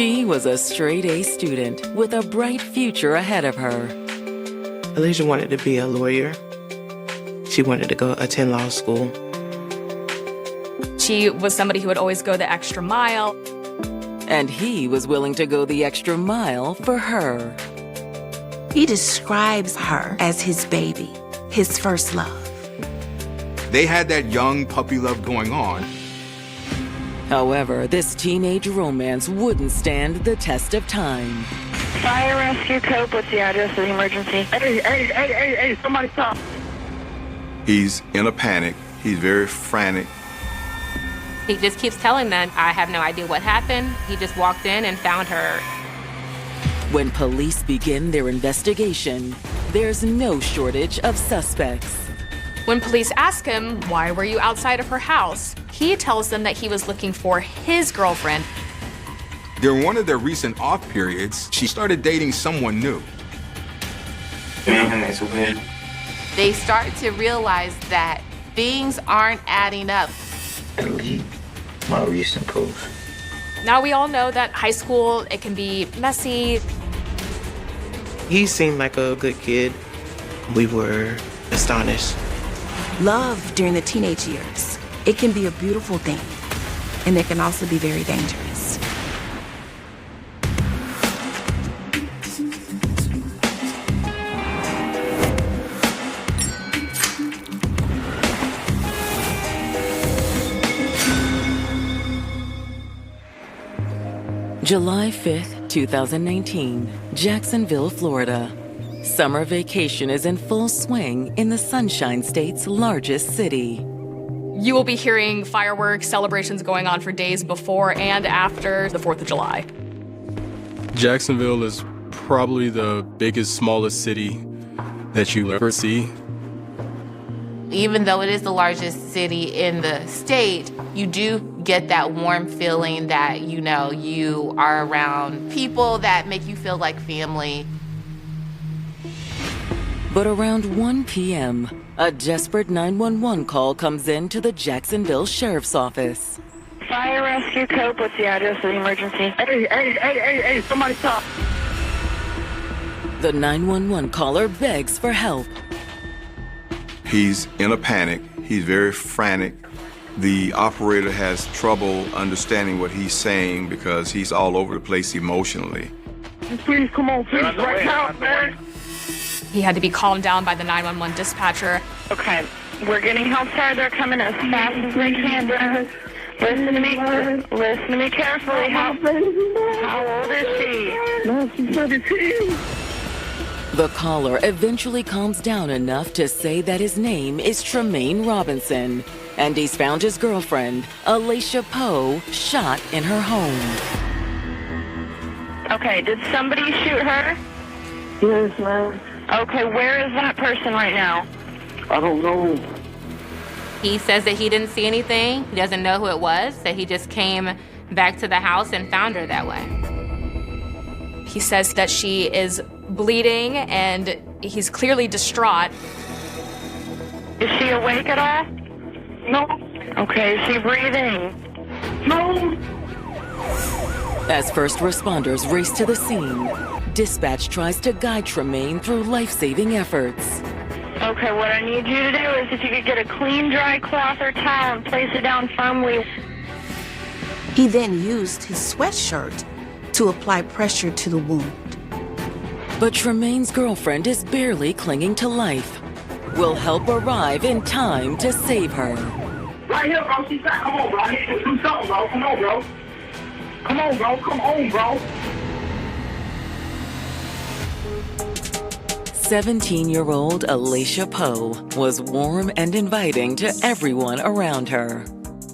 She was a straight-A student with a bright future ahead of her. Alasia wanted to be a lawyer. She wanted to go attend law school. She was somebody who would always go the extra mile. And he was willing to go the extra mile for her. He describes her as his baby, his first love. They had that young puppy love going on. However, this teenage romance wouldn't stand the test of time. Fire rescue Cope, what's the address of the emergency? Hey, somebody stop. He's in a panic. He's very frantic. He just keeps telling them, I have no idea what happened. He just walked in and found her. When police begin their investigation, there's no shortage of suspects. When police ask him, why were you outside of her house? He tells them that he was looking for his girlfriend. During one of their recent off periods, she started dating someone new. They start to realize that things aren't adding up. My recent post. Now we all know that high school, it can be messy. He seemed like a good kid. We were astonished. Love during the teenage years, it can be a beautiful thing, and it can also be very dangerous. July 5th, 2019, Jacksonville, Florida. Summer vacation is in full swing in the Sunshine State's largest city. You will be hearing fireworks, celebrations going on for days before and after the 4th of July. Jacksonville is probably the biggest, smallest city that you'll ever see. Even though it is the largest city in the state, you do get that warm feeling that, you know, you are around people that make you feel like family. But around 1 p.m., a desperate 911 call comes in to the Jacksonville Sheriff's Office. Fire rescue Cope, what's the address of the emergency? Hey, somebody stop. The 911 caller begs for help. He's in a panic. He's very frantic. The operator has trouble understanding what he's saying because he's all over the place emotionally. Please, come on, please, right now, man. He had to be calmed down by the 911 dispatcher. Okay, we're getting help started. They're coming as fast as they can. Listen to me carefully. How old is she? No, she's 17. The caller eventually calms down enough to say that his name is Tremaine Robinson, and he's found his girlfriend, Alasia Poe, shot in her home. Okay, did somebody shoot her? Yes, ma'am. Okay, where is that person right now? I don't know. He says that he didn't see anything. He doesn't know who it was, that he just came back to the house and found her that way. He says that she is bleeding and he's clearly distraught. Is she awake at all? No. Okay, is she breathing? No. As first responders race to the scene, dispatch tries to guide Tremaine through life-saving efforts. Okay, what I need you to do is if you could get a clean, dry cloth or towel and place it down firmly. He then used his sweatshirt to apply pressure to the wound. But Tremaine's girlfriend is barely clinging to life. Will help arrive in time to save her. Right here, bro. She's back. Come on, bro. I need to do something, bro. Come on, bro. Come on, bro. Come on, bro. 17-year-old Alasia Poe was warm and inviting to everyone around her.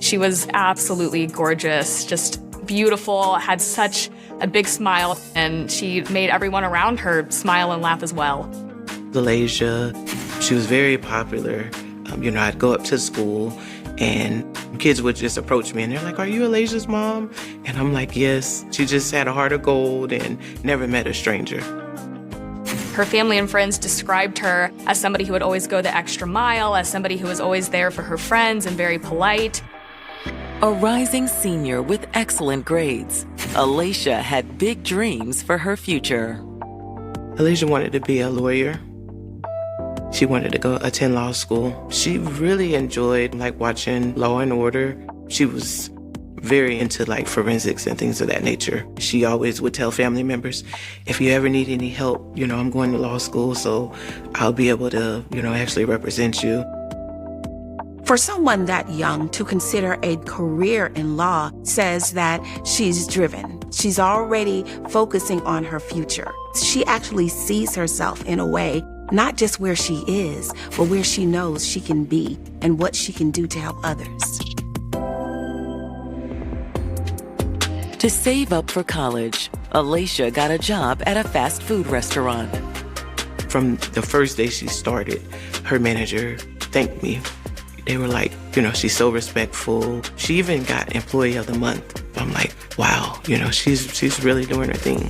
She was absolutely gorgeous, just beautiful, had such a big smile, and she made everyone around her smile and laugh as well. Alasia, she was very popular. I'd go up to school and kids would just approach me and they're like, "Are you Alasia's mom?" And I'm like, "Yes." She just had a heart of gold and never met a stranger. Her family and friends described her as somebody who would always go the extra mile, as somebody who was always there for her friends and very polite. A rising senior with excellent grades, Alacia had big dreams for her future. Alacia wanted to be a lawyer. She wanted to go attend law school. She really enjoyed watching Law and Order. She was very into forensics and things of that nature. She always would tell family members, if you ever need any help, I'm going to law school, so I'll be able to, actually represent you. For someone that young to consider a career in law says that she's driven. She's already focusing on her future. She actually sees herself in a way, not just where she is, but where she knows she can be and what she can do to help others. To save up for college, Alacia got a job at a fast food restaurant. From the first day she started, her manager thanked me. They were like, she's so respectful. She even got Employee of the Month. I'm like, wow, she's really doing her thing.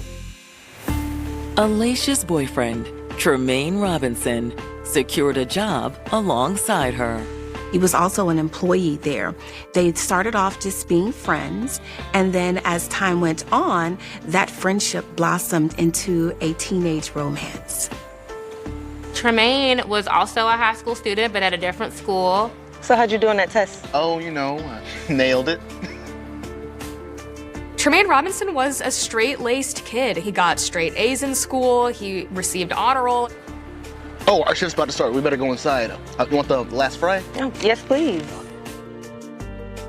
Alacia's boyfriend, Tremaine Robinson, secured a job alongside her. He was also an employee there. They started off just being friends, and then as time went on, that friendship blossomed into a teenage romance. Tremaine was also a high school student, but at a different school. So how'd you do on that test? Oh, nailed it. Tremaine Robinson was a straight-laced kid. He got straight A's in school. He received honor roll. Oh, our shift's about to start. We better go inside. You want the last fry? Oh, yes, please.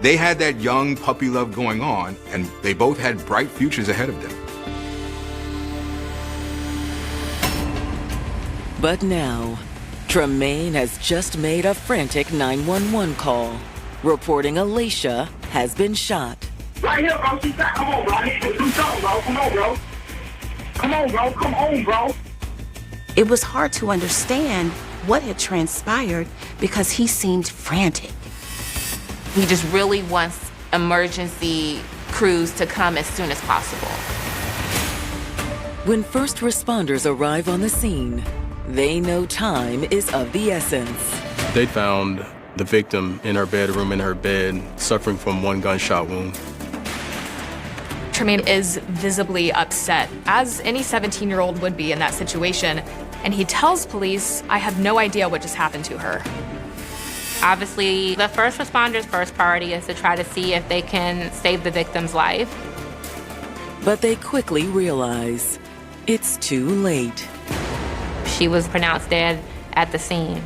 They had that young puppy love going on, and they both had bright futures ahead of them. But now, Tremaine has just made a frantic 911 call, reporting Alacia has been shot. Right here, bro. She's back. Come on, bro. I need you to do something, bro. Come on, bro. Come on, bro. Come on, bro. It was hard to understand what had transpired because he seemed frantic. He just really wants emergency crews to come as soon as possible. When first responders arrive on the scene, they know time is of the essence. They found the victim in her bedroom, in her bed, suffering from one gunshot wound. Tremaine is visibly upset, as any 17-year-old would be in that situation. And he tells police, I have no idea what just happened to her. Obviously, the first responders' first priority is to try to see if they can save the victim's life. But they quickly realize it's too late. She was pronounced dead at the scene.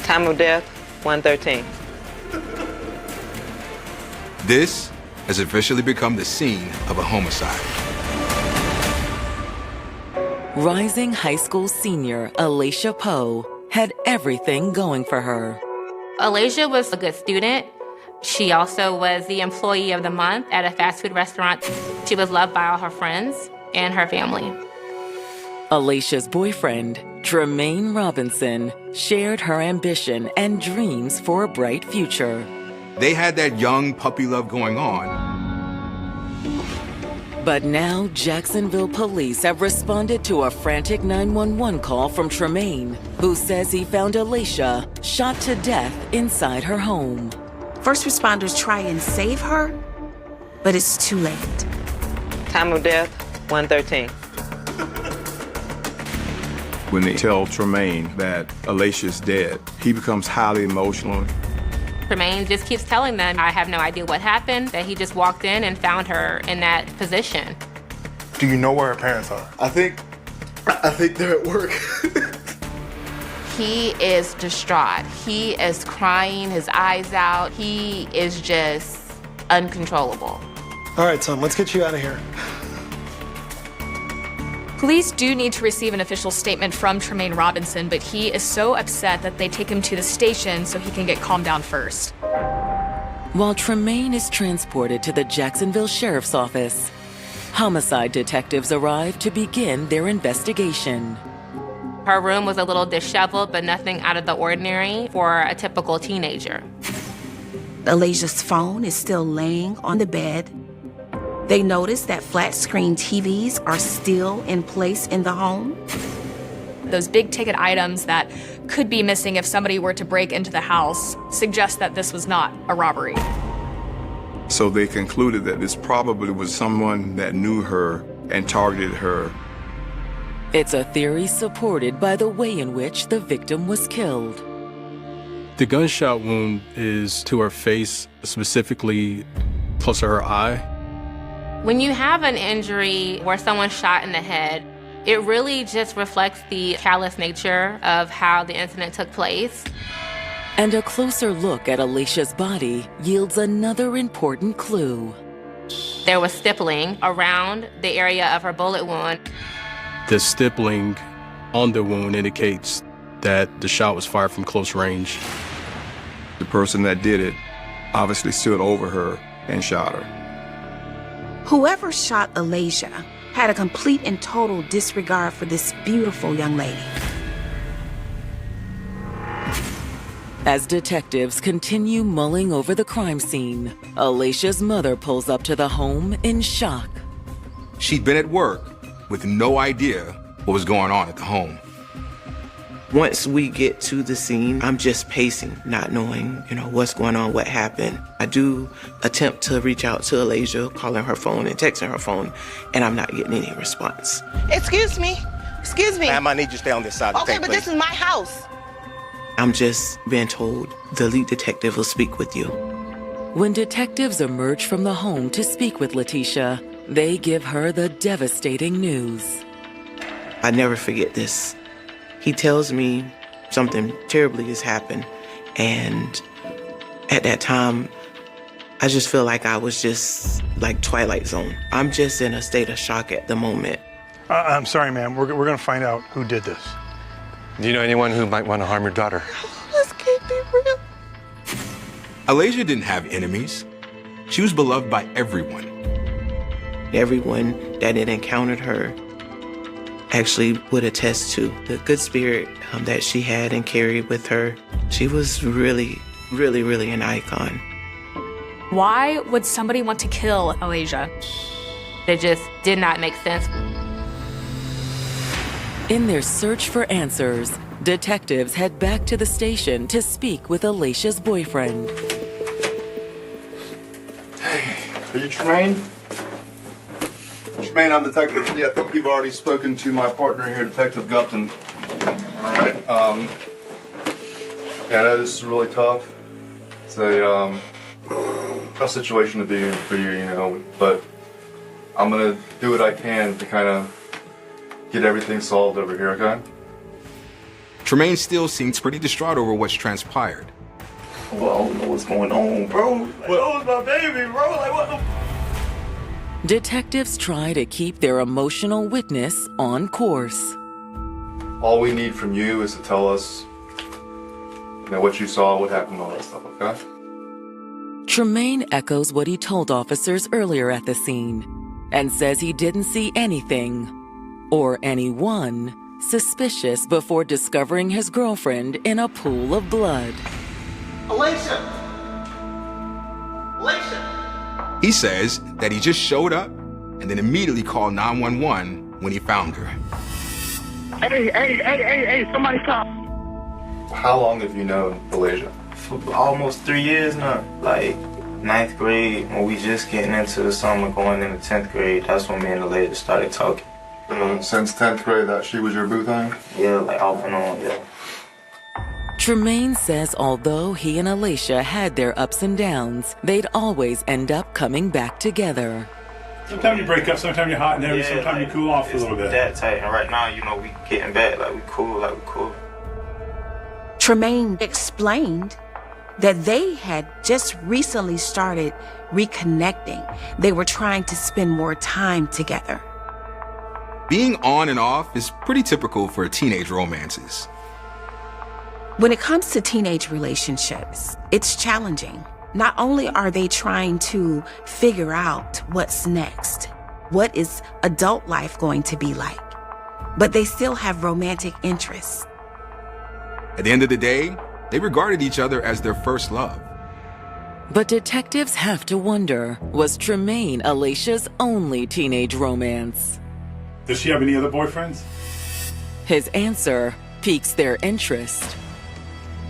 Time of death, 1:13. This has officially become the scene of a homicide. Rising high school senior Alacia Poe had everything going for her. Alacia was a good student. She also was the Employee of the Month at a fast food restaurant. She was loved by all her friends and her family. Alacia's boyfriend, Tremaine Robinson, shared her ambition and dreams for a bright future. They had that young puppy love going on. But now Jacksonville police have responded to a frantic 911 call from Tremaine, who says he found Alacia shot to death inside her home. First responders try and save her, but it's too late. Time of death, 1:13. When they tell Tremaine that Alacia's dead, he becomes highly emotional. Tremaine just keeps telling them, I have no idea what happened, that he just walked in and found her in that position. Do you know where her parents are? I think they're at work. He is distraught. He is crying his eyes out. He is just uncontrollable. All right, son, let's get you out of here. Police do need to receive an official statement from Tremaine Robinson, but he is so upset that they take him to the station so he can get calmed down first. While Tremaine is transported to the Jacksonville Sheriff's Office, homicide detectives arrive to begin their investigation. Her room was a little disheveled, but nothing out of the ordinary for a typical teenager. Alacia's phone is still laying on the bed. They notice that flat-screen TVs are still in place in the home. Those big-ticket items that could be missing if somebody were to break into the house suggest that this was not a robbery. So they concluded that this probably was someone that knew her and targeted her. It's a theory supported by the way in which the victim was killed. The gunshot wound is to her face, specifically close to her eye. When you have an injury where someone's shot in the head, it really just reflects the callous nature of how the incident took place. And a closer look at Alicia's body yields another important clue. There was stippling around the area of her bullet wound. The stippling on the wound indicates that the shot was fired from close range. The person that did it obviously stood over her and shot her. Whoever shot Alasia had a complete and total disregard for this beautiful young lady. As detectives continue mulling over the crime scene, Alicia's mother pulls up to the home in shock. She'd been at work with no idea what was going on at the home. Once we get to the scene, I'm just pacing, not knowing, what's going on, what happened. I do attempt to reach out to Alasia, calling her phone and texting her phone, and I'm not getting any response. Excuse me. Excuse me. Ma'am, I need you to stay on this side of the Okay, tape, but please. this is my house. I'm just being told the lead detective will speak with you. When detectives emerge from the home to speak with Letitia, they give her the devastating news. I never forget this. He tells me something terribly has happened, and at that time, I just feel like I was just like Twilight Zone. I'm just in a state of shock at the moment. I'm sorry, ma'am. We're going to find out who did this. Do you know anyone who might want to harm your daughter? This can't be real. Alasia didn't have enemies. She was beloved by everyone. Everyone that had encountered her actually would attest to the good spirit that she had and carried with her. She was really, really, really an icon. Why would somebody want to kill Alasia? It just did not make sense. In their search for answers, detectives head back to the station to speak with Alicia's boyfriend. Are you Tremaine? Tremaine, I'm Detective Lee. I think you've already spoken to my partner here, Detective Gupton. All right. Yeah, I know this is really tough. It's a tough situation to be in for you, but I'm gonna do what I can to kind of get everything solved over here, okay? Tremaine still seems pretty distraught over what's transpired. Well, I don't know what's going on, bro. Like, that was my baby, bro. Like, what the... Detectives try to keep their emotional witness on course. All we need from you is to tell us, what you saw, what happened, all that stuff, okay? Tremaine echoes what he told officers earlier at the scene and says he didn't see anything or anyone suspicious before discovering his girlfriend in a pool of blood. Alasia! Alasia! He says that he just showed up and then immediately called 911 when he found her. Hey, somebody stop. How long have you known Alasia? For almost 3 years now. Like 9th grade, when we just getting into the summer, going into 10th grade, that's when me and Alasia started talking. Since 10th grade, that she was your boo thing? Yeah, like off and on, yeah. Tremaine says although he and Alasia had their ups and downs, they'd always end up coming back together. Sometimes you break up, sometimes you're hot and heavy, sometimes you cool off a little bit. That tight, and right now, we getting back, like we cool. Tremaine explained that they had just recently started reconnecting. They were trying to spend more time together. Being on and off is pretty typical for teenage romances. When it comes to teenage relationships, it's challenging. Not only are they trying to figure out what's next, what is adult life going to be like, but they still have romantic interests. At the end of the day, they regarded each other as their first love. But detectives have to wonder, was Tremaine Alicia's only teenage romance? Does she have any other boyfriends? His answer piques their interest.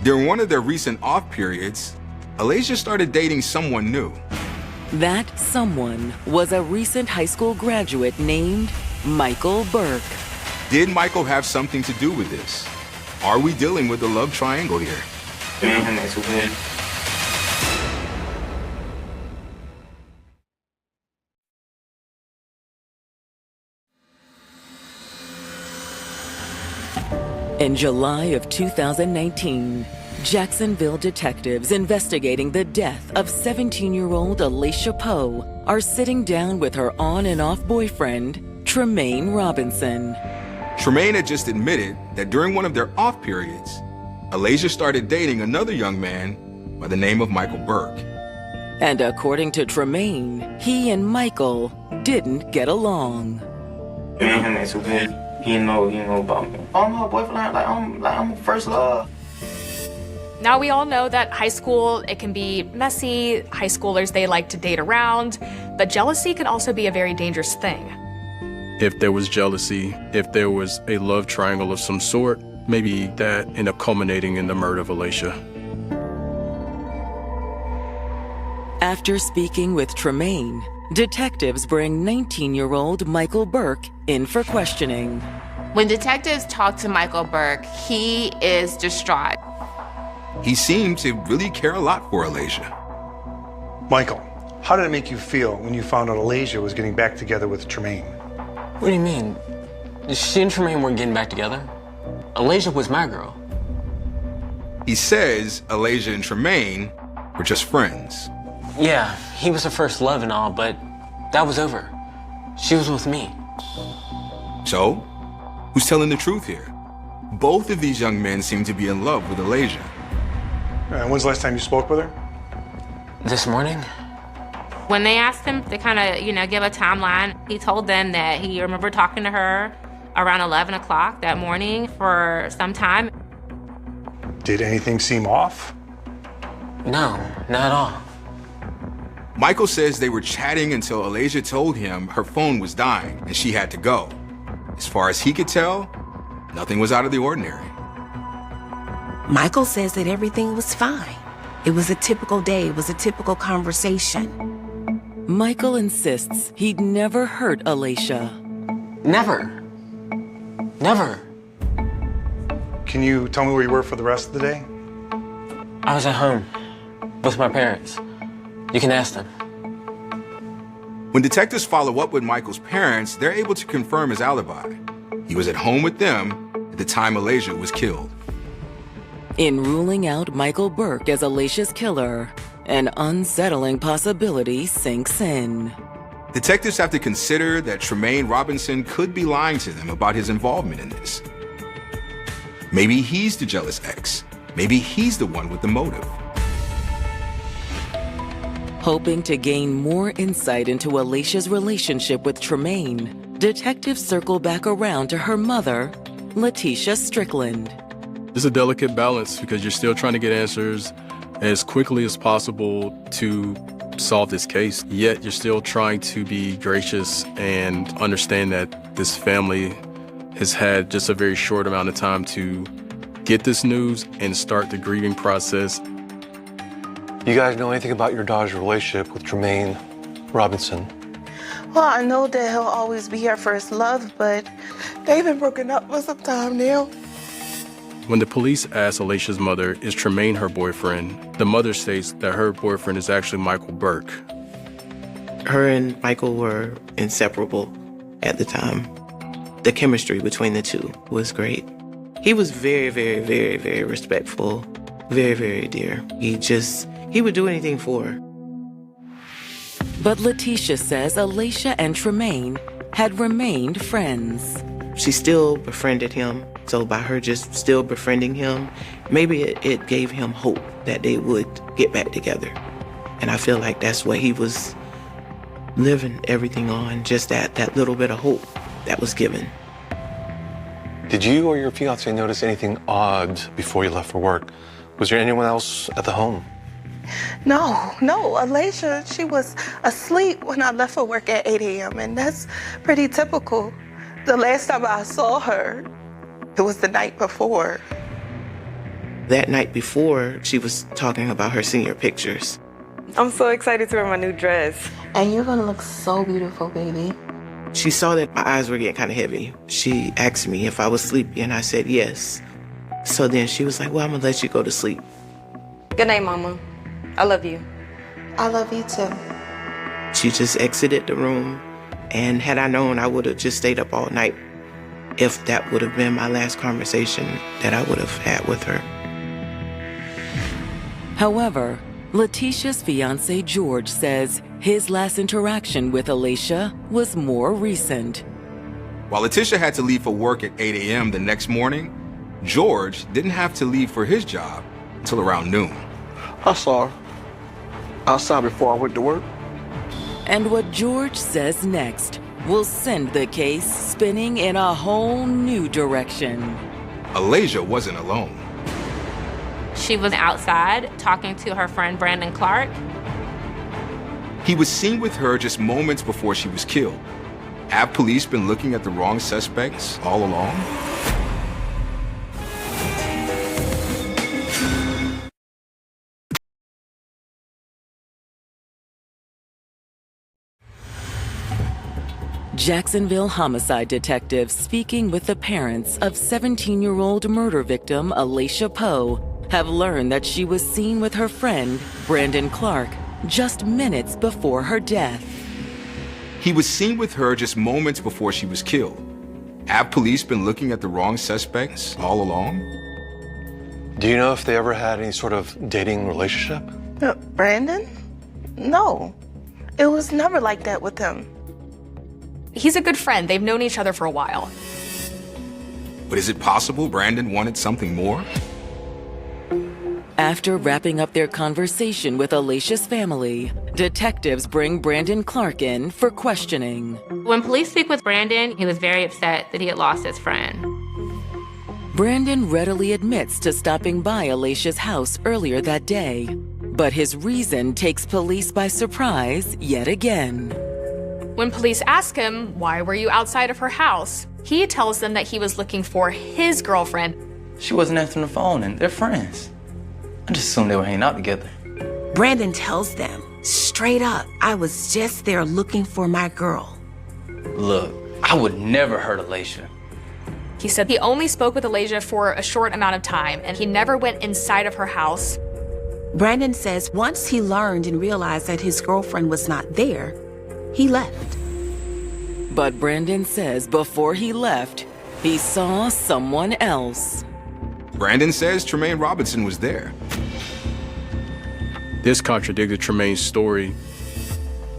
During one of their recent off periods, Alasia started dating someone new. That someone was a recent high school graduate named Michael Burke. Did Michael have something to do with this? Are we dealing with a love triangle here? In July of 2019, Jacksonville detectives investigating the death of 17-year-old Alacia Poe are sitting down with her on and off boyfriend, Tremaine Robinson. Tremaine had just admitted that during one of their off periods, Alacia started dating another young man by the name of Michael Burke. And according to Tremaine, he and Michael didn't get along. He know about me. I'm her boyfriend, I'm first love. Now we all know that high school, it can be messy. High schoolers, they like to date around, but jealousy can also be a very dangerous thing. If there was jealousy, if there was a love triangle of some sort, maybe that ended up culminating in the murder of Alacia. After speaking with Tremaine, detectives bring 19-year-old Michael Burke in for questioning. When detectives talk to Michael Burke, he is distraught. He seemed to really care a lot for Alacia. Michael, how did it make you feel when you found out Alacia was getting back together with Tremaine? What do you mean? She and Tremaine weren't getting back together. Alacia was my girl. He says Alacia and Tremaine were just friends. Yeah, he was her first love and all, but that was over. She was with me. So, who's telling the truth here? Both of these young men seem to be in love with Alacia. When's the last time you spoke with her? This morning. When they asked him to kind of, give a timeline, he told them that he remembered talking to her around 11 o'clock that morning for some time. Did anything seem off? No, not at all. Michael says they were chatting until Alacia told him her phone was dying and she had to go. As far as he could tell, nothing was out of the ordinary. Michael says that everything was fine. It was a typical day. It was a typical conversation. Michael insists he'd never hurt Alacia. Never. Never. Can you tell me where you were for the rest of the day? I was at home with my parents. You can ask them. When detectives follow up with Michael's parents, they're able to confirm his alibi. He was at home with them at the time Alacia was killed. In ruling out Michael Burke as Alacia's killer, an unsettling possibility sinks in. Detectives have to consider that Tremaine Robinson could be lying to them about his involvement in this. Maybe he's the jealous ex. Maybe he's the one with the motive. Hoping to gain more insight into Alacia's relationship with Tremaine, detectives circle back around to her mother, Letitia Strickland. It's a delicate balance because you're still trying to get answers as quickly as possible to solve this case, yet you're still trying to be gracious and understand that this family has had just a very short amount of time to get this news and start the grieving process. You guys know anything about your daughter's relationship with Tremaine Robinson? Well, I know that he'll always be her first love, but they've been broken up for some time now. When the police asked Alacia's mother, is Tremaine her boyfriend, the mother states that her boyfriend is actually Michael Burke. Her and Michael were inseparable at the time. The chemistry between the two was great. He was very, very, very, very respectful, very, very dear. He would do anything for her. But Letitia says Alacia and Tremaine had remained friends. She still befriended him. So by her just still befriending him, maybe it gave him hope that they would get back together. And I feel like that's what he was living everything on, just that little bit of hope that was given. Did you or your fiancé notice anything odd before you left for work? Was there anyone else at the home? No, Alacia, she was asleep when I left for work at 8 a.m., and that's pretty typical. The last time I saw her, it was the night before. That night before, she was talking about her senior pictures. I'm so excited to wear my new dress. And you're gonna look so beautiful, baby. She saw that my eyes were getting kind of heavy. She asked me if I was sleepy, and I said yes. So then she was like, well, I'm gonna let you go to sleep. Good night, Mama. I love you. I love you too. She just exited the room, and had I known, I would have just stayed up all night if that would have been my last conversation that I would have had with her. However, Letitia's fiancé George says his last interaction with Alacia was more recent. While Letitia had to leave for work at 8 a.m. the next morning, George didn't have to leave for his job until around noon. I saw her outside before I went to work. And what George says next will send the case spinning in a whole new direction. Alacia wasn't alone. She was outside talking to her friend Brandon Clark. He was seen with her just moments before she was killed. Have police been looking at the wrong suspects all along? Jacksonville homicide detectives speaking with the parents of 17-year-old murder victim Alacia Poe have learned that she was seen with her friend Brandon Clark just minutes before her death. He was seen with her just moments before she was killed. Have police been looking at the wrong suspects all along? Do you know if they ever had any sort of dating relationship? Brandon? No. It was never like that with him. He's a good friend. They've known each other for a while. But is it possible Brandon wanted something more? After wrapping up their conversation with Alacia's family, detectives bring Brandon Clark in for questioning. When police speak with Brandon, he was very upset that he had lost his friend. Brandon readily admits to stopping by Alacia's house earlier that day, but his reason takes police by surprise yet again. When police ask him, why were you outside of her house? He tells them that he was looking for his girlfriend. She wasn't answering the phone and they're friends. I just assumed they were hanging out together. Brandon tells them, straight up, I was just there looking for my girl. Look, I would never hurt Alacia. He said he only spoke with Alacia for a short amount of time and he never went inside of her house. Brandon says once he learned and realized that his girlfriend was not there, he left. But Brandon says before he left, he saw someone else. Brandon says Tremaine Robinson was there. This contradicted Tremaine's story.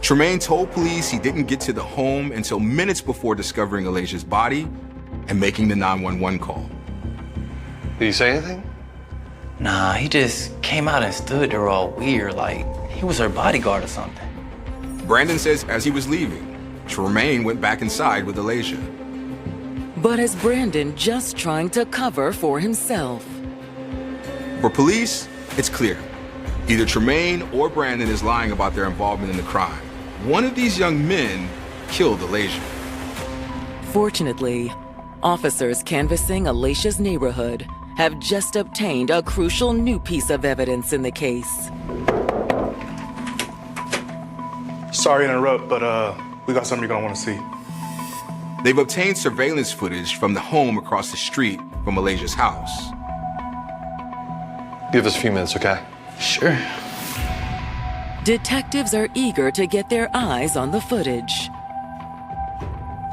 Tremaine told police he didn't get to the home until minutes before discovering Alacia's body and making the 911 call. Did he say anything? Nah, he just came out and stood there all weird, like he was her bodyguard or something. Brandon says as he was leaving, Tremaine went back inside with Alacia. But is Brandon just trying to cover for himself? For police, it's clear. Either Tremaine or Brandon is lying about their involvement in the crime. One of these young men killed Alacia. Fortunately, officers canvassing Alacia's neighborhood have just obtained a crucial new piece of evidence in the case. Sorry to interrupt, but we got something you're gonna want to see. They've obtained surveillance footage from the home across the street from Alacia's house. Give us a few minutes, okay? Sure. Detectives are eager to get their eyes on the footage.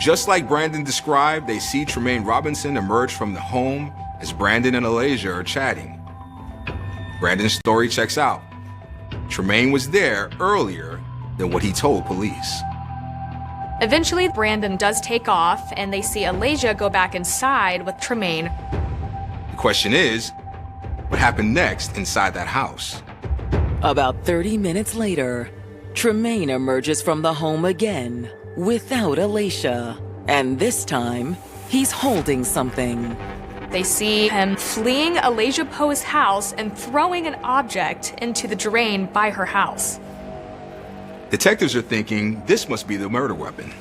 Just like Brandon described, they see Tremaine Robinson emerge from the home as Brandon and Alacia are chatting. Brandon's story checks out. Tremaine was there earlier than what he told police. Eventually, Brandon does take off, and they see Alacia go back inside with Tremaine. The question is, what happened next inside that house? About 30 minutes later, Tremaine emerges from the home again, without Alacia. And this time, he's holding something. They see him fleeing Alacia Poe's house and throwing an object into the drain by her house. Detectives are thinking this must be the murder weapon.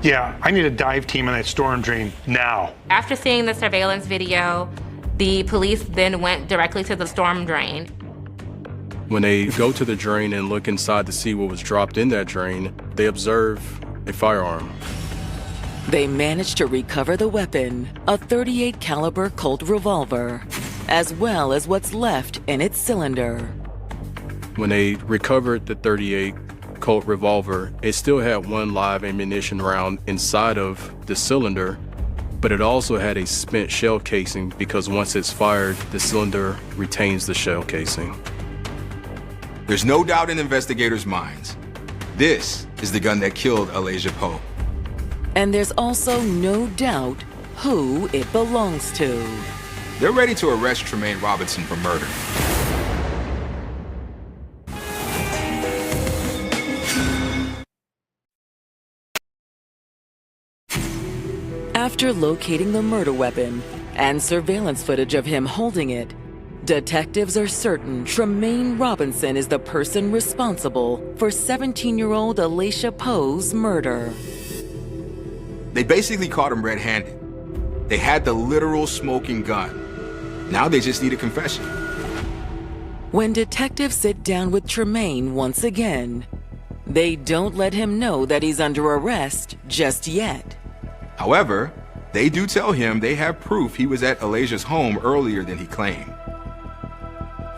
Yeah, I need a dive team on that storm drain now. After seeing the surveillance video, the police then went directly to the storm drain. When they go to the drain and look inside to see what was dropped in that drain, they observe a firearm. They managed to recover the weapon, a .38 caliber Colt revolver, as well as what's left in its cylinder. When they recovered the .38 Colt revolver, it still had one live ammunition round inside of the cylinder, but it also had a spent shell casing because once it's fired, the cylinder retains the shell casing. There's no doubt in investigators' minds. This is the gun that killed Alaysia Poe. And there's also no doubt who it belongs to. They're ready to arrest Tremaine Robinson for murder. After locating the murder weapon and surveillance footage of him holding it, detectives are certain Tremaine Robinson is the person responsible for 17-year-old Alaysia Poe's murder. They basically caught him red-handed. They had the literal smoking gun. Now they just need a confession. When detectives sit down with Tremaine once again, they don't let him know that he's under arrest just yet. However, they do tell him they have proof he was at Alaysia's home earlier than he claimed.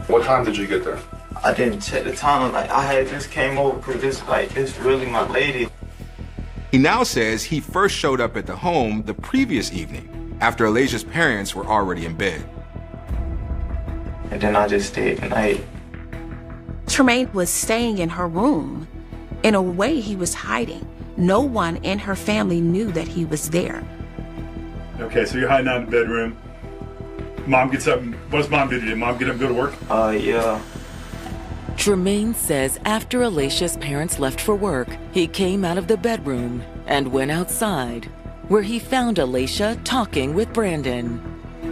What time did you get there? I didn't check the time. Like, I had just came over because this really my lady. He now says he first showed up at the home the previous evening after Alaysia's parents were already in bed. And then I just stayed the night. Tremaine was staying in her room. In a way, he was hiding. No one in her family knew that he was there. Okay, so you're hiding out in the bedroom. Mom gets up. What does Mom do today? Mom get up and go to work? Yeah. Tremaine says after Alaysia's parents left for work, he came out of the bedroom and went outside, where he found Alaysia talking with Brandon.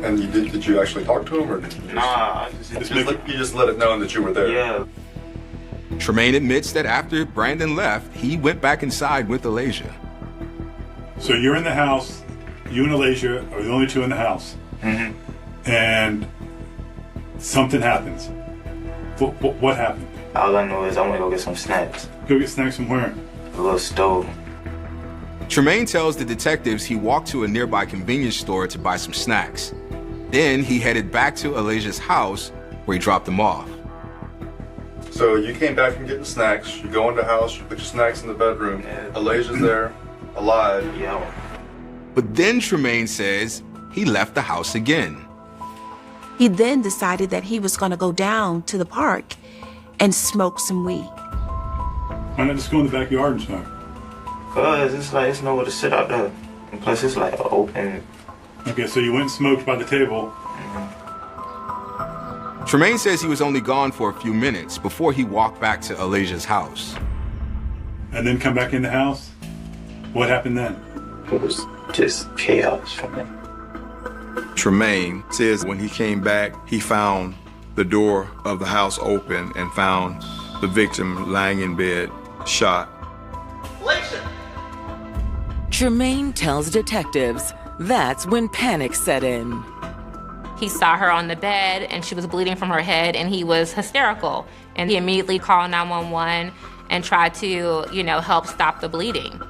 And did you actually talk to him, or did you Nah, you just let it known that you were there? Yeah. Tremaine admits that after Brandon left, he went back inside with Alaysia. So you're in the house, you and Alaysia are the only two in the house. Mm-hmm. And something happens. What happened? All I know is I want to go get some snacks. Go get snacks from where? A little stove. Tremaine tells the detectives he walked to a nearby convenience store to buy some snacks. Then he headed back to Alaysia's house where he dropped them off. So you came back from getting snacks, you go in the house, you put your snacks in the bedroom, Alaysia's there, alive. Yeah. But then Tremaine says he left the house again. He then decided that he was going to go down to the park and smoke some weed. Why not just go in the backyard and smoke? Cause it's nowhere to sit out there. And plus it's like open. Okay, so you went and smoked by the table. Tremaine says he was only gone for a few minutes before he walked back to Alaysia's house. And then come back in the house? What happened then? It was just chaos for me. Tremaine says when he came back, he found the door of the house open and found the victim lying in bed, shot. Tremaine tells detectives that's when panic set in. He saw her on the bed and she was bleeding from her head and he was hysterical. And he immediately called 911 and tried to, help stop the bleeding.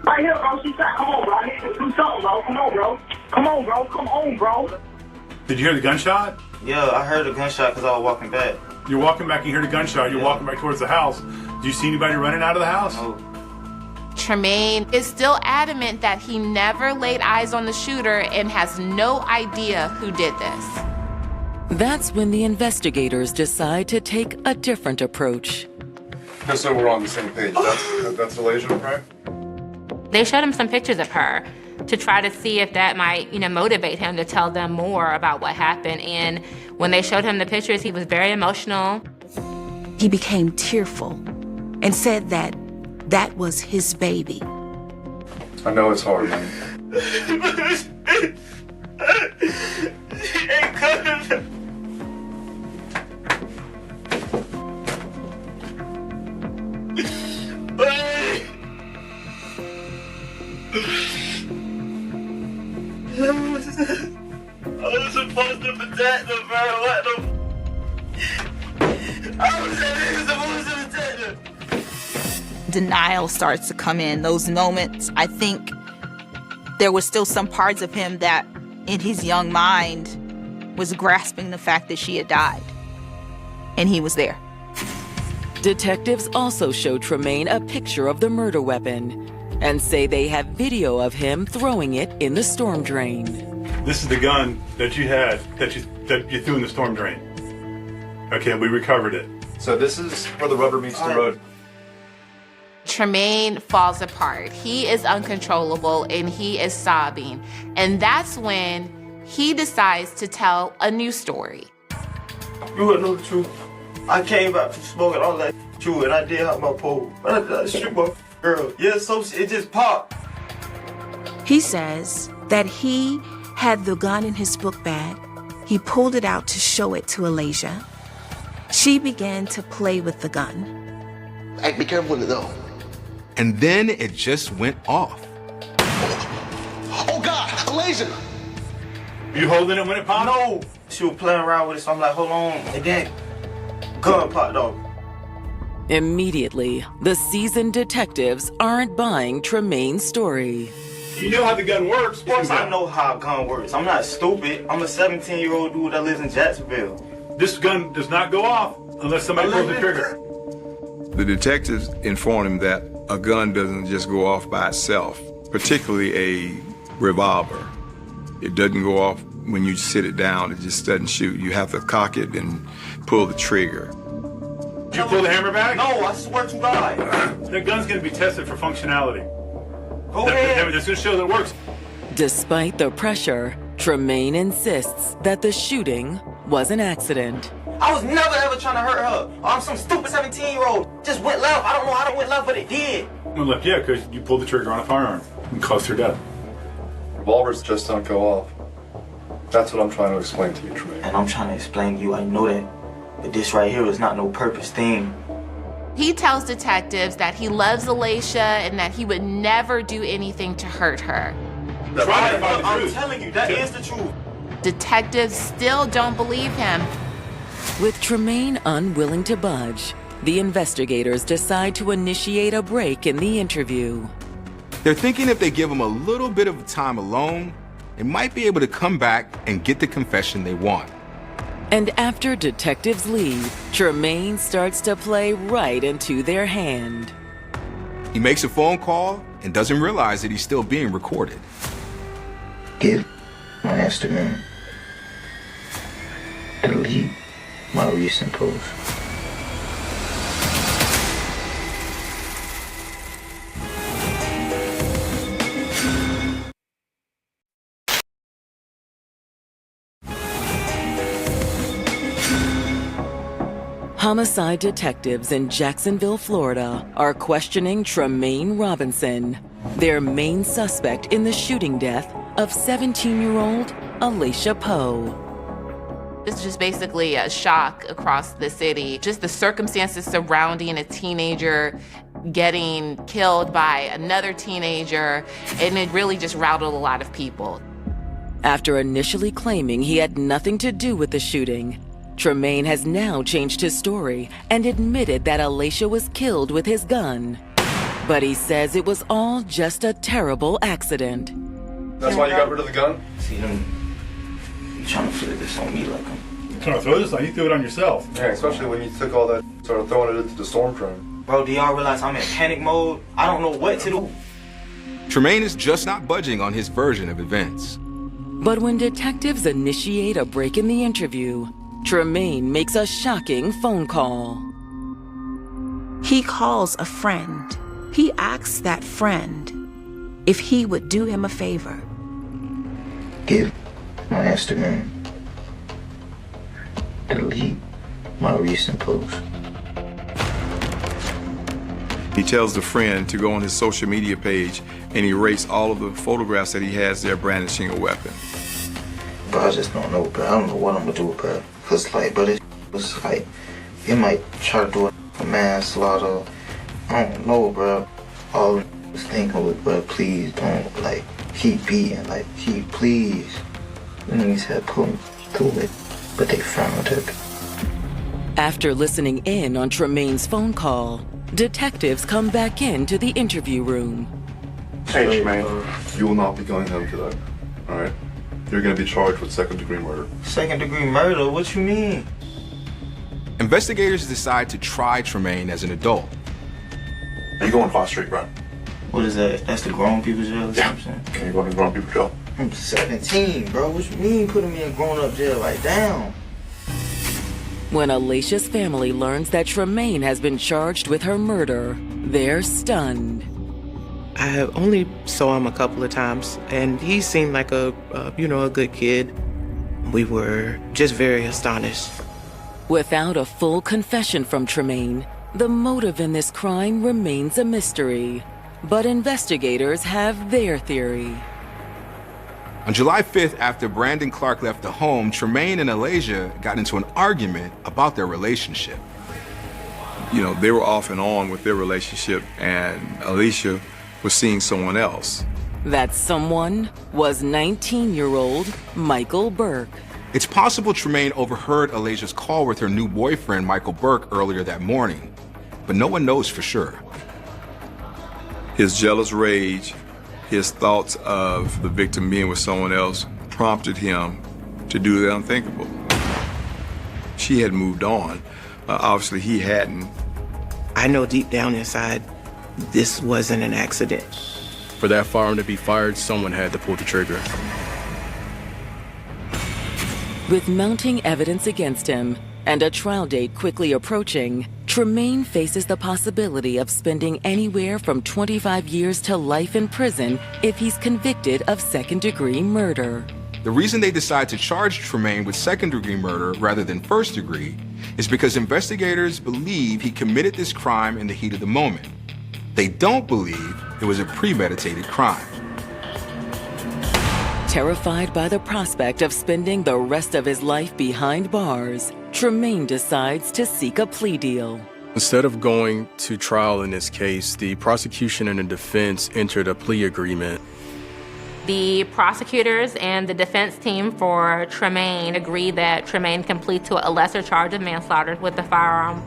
Right here, bro. She said, come on, bro. I need to do something, bro. Come on, bro. Come on, bro. Come on, bro. Did you hear the gunshot? Yeah, I heard a gunshot because I was walking back. You're walking back, you hear the gunshot, you're walking back towards the house. Do you see anybody running out of the house? No. Tremaine is still adamant that he never laid eyes on the shooter and has no idea who did this. That's when the investigators decide to take a different approach. Just so we're on the same page, that's Alaysia, right? They showed him some pictures of her to try to see if that might, motivate him to tell them more about what happened. And when they showed him the pictures, he was very emotional. He became tearful and said that that was his baby. I know it's hard, man. I was supposed to protect them, bro. What the? Denial starts to come in. Those moments, I think there was still some parts of him that, in his young mind, was grasping the fact that she had died. And he was there. Detectives also show Tremaine a picture of the murder weapon and say they have video of him throwing it in the storm drain. This is the gun that you had that you threw in the storm drain. Okay, we recovered it. So this is where the rubber meets the road. Tremaine falls apart. He is uncontrollable and he is sobbing. And that's when he decides to tell a new story. You would know the truth. I came back from smoking all that true, and I did have my pole. But I shoot my girl. Yeah, so it just popped. He says that he had the gun in his book bag. He pulled it out to show it to Alasia. She began to play with the gun. Hey, be careful with it though. And then it just went off. Oh God, Alasia! You holding it when it popped? No. She was playing around with it, so I'm like, hold on. And then gun popped off. Immediately, the seasoned detectives aren't buying Tremaine's story. You know how the gun works. Of course I know how a gun works. I'm not stupid. I'm a 17-year-old dude that lives in Jacksonville. This gun does not go off unless somebody pulls the trigger. The detectives informed him that a gun doesn't just go off by itself, particularly a revolver. It doesn't go off when you sit it down. It just doesn't shoot. You have to cock it and pull the trigger. Did you pull the hammer back? No, I swear to God. The gun's going to be tested for functionality. Go ahead. That's going to show that it works. Despite the pressure, Tremaine insists that the shooting was an accident. I was never ever trying to hurt her. I'm some stupid 17-year-old. Just went left. I don't know how it went left, but it did. Well, look, yeah, because you pulled the trigger on a firearm and caused her death. Revolvers just don't go off. That's what I'm trying to explain to you, Tremaine. And I'm trying to explain to you, I know that. But this right here is not no purpose thing. He tells detectives that he loves Alasia and that he would never do anything to hurt her. I'm telling you, that is the truth. Detectives still don't believe him. With Tremaine unwilling to budge, the investigators decide to initiate a break in the interview. They're thinking if they give him a little bit of time alone, they might be able to come back and get the confession they want. And after detectives leave, Tremaine starts to play right into their hand. He makes a phone call and doesn't realize that he's still being recorded. Give my Instagram. Delete my recent post. Homicide detectives in Jacksonville, Florida, are questioning Tremaine Robinson, their main suspect in the shooting death of 17-year-old Alasia Poe. It's just basically a shock across the city. Just the circumstances surrounding a teenager getting killed by another teenager, and it really just rattled a lot of people. After initially claiming he had nothing to do with the shooting, Tremaine has now changed his story and admitted that Alasia was killed with his gun. But he says it was all just a terrible accident. That's why you got rid of the gun? See them trying to flip this on me like You're trying to throw this on you, threw it on yourself. Yeah, especially when you took all that, started throwing it into the storm drain. Bro, do y'all realize I'm in panic mode? I don't know what to do. Tremaine is just not budging on his version of events. But when detectives initiate a break in the interview, Tremaine makes a shocking phone call. He calls a friend. He asks that friend if he would do him a favor. Give my Instagram. Delete my recent post. He tells the friend to go on his social media page and erase all of the photographs that he has there brandishing a weapon. But I just don't know, bro. I don't know what I'm gonna do, bro. Cause like, but it was like, it might try to do a manslaughter. I don't know, bro. All I was thinking was, bro, please don't, like, keep beating, like, please. The niggas had put me through it, but they found it. After listening in on Tremaine's phone call, detectives come back into the interview room. Hey, Tremaine, you will not be going home today. All right? You're going to be charged with second-degree murder. Second-degree murder? What you mean? Investigators decide to try Tremaine as an adult. Are you going to Fox Street, right? What is that? That's the grown people's jail or something? Yeah, you're going to grown people jail. I'm 17, bro. What you mean putting me in grown-up jail? Like, damn. When Alicia's family learns that Tremaine has been charged with her murder, they're stunned. I only saw him a couple of times, and he seemed like a good kid. We were just very astonished. Without a full confession from Tremaine, the motive in this crime remains a mystery. But investigators have their theory. On July 5th, after Brandon Clark left the home, Tremaine and Alasia got into an argument about their relationship. You know, they were off and on with their relationship, and Alicia was seeing someone else. That someone was 19-year-old Michael Burke. It's possible Tremaine overheard Alasia's call with her new boyfriend, Michael Burke, earlier that morning, but no one knows for sure. His jealous rage, his thoughts of the victim being with someone else prompted him to do the unthinkable. She had moved on. Obviously, he hadn't. I know deep down inside, this wasn't an accident. For that firearm to be fired, someone had to pull the trigger. With mounting evidence against him and a trial date quickly approaching, Tremaine faces the possibility of spending anywhere from 25 years to life in prison if he's convicted of second-degree murder. The reason they decide to charge Tremaine with second-degree murder rather than first-degree is because investigators believe he committed this crime in the heat of the moment. They don't believe it was a premeditated crime. Terrified by the prospect of spending the rest of his life behind bars, Tremaine decides to seek a plea deal. Instead of going to trial in this case, the prosecution and the defense entered a plea agreement. The prosecutors and the defense team for Tremaine agreed that Tremaine can plead to a lesser charge of manslaughter with the firearm.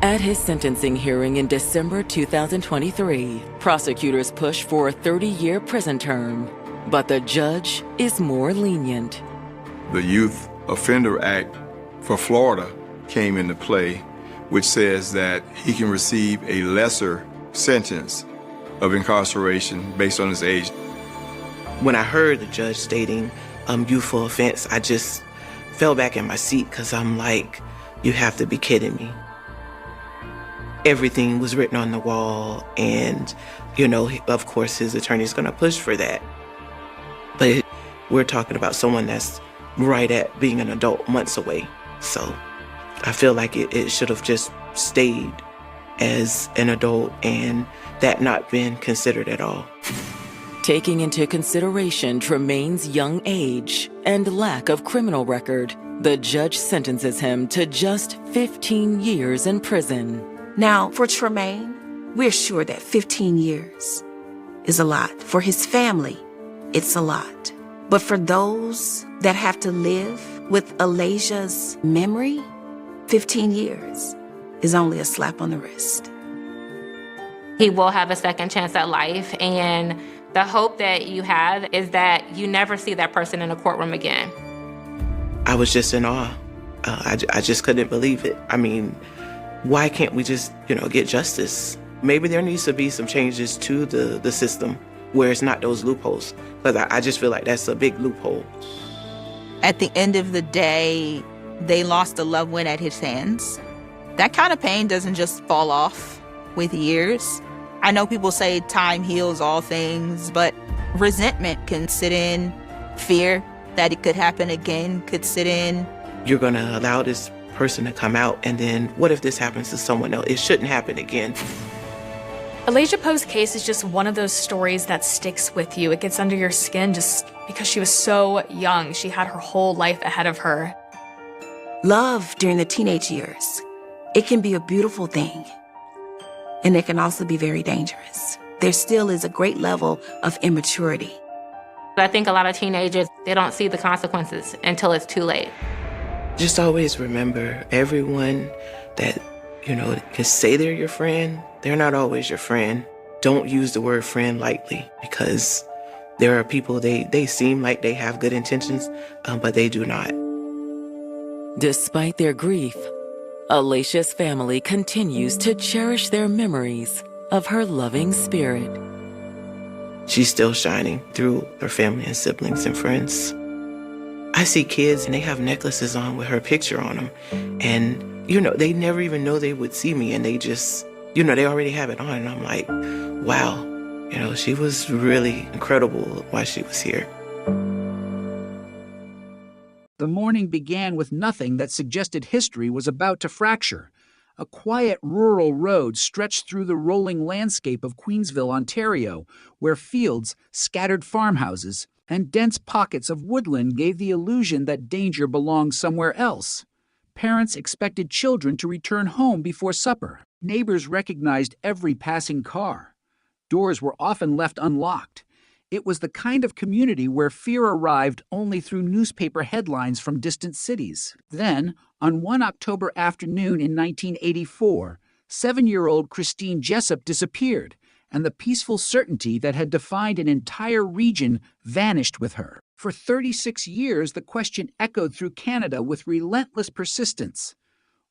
At his sentencing hearing in December 2023, prosecutors push for a 30-year prison term, but the judge is more lenient. The Youth Offender Act for Florida came into play, which says that he can receive a lesser sentence of incarceration based on his age. When I heard the judge stating youthful offense, I just fell back in my seat because I'm like, you have to be kidding me. Everything was written on the wall, and, of course, his attorney's going to push for that. But we're talking about someone that's right at being an adult, months away. So I feel like it should have just stayed as an adult and that not been considered at all. Taking into consideration Tremaine's young age and lack of criminal record, the judge sentences him to just 15 years in prison. Now, for Tremaine, we're sure that 15 years is a lot. For his family, it's a lot. But for those that have to live with Alasia's memory, 15 years is only a slap on the wrist. He will have a second chance at life, and the hope that you have is that you never see that person in a courtroom again. I was just in awe. I just couldn't believe it. I mean, why can't we just, get justice? Maybe there needs to be some changes to the system where it's not those loopholes. Because I just feel like that's a big loophole. At the end of the day, they lost a loved one at his hands. That kind of pain doesn't just fall off with years. I know people say time heals all things, but resentment can sit in. Fear that it could happen again could sit in. You're going to allow this person to come out, and then what if this happens to someone else? It shouldn't happen again. Alasia Poe's case is just one of those stories that sticks with you. It gets under your skin just because she was so young. She had her whole life ahead of her. Love during the teenage years, it can be a beautiful thing. And it can also be very dangerous. There still is a great level of immaturity. I think a lot of teenagers, they don't see the consequences until it's too late. Just always remember, everyone that, can say they're your friend, they're not always your friend. Don't use the word friend lightly, because there are people, they seem like they have good intentions, but they do not. Despite their grief, Alacia's family continues to cherish their memories of her loving spirit. She's still shining through her family and siblings and friends. I see kids and they have necklaces on with her picture on them. And, they never even know they would see me, and they just, they already have it on. And I'm like, wow, she was really incredible while she was here. The morning began with nothing that suggested history was about to fracture. A quiet rural road stretched through the rolling landscape of Queensville, Ontario, where fields, scattered farmhouses, and dense pockets of woodland gave the illusion that danger belonged somewhere else. Parents expected children to return home before supper. Neighbors recognized every passing car. Doors were often left unlocked. It was the kind of community where fear arrived only through newspaper headlines from distant cities. Then, on one October afternoon in 1984, 7-year-old Christine Jessup disappeared, and the peaceful certainty that had defined an entire region vanished with her. For 36 years, the question echoed through Canada with relentless persistence.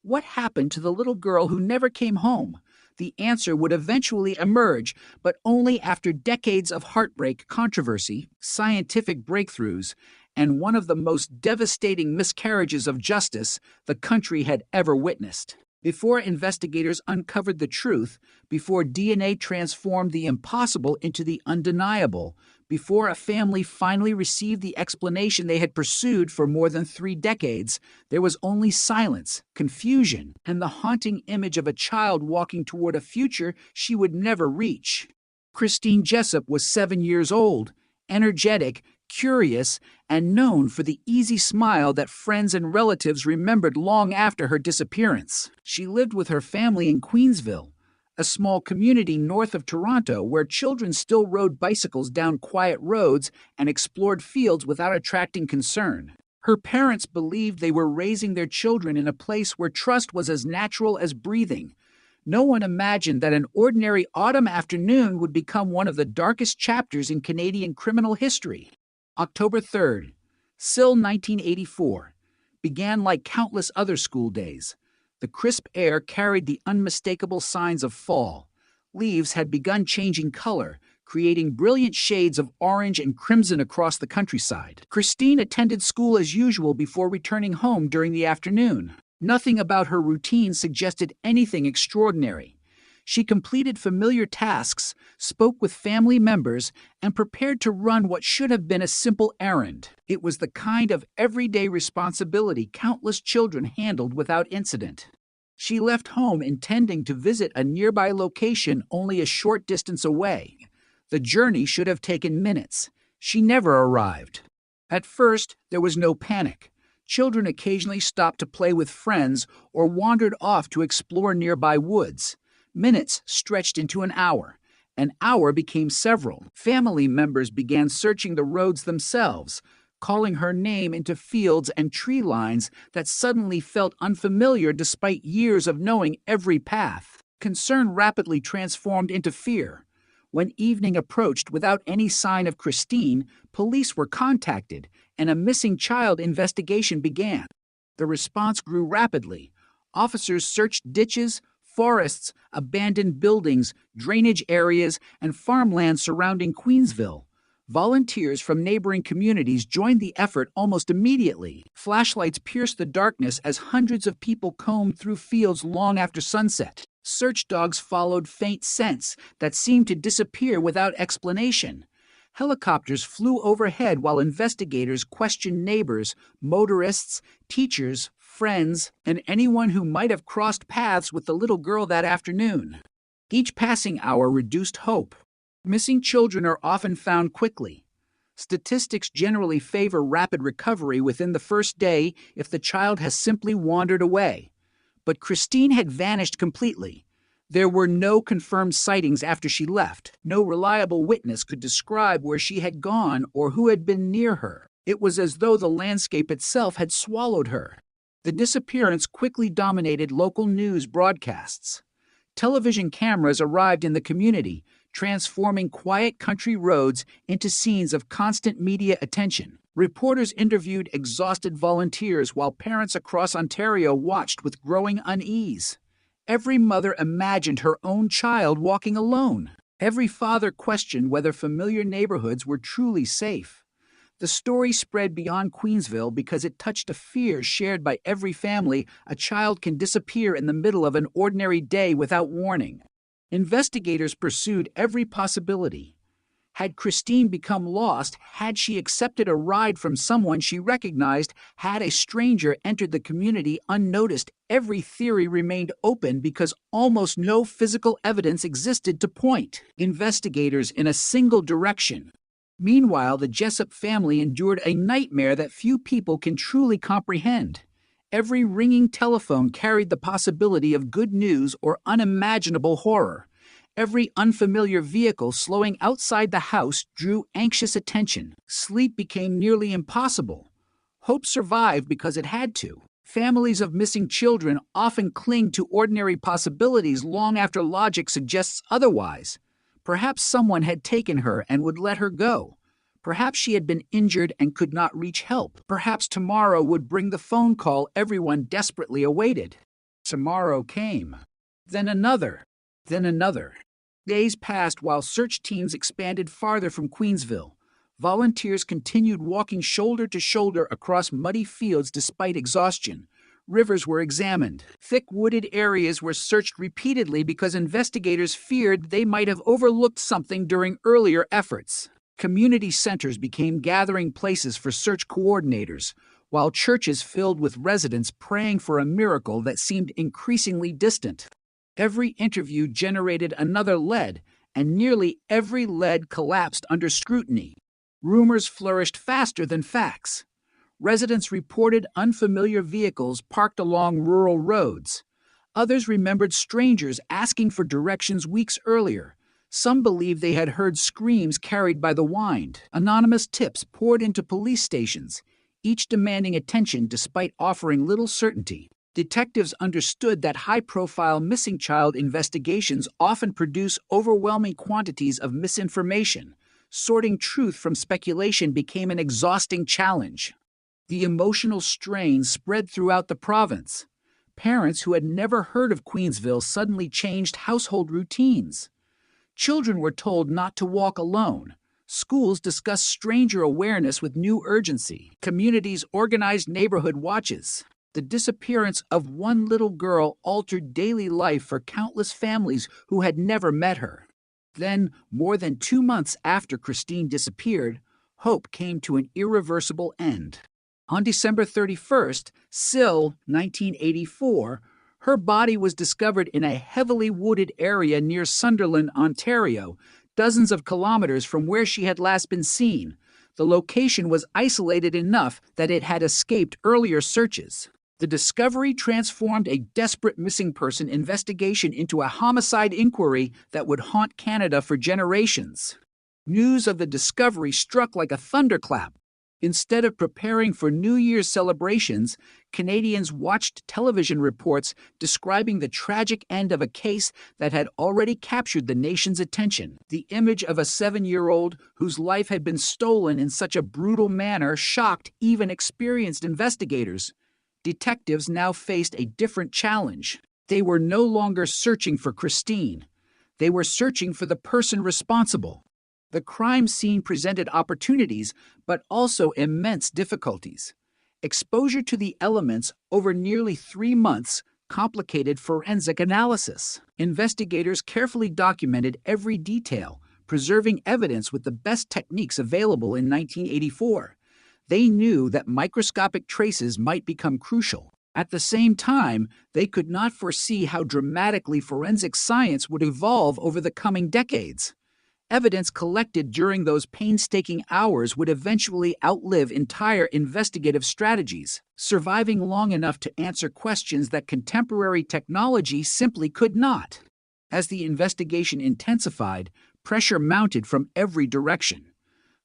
What happened to the little girl who never came home? The answer would eventually emerge, but only after decades of heartbreak, controversy, scientific breakthroughs, and one of the most devastating miscarriages of justice the country had ever witnessed. Before investigators uncovered the truth, before DNA transformed the impossible into the undeniable, before a family finally received the explanation they had pursued for more than 3 decades, there was only silence, confusion, and the haunting image of a child walking toward a future she would never reach. Christine Jessup was 7 years old, energetic, curious, and known for the easy smile that friends and relatives remembered long after her disappearance. She lived with her family in Queensville, a small community north of Toronto where children still rode bicycles down quiet roads and explored fields without attracting concern. Her parents believed they were raising their children in a place where trust was as natural as breathing. No one imagined that an ordinary autumn afternoon would become one of the darkest chapters in Canadian criminal history. October 3rd, SIL 1984, began like countless other school days. The crisp air carried the unmistakable signs of fall. Leaves had begun changing color, creating brilliant shades of orange and crimson across the countryside. Christine attended school as usual before returning home during the afternoon. Nothing about her routine suggested anything extraordinary. She completed familiar tasks, spoke with family members, and prepared to run what should have been a simple errand. It was the kind of everyday responsibility countless children handled without incident. She left home intending to visit a nearby location only a short distance away. The journey should have taken minutes. She never arrived. At first, there was no panic. Children occasionally stopped to play with friends or wandered off to explore nearby woods. Minutes stretched into an hour. An hour became several. Family members began searching the roads themselves, calling her name into fields and tree lines that suddenly felt unfamiliar despite years of knowing every path. Concern rapidly transformed into fear. When evening approached without any sign of Christine, police were contacted, and a missing child investigation began. The response grew rapidly. Officers searched ditches, forests, abandoned buildings, drainage areas, and farmland surrounding Queensville. Volunteers from neighboring communities joined the effort almost immediately. Flashlights pierced the darkness as hundreds of people combed through fields long after sunset. Search dogs followed faint scents that seemed to disappear without explanation. Helicopters flew overhead while investigators questioned neighbors, motorists, teachers, friends, and anyone who might have crossed paths with the little girl that afternoon. Each passing hour reduced hope. Missing children are often found quickly. Statistics generally favor rapid recovery within the first day if the child has simply wandered away. But Christine had vanished completely. There were no confirmed sightings after she left. No reliable witness could describe where she had gone or who had been near her. It was as though the landscape itself had swallowed her. The disappearance quickly dominated local news broadcasts. Television cameras arrived in the community, transforming quiet country roads into scenes of constant media attention. Reporters interviewed exhausted volunteers while parents across Ontario watched with growing unease. Every mother imagined her own child walking alone. Every father questioned whether familiar neighborhoods were truly safe. The story spread beyond Queensville because it touched a fear shared by every family: a child can disappear in the middle of an ordinary day without warning. Investigators pursued every possibility. Had Christine become lost? Had she accepted a ride from someone she recognized? Had a stranger entered the community unnoticed? Every theory remained open because almost no physical evidence existed to point investigators in a single direction. Meanwhile, the Jessup family endured a nightmare that few people can truly comprehend. Every ringing telephone carried the possibility of good news or unimaginable horror. Every unfamiliar vehicle slowing outside the house drew anxious attention. Sleep became nearly impossible. Hope survived because it had to. Families of missing children often cling to ordinary possibilities long after logic suggests otherwise. Perhaps someone had taken her and would let her go. Perhaps she had been injured and could not reach help. Perhaps tomorrow would bring the phone call everyone desperately awaited. Tomorrow came. Then another. Then another. Days passed while search teams expanded farther from Queensville. Volunteers continued walking shoulder to shoulder across muddy fields despite exhaustion. Rivers were examined. Thick wooded areas were searched repeatedly because investigators feared they might have overlooked something during earlier efforts. Community centers became gathering places for search coordinators, while churches filled with residents praying for a miracle that seemed increasingly distant. Every interview generated another lead, and nearly every lead collapsed under scrutiny. Rumors flourished faster than facts. Residents reported unfamiliar vehicles parked along rural roads. Others remembered strangers asking for directions weeks earlier. Some believed they had heard screams carried by the wind. Anonymous tips poured into police stations, each demanding attention despite offering little certainty. Detectives understood that high-profile missing child investigations often produce overwhelming quantities of misinformation. Sorting truth from speculation became an exhausting challenge. The emotional strain spread throughout the province. Parents who had never heard of Queensville suddenly changed household routines. Children were told not to walk alone. Schools discussed stranger awareness with new urgency. Communities organized neighborhood watches. The disappearance of one little girl altered daily life for countless families who had never met her. Then, more than 2 months after Christine disappeared, hope came to an irreversible end. On December 31st, SIL 1984, her body was discovered in a heavily wooded area near Sunderland, Ontario, dozens of kilometers from where she had last been seen. The location was isolated enough that it had escaped earlier searches. The discovery transformed a desperate missing person investigation into a homicide inquiry that would haunt Canada for generations. News of the discovery struck like a thunderclap. Instead of preparing for New Year's celebrations, Canadians watched television reports describing the tragic end of a case that had already captured the nation's attention. The image of a 7-year-old whose life had been stolen in such a brutal manner shocked even experienced investigators. Detectives now faced a different challenge. They were no longer searching for Christine. They were searching for the person responsible. The crime scene presented opportunities, but also immense difficulties. Exposure to the elements over nearly 3 months complicated forensic analysis. Investigators carefully documented every detail, preserving evidence with the best techniques available in 1984. They knew that microscopic traces might become crucial. At the same time, they could not foresee how dramatically forensic science would evolve over the coming decades. Evidence collected during those painstaking hours would eventually outlive entire investigative strategies, surviving long enough to answer questions that contemporary technology simply could not. As the investigation intensified, pressure mounted from every direction.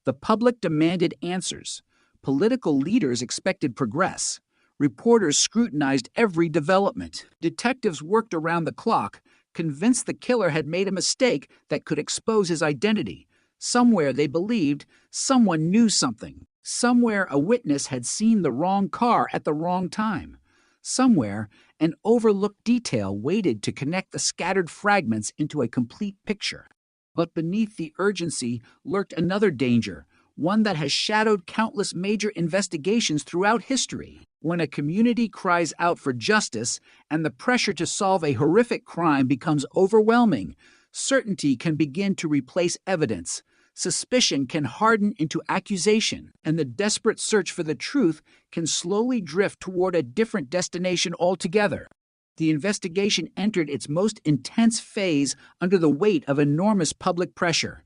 The public demanded answers. Political leaders expected progress. Reporters scrutinized every development. Detectives worked around the clock, convinced the killer had made a mistake that could expose his identity. Somewhere, they believed, someone knew something. Somewhere, a witness had seen the wrong car at the wrong time. Somewhere, an overlooked detail waited to connect the scattered fragments into a complete picture. But beneath the urgency lurked another danger, one that has shadowed countless major investigations throughout history. When a community cries out for justice and the pressure to solve a horrific crime becomes overwhelming, certainty can begin to replace evidence. Suspicion can harden into accusation, and the desperate search for the truth can slowly drift toward a different destination altogether. The investigation entered its most intense phase under the weight of enormous public pressure.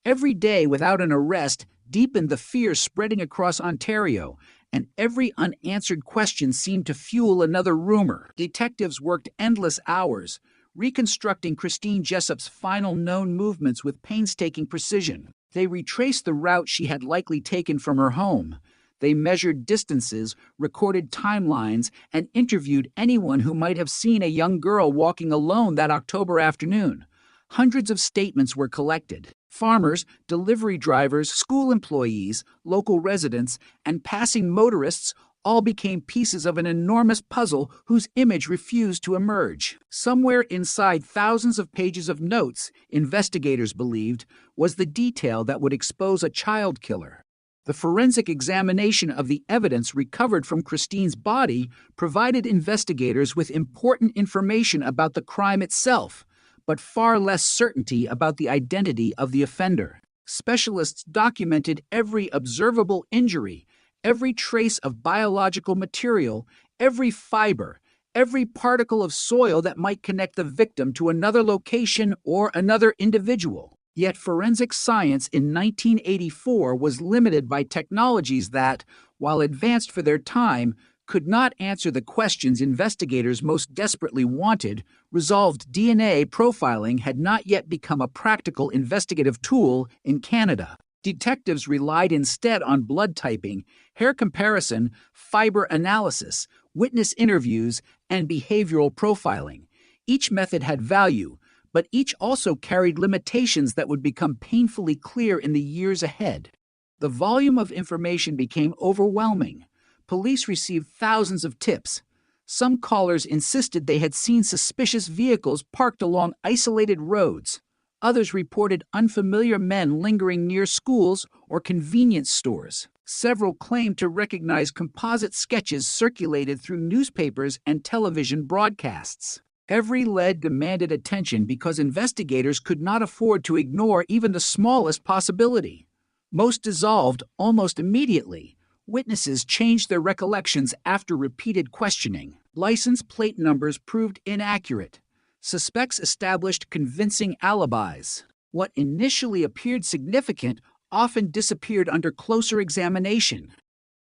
Every day without an arrest deepened the fear spreading across Ontario, and every unanswered question seemed to fuel another rumor. Detectives worked endless hours, reconstructing Christine Jessup's final known movements with painstaking precision. They retraced the route she had likely taken from her home. They measured distances, recorded timelines, and interviewed anyone who might have seen a young girl walking alone that October afternoon. Hundreds of statements were collected. Farmers, delivery drivers, school employees, local residents, and passing motorists all became pieces of an enormous puzzle whose image refused to emerge. Somewhere inside thousands of pages of notes, investigators believed, was the detail that would expose a child killer. The forensic examination of the evidence recovered from Christine's body provided investigators with important information about the crime itself, but far less certainty about the identity of the offender. Specialists documented every observable injury, every trace of biological material, every fiber, every particle of soil that might connect the victim to another location or another individual. Yet forensic science in 1984 was limited by technologies that, while advanced for their time, could not answer the questions investigators most desperately wanted. Resolved DNA profiling had not yet become a practical investigative tool in Canada. Detectives relied instead on blood typing, hair comparison, fiber analysis, witness interviews, and behavioral profiling. Each method had value, but each also carried limitations that would become painfully clear in the years ahead. The volume of information became overwhelming. Police received thousands of tips. Some callers insisted they had seen suspicious vehicles parked along isolated roads. Others reported unfamiliar men lingering near schools or convenience stores. Several claimed to recognize composite sketches circulated through newspapers and television broadcasts. Every lead demanded attention because investigators could not afford to ignore even the smallest possibility. Most dissolved almost immediately. Witnesses changed their recollections after repeated questioning. License plate numbers proved inaccurate. Suspects established convincing alibis. What initially appeared significant often disappeared under closer examination.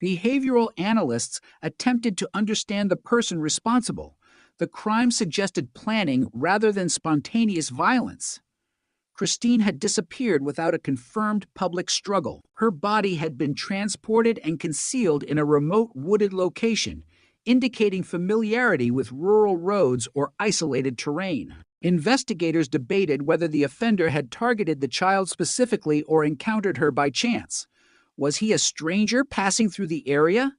Behavioral analysts attempted to understand the person responsible. The crime suggested planning rather than spontaneous violence. Christine had disappeared without a confirmed public struggle. Her body had been transported and concealed in a remote wooded location, indicating familiarity with rural roads or isolated terrain. Investigators debated whether the offender had targeted the child specifically or encountered her by chance. Was he a stranger passing through the area?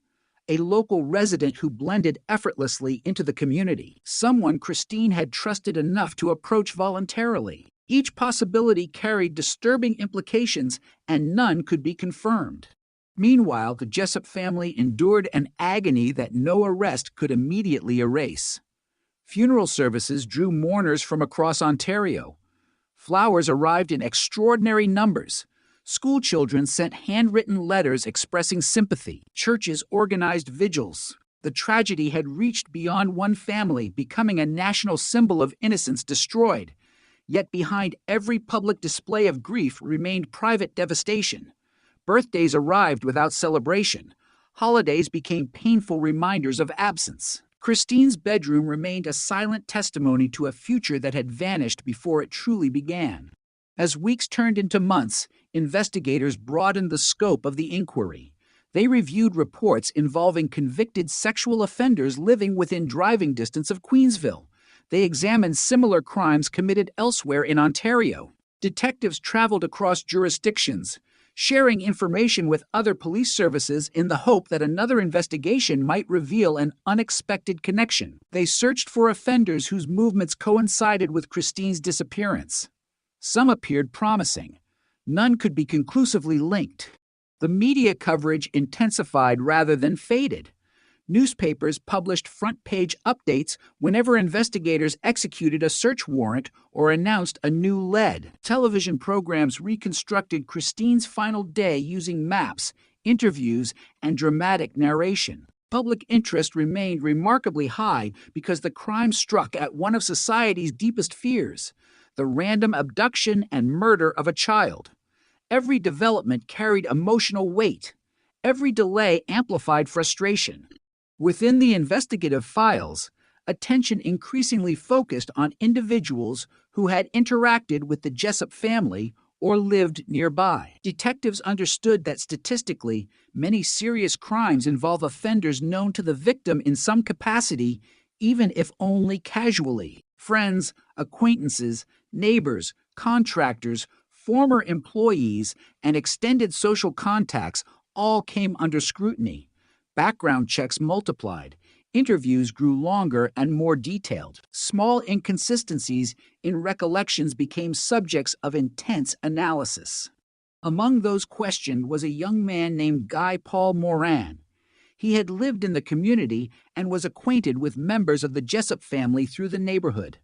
A local resident who blended effortlessly into the community? Someone Christine had trusted enough to approach voluntarily? Each possibility carried disturbing implications, and none could be confirmed. Meanwhile, the Jessup family endured an agony that no arrest could immediately erase. Funeral services drew mourners from across Ontario. Flowers arrived in extraordinary numbers. School children sent handwritten letters expressing sympathy. Churches organized vigils. The tragedy had reached beyond one family, becoming a national symbol of innocence destroyed. Yet behind every public display of grief remained private devastation. Birthdays arrived without celebration. Holidays became painful reminders of absence. Christine's bedroom remained a silent testimony to a future that had vanished before it truly began. As weeks turned into months, investigators broadened the scope of the inquiry. They reviewed reports involving convicted sexual offenders living within driving distance of Queensville. They examined similar crimes committed elsewhere in Ontario. Detectives traveled across jurisdictions, sharing information with other police services in the hope that another investigation might reveal an unexpected connection. They searched for offenders whose movements coincided with Christine's disappearance. Some appeared promising. None could be conclusively linked. The media coverage intensified rather than faded. Newspapers published front-page updates whenever investigators executed a search warrant or announced a new lead. Television programs reconstructed Christine's final day using maps, interviews, and dramatic narration. Public interest remained remarkably high because the crime struck at one of society's deepest fears, the random abduction and murder of a child. Every development carried emotional weight. Every delay amplified frustration. Within the investigative files, attention increasingly focused on individuals who had interacted with the Jessup family or lived nearby. Detectives understood that statistically, many serious crimes involve offenders known to the victim in some capacity, even if only casually. Friends, acquaintances, neighbors, contractors, former employees, and extended social contacts all came under scrutiny. Background checks multiplied. Interviews grew longer and more detailed. Small inconsistencies in recollections became subjects of intense analysis. Among those questioned was a young man named Guy Paul Moran. He had lived in the community and was acquainted with members of the Jessup family through the neighborhood.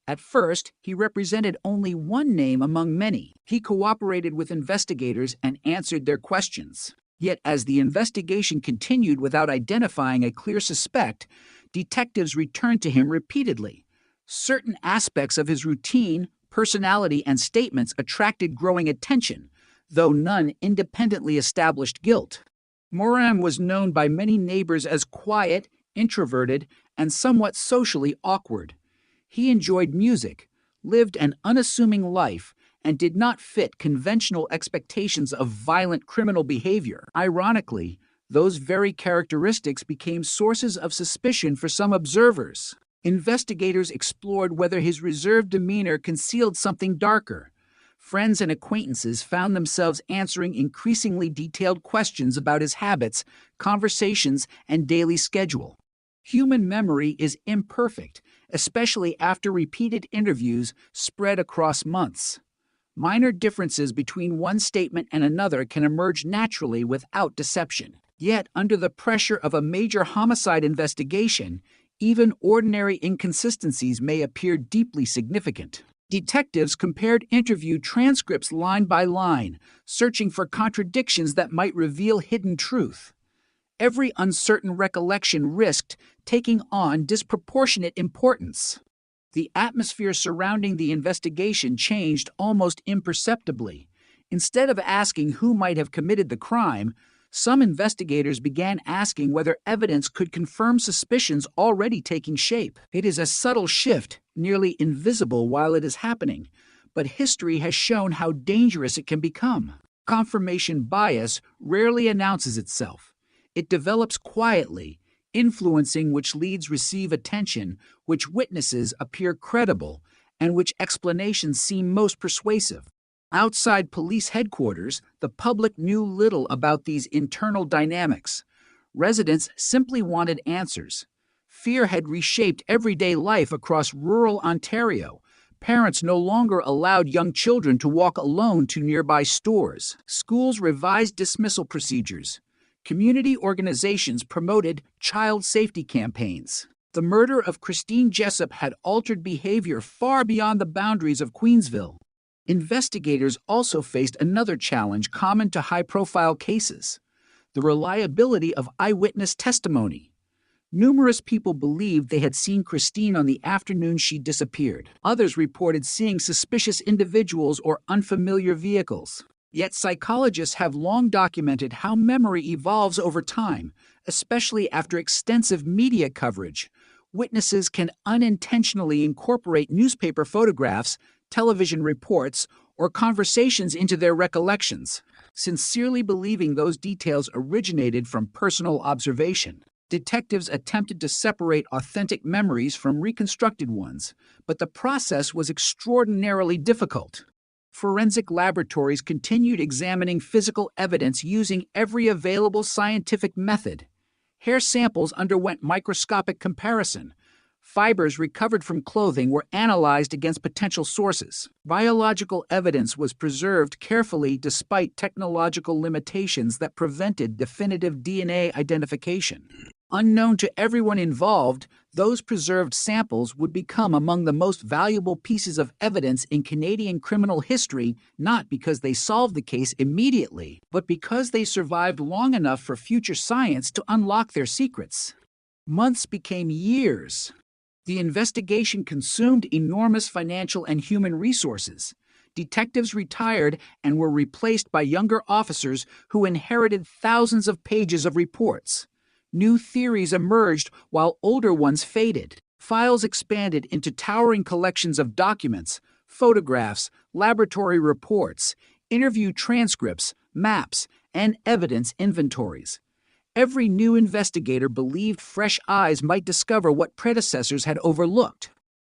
At first, he represented only one name among many. He cooperated with investigators and answered their questions. Yet as the investigation continued without identifying a clear suspect, detectives returned to him repeatedly. Certain aspects of his routine, personality, and statements attracted growing attention, though none independently established guilt. Moran was known by many neighbors as quiet, introverted, and somewhat socially awkward. He enjoyed music, lived an unassuming life, and did not fit conventional expectations of violent criminal behavior. Ironically, those very characteristics became sources of suspicion for some observers. Investigators explored whether his reserved demeanor concealed something darker. Friends and acquaintances found themselves answering increasingly detailed questions about his habits, conversations, and daily schedule. Human memory is imperfect, especially after repeated interviews spread across months. Minor differences between one statement and another can emerge naturally without deception. Yet, under the pressure of a major homicide investigation, even ordinary inconsistencies may appear deeply significant. Detectives compared interview transcripts line by line, searching for contradictions that might reveal hidden truth. Every uncertain recollection risked taking on disproportionate importance. The atmosphere surrounding the investigation changed almost imperceptibly. Instead of asking who might have committed the crime, some investigators began asking whether evidence could confirm suspicions already taking shape. It is a subtle shift, nearly invisible while it is happening, but history has shown how dangerous it can become. Confirmation bias rarely announces itself. It develops quietly, influencing which leads receive attention, which witnesses appear credible, and which explanations seem most persuasive. Outside police headquarters, the public knew little about these internal dynamics. Residents simply wanted answers. Fear had reshaped everyday life across rural Ontario. Parents no longer allowed young children to walk alone to nearby stores. Schools revised dismissal procedures. Community organizations promoted child safety campaigns. The murder of Christine Jessup had altered behavior far beyond the boundaries of Queensville. Investigators also faced another challenge common to high-profile cases: the reliability of eyewitness testimony. Numerous people believed they had seen Christine on the afternoon she disappeared. Others reported seeing suspicious individuals or unfamiliar vehicles. Yet psychologists have long documented how memory evolves over time, especially after extensive media coverage. Witnesses can unintentionally incorporate newspaper photographs, television reports, or conversations into their recollections, sincerely believing those details originated from personal observation. Detectives attempted to separate authentic memories from reconstructed ones, but the process was extraordinarily difficult. Forensic laboratories continued examining physical evidence using every available scientific method. Hair samples underwent microscopic comparison. Fibers recovered from clothing were analyzed against potential sources. Biological evidence was preserved carefully despite technological limitations that prevented definitive DNA identification. Unknown to everyone involved, those preserved samples would become among the most valuable pieces of evidence in Canadian criminal history, not because they solved the case immediately, but because they survived long enough for future science to unlock their secrets. Months became years. The investigation consumed enormous financial and human resources. Detectives retired and were replaced by younger officers who inherited thousands of pages of reports. New theories emerged while older ones faded. Files expanded into towering collections of documents, photographs, laboratory reports, interview transcripts, maps, and evidence inventories. Every new investigator believed fresh eyes might discover what predecessors had overlooked.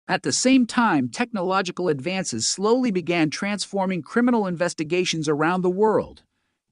At the same time, technological advances slowly began transforming criminal investigations around the world.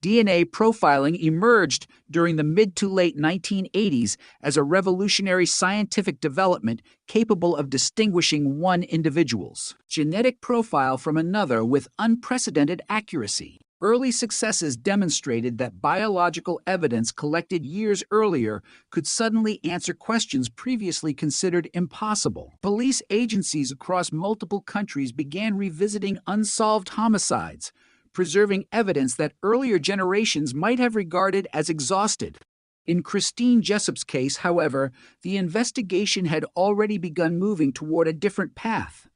DNA profiling emerged during the mid to late 1980s as a revolutionary scientific development capable of distinguishing one individual's genetic profile from another with unprecedented accuracy. Early successes demonstrated that biological evidence collected years earlier could suddenly answer questions previously considered impossible. Police agencies across multiple countries began revisiting unsolved homicides, preserving evidence that earlier generations might have regarded as exhausted. In Christine Jessup's case, however, the investigation had already begun moving toward a different path.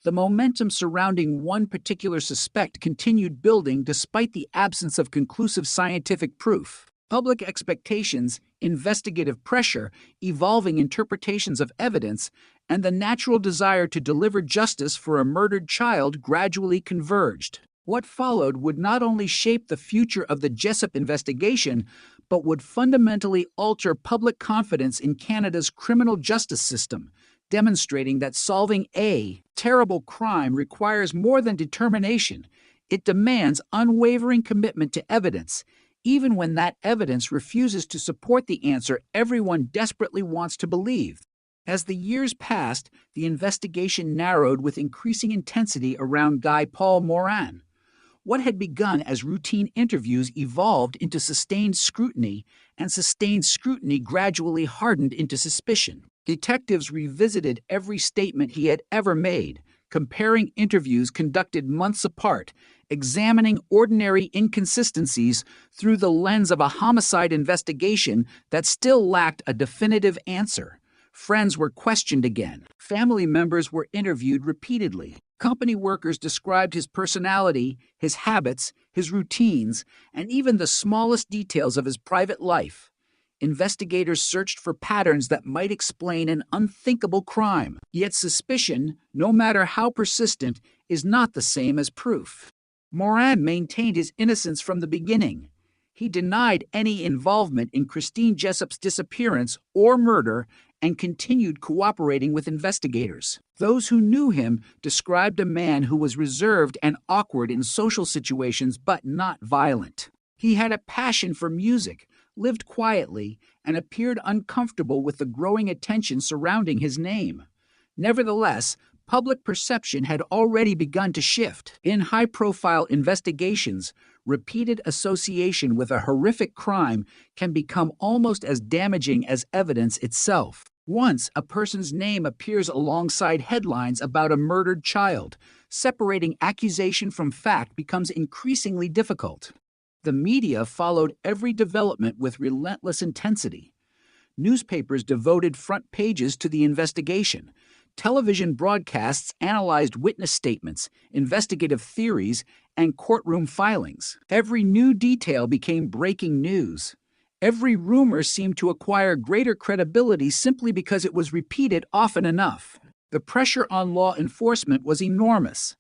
The momentum surrounding one particular suspect continued building despite the absence of conclusive scientific proof. Public expectations, investigative pressure, evolving interpretations of evidence, and the natural desire to deliver justice for a murdered child gradually converged. What followed would not only shape the future of the Jessup investigation, but would fundamentally alter public confidence in Canada's criminal justice system, demonstrating that solving a terrible crime requires more than determination. It demands unwavering commitment to evidence, even when that evidence refuses to support the answer everyone desperately wants to believe. As the years passed, the investigation narrowed with increasing intensity around Guy Paul Morin. What had begun as routine interviews evolved into sustained scrutiny, and sustained scrutiny gradually hardened into suspicion. Detectives revisited every statement he had ever made, comparing interviews conducted months apart, examining ordinary inconsistencies through the lens of a homicide investigation that still lacked a definitive answer. Friends were questioned again. Family members were interviewed repeatedly. Company workers described his personality, his habits, his routines, and even the smallest details of his private life. Investigators searched for patterns that might explain an unthinkable crime. Yet suspicion, no matter how persistent, is not the same as proof. Morin maintained his innocence from the beginning. He denied any involvement in Christine Jessup's disappearance or murder and continued cooperating with investigators. Those who knew him described a man who was reserved and awkward in social situations but not violent. He had a passion for music, lived quietly, and appeared uncomfortable with the growing attention surrounding his name. Nevertheless, public perception had already begun to shift. In high-profile investigations, repeated association with a horrific crime can become almost as damaging as evidence itself. Once a person's name appears alongside headlines about a murdered child, separating accusation from fact becomes increasingly difficult. The media followed every development with relentless intensity. Newspapers devoted front pages to the investigation. Television broadcasts analyzed witness statements, investigative theories, and courtroom filings. Every new detail became breaking news. Every rumor seemed to acquire greater credibility simply because it was repeated often enough. The pressure on law enforcement was enormous.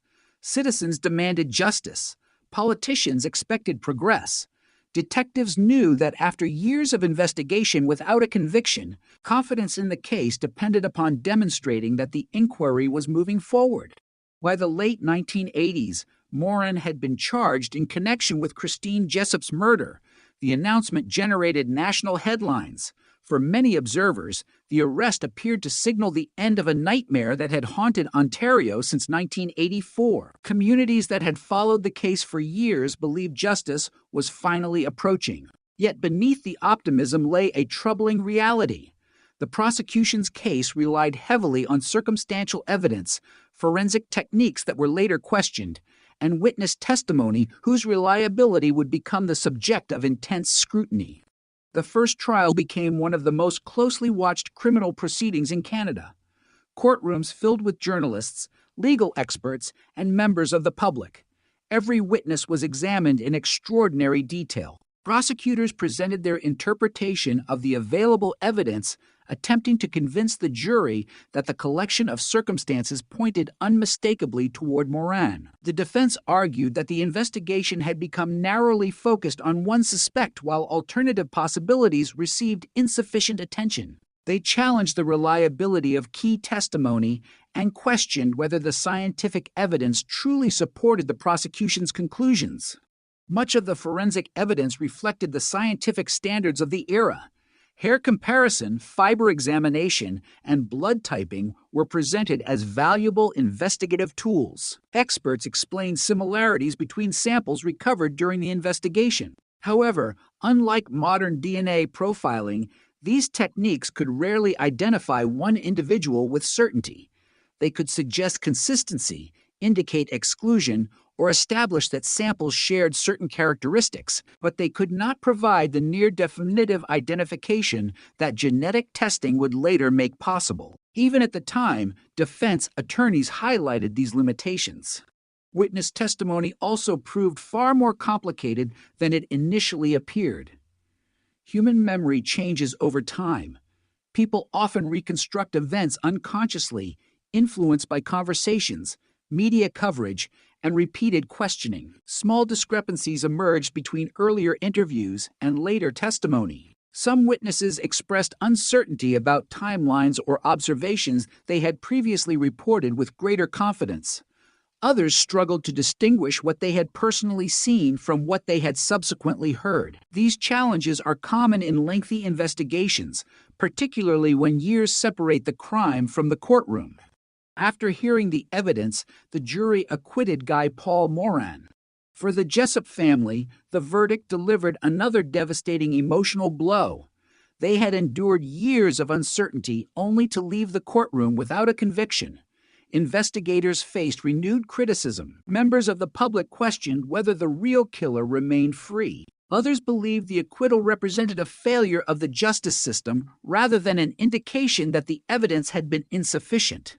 Citizens demanded justice. Politicians expected progress. Detectives knew that after years of investigation without a conviction, confidence in the case depended upon demonstrating that the inquiry was moving forward. By the late 1980s, Moran had been charged in connection with Christine Jessup's murder. The announcement generated national headlines. For many observers, the arrest appeared to signal the end of a nightmare that had haunted Ontario since 1984. Communities that had followed the case for years believed justice was finally approaching. Yet beneath the optimism lay a troubling reality. The prosecution's case relied heavily on circumstantial evidence, forensic techniques that were later questioned, and witness testimony whose reliability would become the subject of intense scrutiny. The first trial became one of the most closely watched criminal proceedings in Canada. Courtrooms filled with journalists, legal experts, and members of the public. Every witness was examined in extraordinary detail. Prosecutors presented their interpretation of the available evidence, attempting to convince the jury that the collection of circumstances pointed unmistakably toward Moran. The defense argued that the investigation had become narrowly focused on one suspect while alternative possibilities received insufficient attention. They challenged the reliability of key testimony and questioned whether the scientific evidence truly supported the prosecution's conclusions. Much of the forensic evidence reflected the scientific standards of the era. Hair comparison, fiber examination, and blood typing were presented as valuable investigative tools. Experts explained similarities between samples recovered during the investigation. However, unlike modern DNA profiling, these techniques could rarely identify one individual with certainty. They could suggest consistency, indicate exclusion, or establish that samples shared certain characteristics, but they could not provide the near-definitive identification that genetic testing would later make possible. Even at the time, defense attorneys highlighted these limitations. Witness testimony also proved far more complicated than it initially appeared. Human memory changes over time. People often reconstruct events unconsciously, influenced by conversations, media coverage, and repeated questioning. Small discrepancies emerged between earlier interviews and later testimony. Some witnesses expressed uncertainty about timelines or observations they had previously reported with greater confidence. Others struggled to distinguish what they had personally seen from what they had subsequently heard. These challenges are common in lengthy investigations, particularly when years separate the crime from the courtroom. After hearing the evidence, the jury acquitted Guy Paul Moran. For the Jessup family, the verdict delivered another devastating emotional blow. They had endured years of uncertainty only to leave the courtroom without a conviction. Investigators faced renewed criticism. Members of the public questioned whether the real killer remained free. Others believed the acquittal represented a failure of the justice system rather than an indication that the evidence had been insufficient.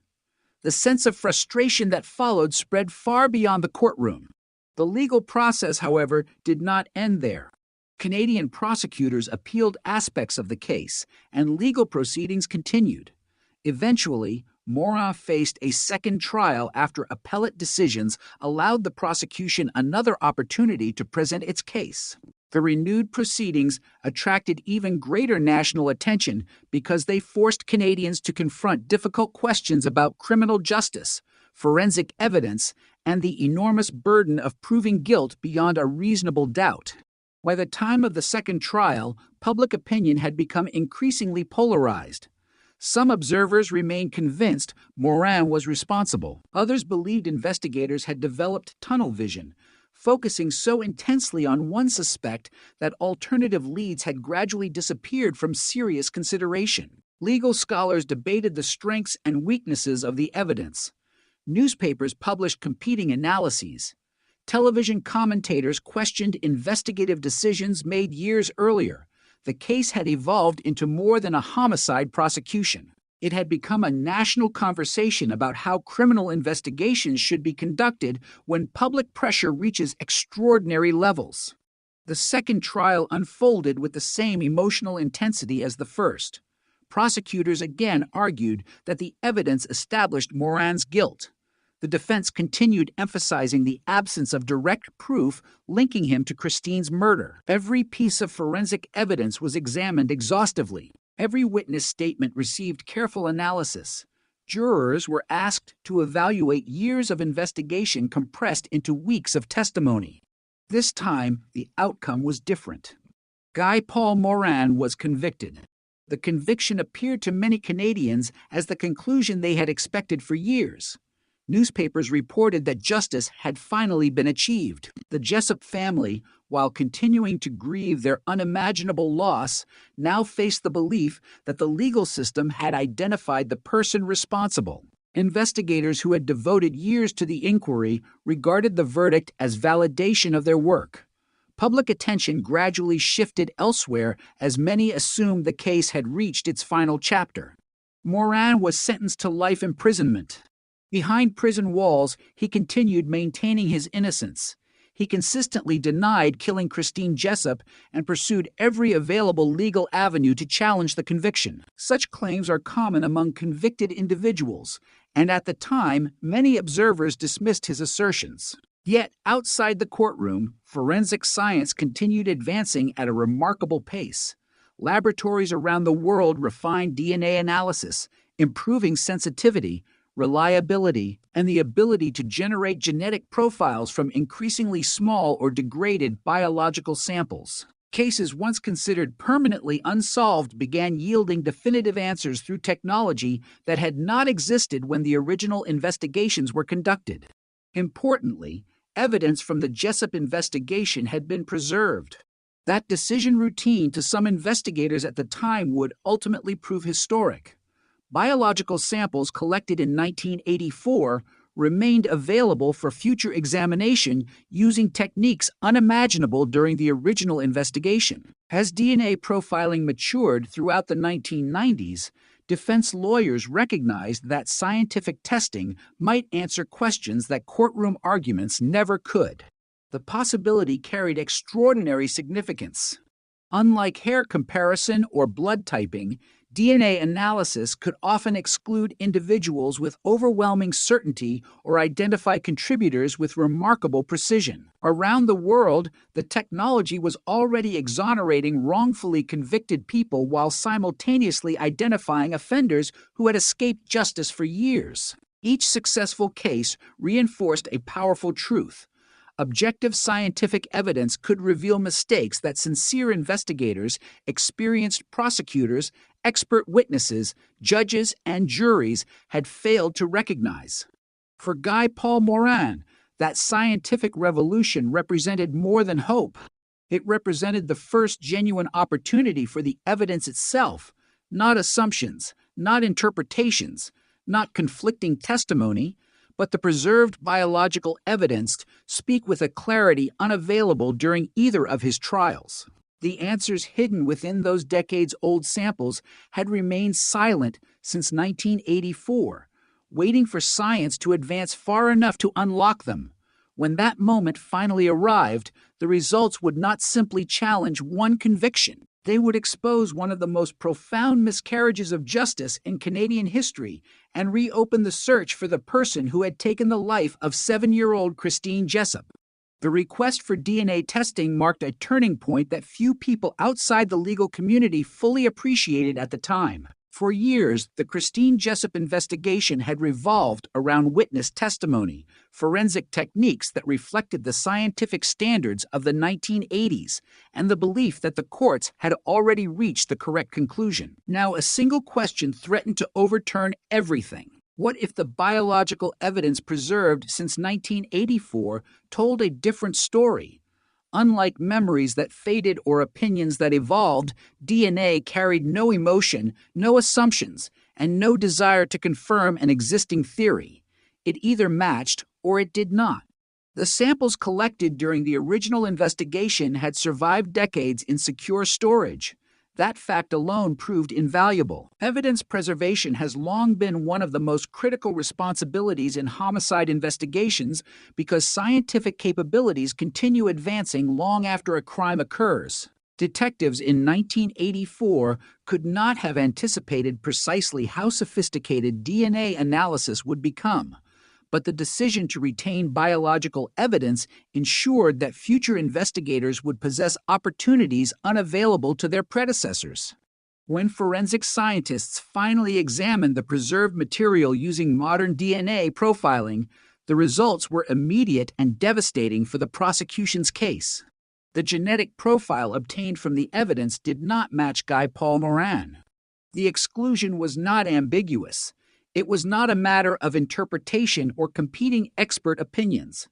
The sense of frustration that followed spread far beyond the courtroom. The legal process, however, did not end there. Canadian prosecutors appealed aspects of the case, and legal proceedings continued. Eventually, Moran faced a second trial after appellate decisions allowed the prosecution another opportunity to present its case. The renewed proceedings attracted even greater national attention because they forced Canadians to confront difficult questions about criminal justice, forensic evidence, and the enormous burden of proving guilt beyond a reasonable doubt. By the time of the second trial, public opinion had become increasingly polarized. Some observers remained convinced Moran was responsible. Others believed investigators had developed tunnel vision, focusing so intensely on one suspect that alternative leads had gradually disappeared from serious consideration. Legal scholars debated the strengths and weaknesses of the evidence. Newspapers published competing analyses. Television commentators questioned investigative decisions made years earlier. The case had evolved into more than a homicide prosecution. It had become a national conversation about how criminal investigations should be conducted when public pressure reaches extraordinary levels. The second trial unfolded with the same emotional intensity as the first. Prosecutors again argued that the evidence established Moran's guilt. The defense continued emphasizing the absence of direct proof linking him to Christine's murder. Every piece of forensic evidence was examined exhaustively. Every witness statement received careful analysis. Jurors were asked to evaluate years of investigation compressed into weeks of testimony. This time, the outcome was different. Guy Paul Morin was convicted. The conviction appeared to many Canadians as the conclusion they had expected for years. Newspapers reported that justice had finally been achieved. The Jessup family, while continuing to grieve their unimaginable loss, now faced the belief that the legal system had identified the person responsible. Investigators who had devoted years to the inquiry regarded the verdict as validation of their work. Public attention gradually shifted elsewhere as many assumed the case had reached its final chapter. Morin was sentenced to life imprisonment. Behind prison walls, he continued maintaining his innocence. He consistently denied killing Christine Jessup and pursued every available legal avenue to challenge the conviction. Such claims are common among convicted individuals, and at the time, many observers dismissed his assertions. Yet, outside the courtroom, forensic science continued advancing at a remarkable pace. Laboratories around the world refined DNA analysis, improving sensitivity, reliability, and the ability to generate genetic profiles from increasingly small or degraded biological samples. Cases once considered permanently unsolved began yielding definitive answers through technology that had not existed when the original investigations were conducted. Importantly, evidence from the Jessup investigation had been preserved. That decision routine to some investigators at the time would ultimately prove historic. Biological samples collected in 1984 remained available for future examination using techniques unimaginable during the original investigation. As DNA profiling matured throughout the 1990s, defense lawyers recognized that scientific testing might answer questions that courtroom arguments never could. The possibility carried extraordinary significance. Unlike hair comparison or blood typing, DNA analysis could often exclude individuals with overwhelming certainty or identify contributors with remarkable precision. Around the world, the technology was already exonerating wrongfully convicted people while simultaneously identifying offenders who had escaped justice for years. Each successful case reinforced a powerful truth. Objective scientific evidence could reveal mistakes that sincere investigators, experienced prosecutors, expert witnesses, judges, and juries had failed to recognize. For Guy Paul Morin, that scientific revolution represented more than hope. It represented the first genuine opportunity for the evidence itself, not assumptions, not interpretations, not conflicting testimony, but the preserved biological evidence speak with a clarity unavailable during either of his trials. The answers hidden within those decades-old samples had remained silent since 1984, waiting for science to advance far enough to unlock them. When that moment finally arrived, the results would not simply challenge one conviction. They would expose one of the most profound miscarriages of justice in Canadian history and reopen the search for the person who had taken the life of 7-year-old Christine Jessup. The request for DNA testing marked a turning point that few people outside the legal community fully appreciated at the time. For years, the Christine Jessup investigation had revolved around witness testimony, forensic techniques that reflected the scientific standards of the 1980s, and the belief that the courts had already reached the correct conclusion. Now, a single question threatened to overturn everything. What if the biological evidence preserved since 1984 told a different story? Unlike memories that faded or opinions that evolved, DNA carried no emotion, no assumptions, and no desire to confirm an existing theory. It either matched or it did not. The samples collected during the original investigation had survived decades in secure storage. That fact alone proved invaluable. Evidence preservation has long been one of the most critical responsibilities in homicide investigations because scientific capabilities continue advancing long after a crime occurs. Detectives in 1984 could not have anticipated precisely how sophisticated DNA analysis would become. but the decision to retain biological evidence ensured that future investigators would possess opportunities unavailable to their predecessors. When forensic scientists finally examined the preserved material using modern DNA profiling, the results were immediate and devastating for the prosecution's case. The genetic profile obtained from the evidence did not match Guy Paul Morin. The exclusion was not ambiguous. It was not a matter of interpretation or competing expert opinions.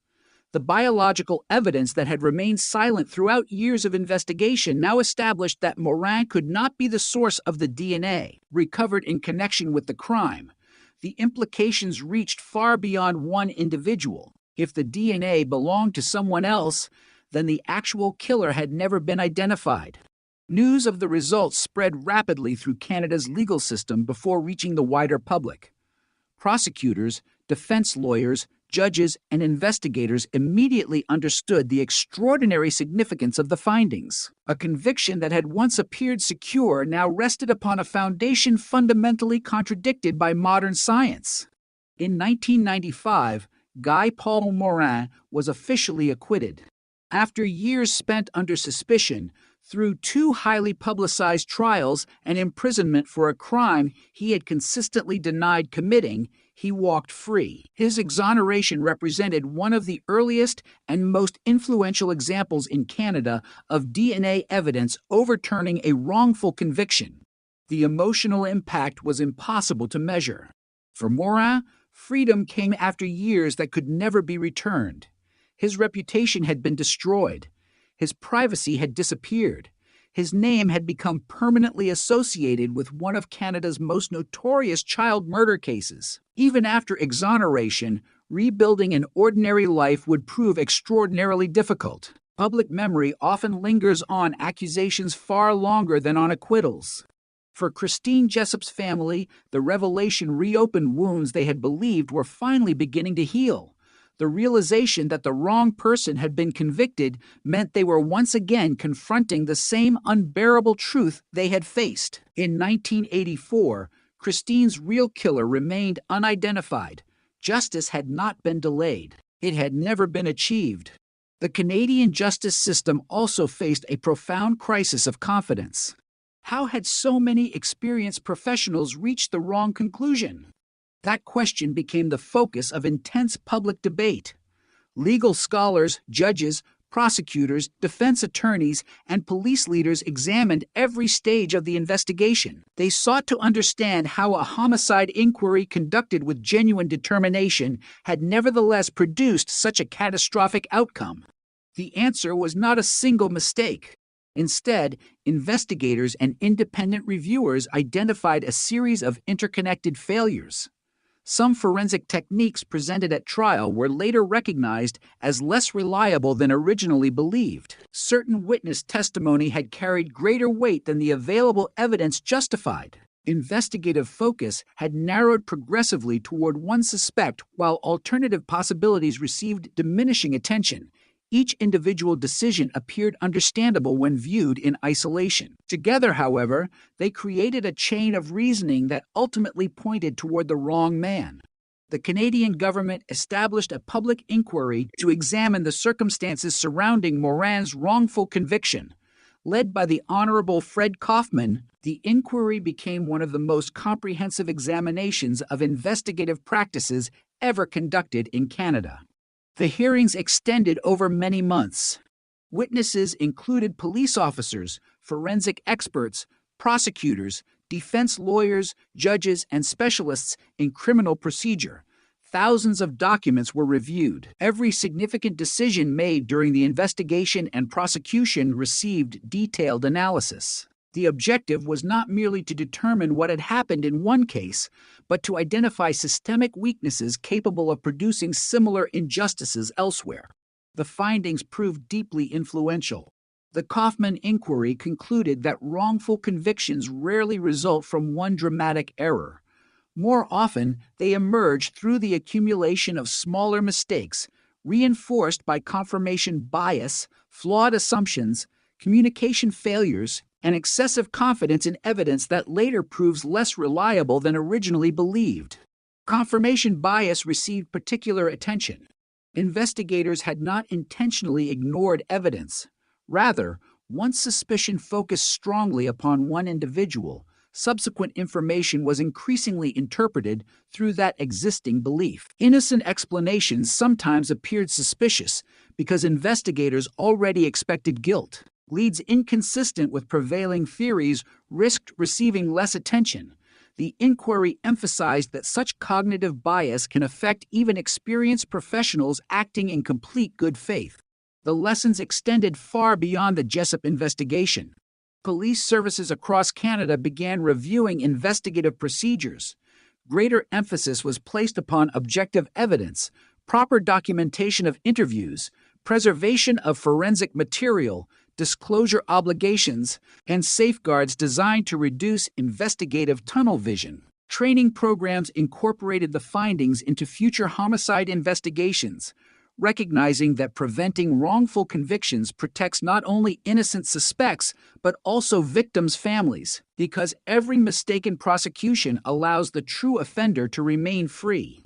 The biological evidence that had remained silent throughout years of investigation now established that Morin could not be the source of the DNA recovered in connection with the crime. The implications reached far beyond one individual. If the DNA belonged to someone else, then the actual killer had never been identified. News of the results spread rapidly through Canada's legal system before reaching the wider public. Prosecutors, defense lawyers, judges, and investigators immediately understood the extraordinary significance of the findings. A conviction that had once appeared secure now rested upon a foundation fundamentally contradicted by modern science. In 1995, Guy Paul Morin was officially acquitted. After years spent under suspicion, through 2 highly publicized trials and imprisonment for a crime he had consistently denied committing, he walked free. His exoneration represented one of the earliest and most influential examples in Canada of DNA evidence overturning a wrongful conviction. The emotional impact was impossible to measure. For Morin, freedom came after years that could never be returned. His reputation had been destroyed. His privacy had disappeared. His name had become permanently associated with one of Canada's most notorious child murder cases. Even after exoneration, rebuilding an ordinary life would prove extraordinarily difficult. Public memory often lingers on accusations far longer than on acquittals. For Christine Jessup's family, the revelation reopened wounds they had believed were finally beginning to heal. The realization that the wrong person had been convicted meant they were once again confronting the same unbearable truth they had faced. In 1984, Christine's real killer remained unidentified. Justice had not been delayed. It had never been achieved. The Canadian justice system also faced a profound crisis of confidence. How had so many experienced professionals reached the wrong conclusion? That question became the focus of intense public debate. Legal scholars, judges, prosecutors, defense attorneys, and police leaders examined every stage of the investigation. They sought to understand how a homicide inquiry conducted with genuine determination had nevertheless produced such a catastrophic outcome. The answer was not a single mistake. Instead, investigators and independent reviewers identified a series of interconnected failures. Some forensic techniques presented at trial were later recognized as less reliable than originally believed. Certain witness testimony had carried greater weight than the available evidence justified. Investigative focus had narrowed progressively toward one suspect, while alternative possibilities received diminishing attention. Each individual decision appeared understandable when viewed in isolation. Together, however, they created a chain of reasoning that ultimately pointed toward the wrong man. The Canadian government established a public inquiry to examine the circumstances surrounding Morin's wrongful conviction. Led by the Honorable Fred Kaufman, the inquiry became one of the most comprehensive examinations of investigative practices ever conducted in Canada. The hearings extended over many months. Witnesses included police officers, forensic experts, prosecutors, defense lawyers, judges, and specialists in criminal procedure. Thousands of documents were reviewed. Every significant decision made during the investigation and prosecution received detailed analysis. The objective was not merely to determine what had happened in one case, but to identify systemic weaknesses capable of producing similar injustices elsewhere. The findings proved deeply influential. The Kaufman inquiry concluded that wrongful convictions rarely result from one dramatic error. More often, they emerge through the accumulation of smaller mistakes, reinforced by confirmation bias, flawed assumptions, communication failures, and excessive confidence in evidence that later proves less reliable than originally believed. Confirmation bias received particular attention. Investigators had not intentionally ignored evidence. Rather, once suspicion focused strongly upon one individual, subsequent information was increasingly interpreted through that existing belief. Innocent explanations sometimes appeared suspicious because investigators already expected guilt. Leads inconsistent with prevailing theories risked receiving less attention. The inquiry emphasized that such cognitive bias can affect even experienced professionals acting in complete good faith. The lessons extended far beyond the Jessup investigation. Police services across Canada began reviewing investigative procedures. Greater emphasis was placed upon objective evidence, proper documentation of interviews, preservation of forensic material, disclosure obligations, and safeguards designed to reduce investigative tunnel vision. Training programs incorporated the findings into future homicide investigations, recognizing that preventing wrongful convictions protects not only innocent suspects, but also victims' families, because every mistaken prosecution allows the true offender to remain free.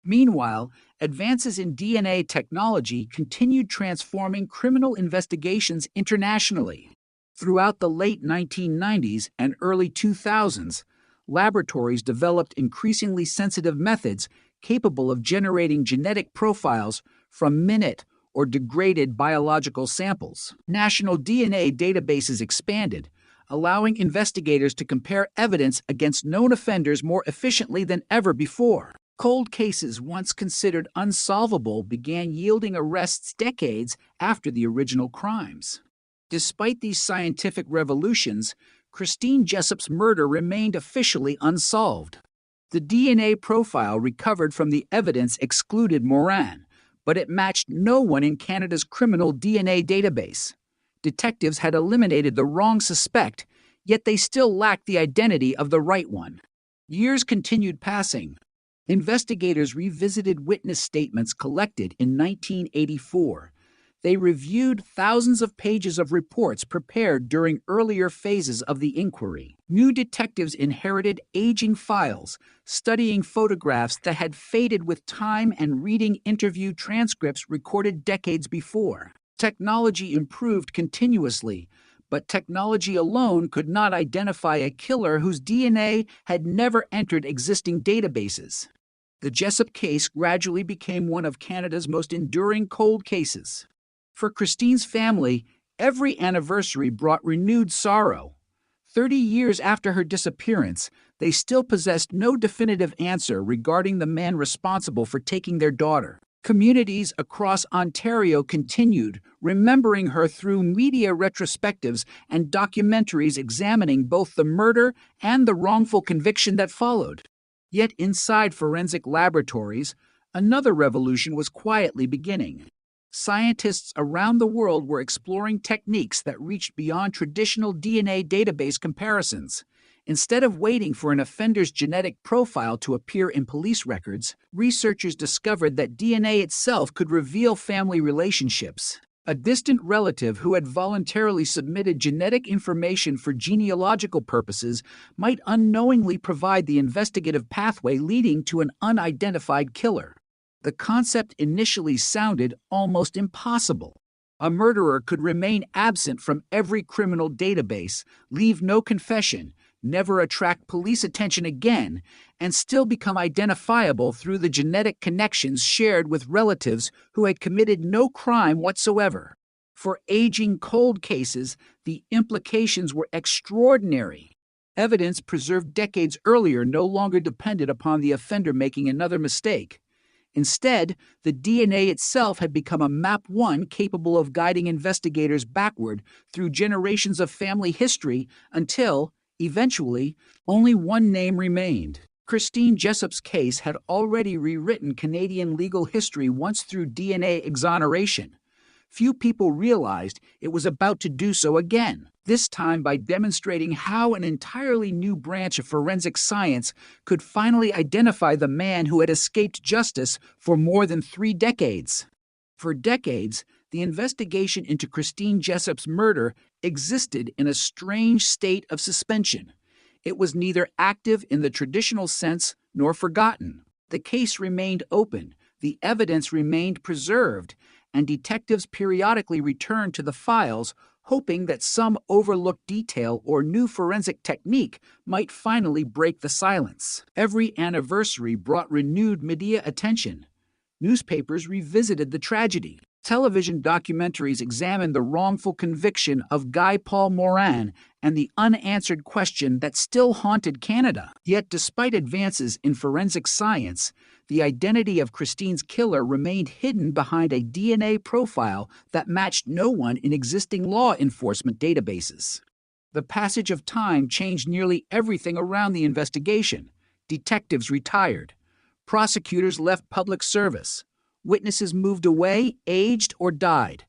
Meanwhile, advances in DNA technology continued transforming criminal investigations internationally. Throughout the late 1990s and early 2000s, laboratories developed increasingly sensitive methods capable of generating genetic profiles from minute or degraded biological samples. National DNA databases expanded, allowing investigators to compare evidence against known offenders more efficiently than ever before. Cold cases once considered unsolvable began yielding arrests decades after the original crimes. Despite these scientific revolutions, Christine Jessup's murder remained officially unsolved. The DNA profile recovered from the evidence excluded Moran, but it matched no one in Canada's criminal DNA database. Detectives had eliminated the wrong suspect, yet they still lacked the identity of the right one. Years continued passing. Investigators revisited witness statements collected in 1984. They reviewed thousands of pages of reports prepared during earlier phases of the inquiry. New detectives inherited aging files, studying photographs that had faded with time and reading interview transcripts recorded decades before. Technology improved continuously, but technology alone could not identify a killer whose DNA had never entered existing databases. The Jessup case gradually became one of Canada's most enduring cold cases. For Christine's family, every anniversary brought renewed sorrow. 30 years after her disappearance, they still possessed no definitive answer regarding the man responsible for taking their daughter. Communities across Ontario continued, remembering her through media retrospectives and documentaries examining both the murder and the wrongful conviction that followed. Yet inside forensic laboratories, another revolution was quietly beginning. Scientists around the world were exploring techniques that reached beyond traditional DNA database comparisons. Instead of waiting for an offender's genetic profile to appear in police records, researchers discovered that DNA itself could reveal family relationships. A distant relative who had voluntarily submitted genetic information for genealogical purposes might unknowingly provide the investigative pathway leading to an unidentified killer. The concept initially sounded almost impossible. A murderer could remain absent from every criminal database, leave no confession, never attract police attention again, and still become identifiable through the genetic connections shared with relatives who had committed no crime whatsoever. For aging cold cases, the implications were extraordinary. Evidence preserved decades earlier no longer depended upon the offender making another mistake. Instead, the DNA itself had become a map one capable of guiding investigators backward through generations of family history until, eventually, only one name remained. Christine Jessup's case had already rewritten Canadian legal history once through DNA exoneration. Few people realized it was about to do so again, this time by demonstrating how an entirely new branch of forensic science could finally identify the man who had escaped justice for more than 3 decades. For decades, the investigation into Christine Jessup's murder existed in a strange state of suspension. It was neither active in the traditional sense nor forgotten. The case remained open, the evidence remained preserved, and detectives periodically returned to the files, hoping that some overlooked detail or new forensic technique might finally break the silence. Every anniversary brought renewed media attention. Newspapers revisited the tragedy. Television documentaries examined the wrongful conviction of Guy Paul Morin and the unanswered question that still haunted Canada. Yet, despite advances in forensic science, the identity of Christine's killer remained hidden behind a DNA profile that matched no one in existing law enforcement databases. The passage of time changed nearly everything around the investigation. Detectives retired. Prosecutors left public service. Witnesses moved away, aged, or died.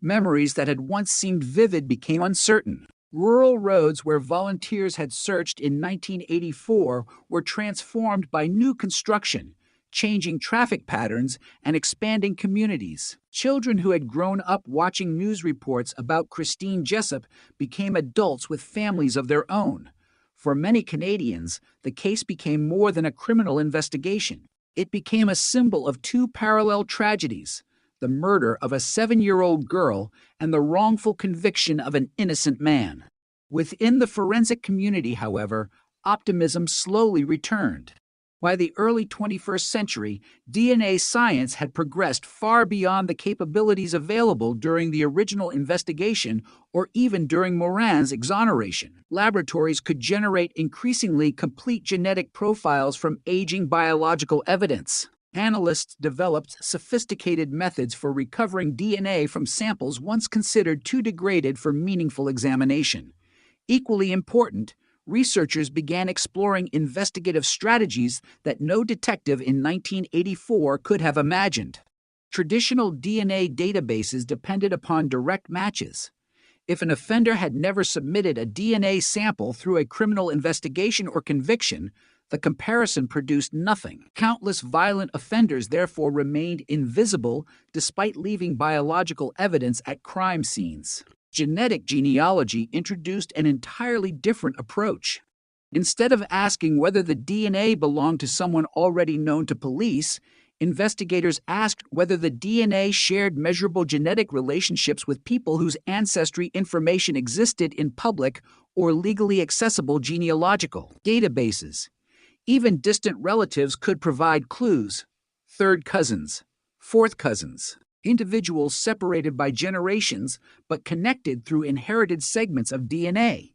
Memories that had once seemed vivid became uncertain. Rural roads where volunteers had searched in 1984 were transformed by new construction, changing traffic patterns and expanding communities. Children who had grown up watching news reports about Christine Jessup became adults with families of their own. For many Canadians, the case became more than a criminal investigation. It became a symbol of two parallel tragedies: the murder of a 7-year-old girl and the wrongful conviction of an innocent man. Within the forensic community, however, optimism slowly returned. By the early 21st century, DNA science had progressed far beyond the capabilities available during the original investigation or even during Morin's exoneration. Laboratories could generate increasingly complete genetic profiles from aging biological evidence. Analysts developed sophisticated methods for recovering DNA from samples once considered too degraded for meaningful examination. Equally important, researchers began exploring investigative strategies that no detective in 1984 could have imagined. Traditional DNA databases depended upon direct matches. If an offender had never submitted a DNA sample through a criminal investigation or conviction, the comparison produced nothing. Countless violent offenders therefore remained invisible despite leaving biological evidence at crime scenes. Genetic genealogy introduced an entirely different approach. Instead of asking whether the DNA belonged to someone already known to police, investigators asked whether the DNA shared measurable genetic relationships with people whose ancestry information existed in public or legally accessible genealogical databases. Even distant relatives could provide clues: third cousins, fourth cousins. Individuals separated by generations but connected through inherited segments of DNA.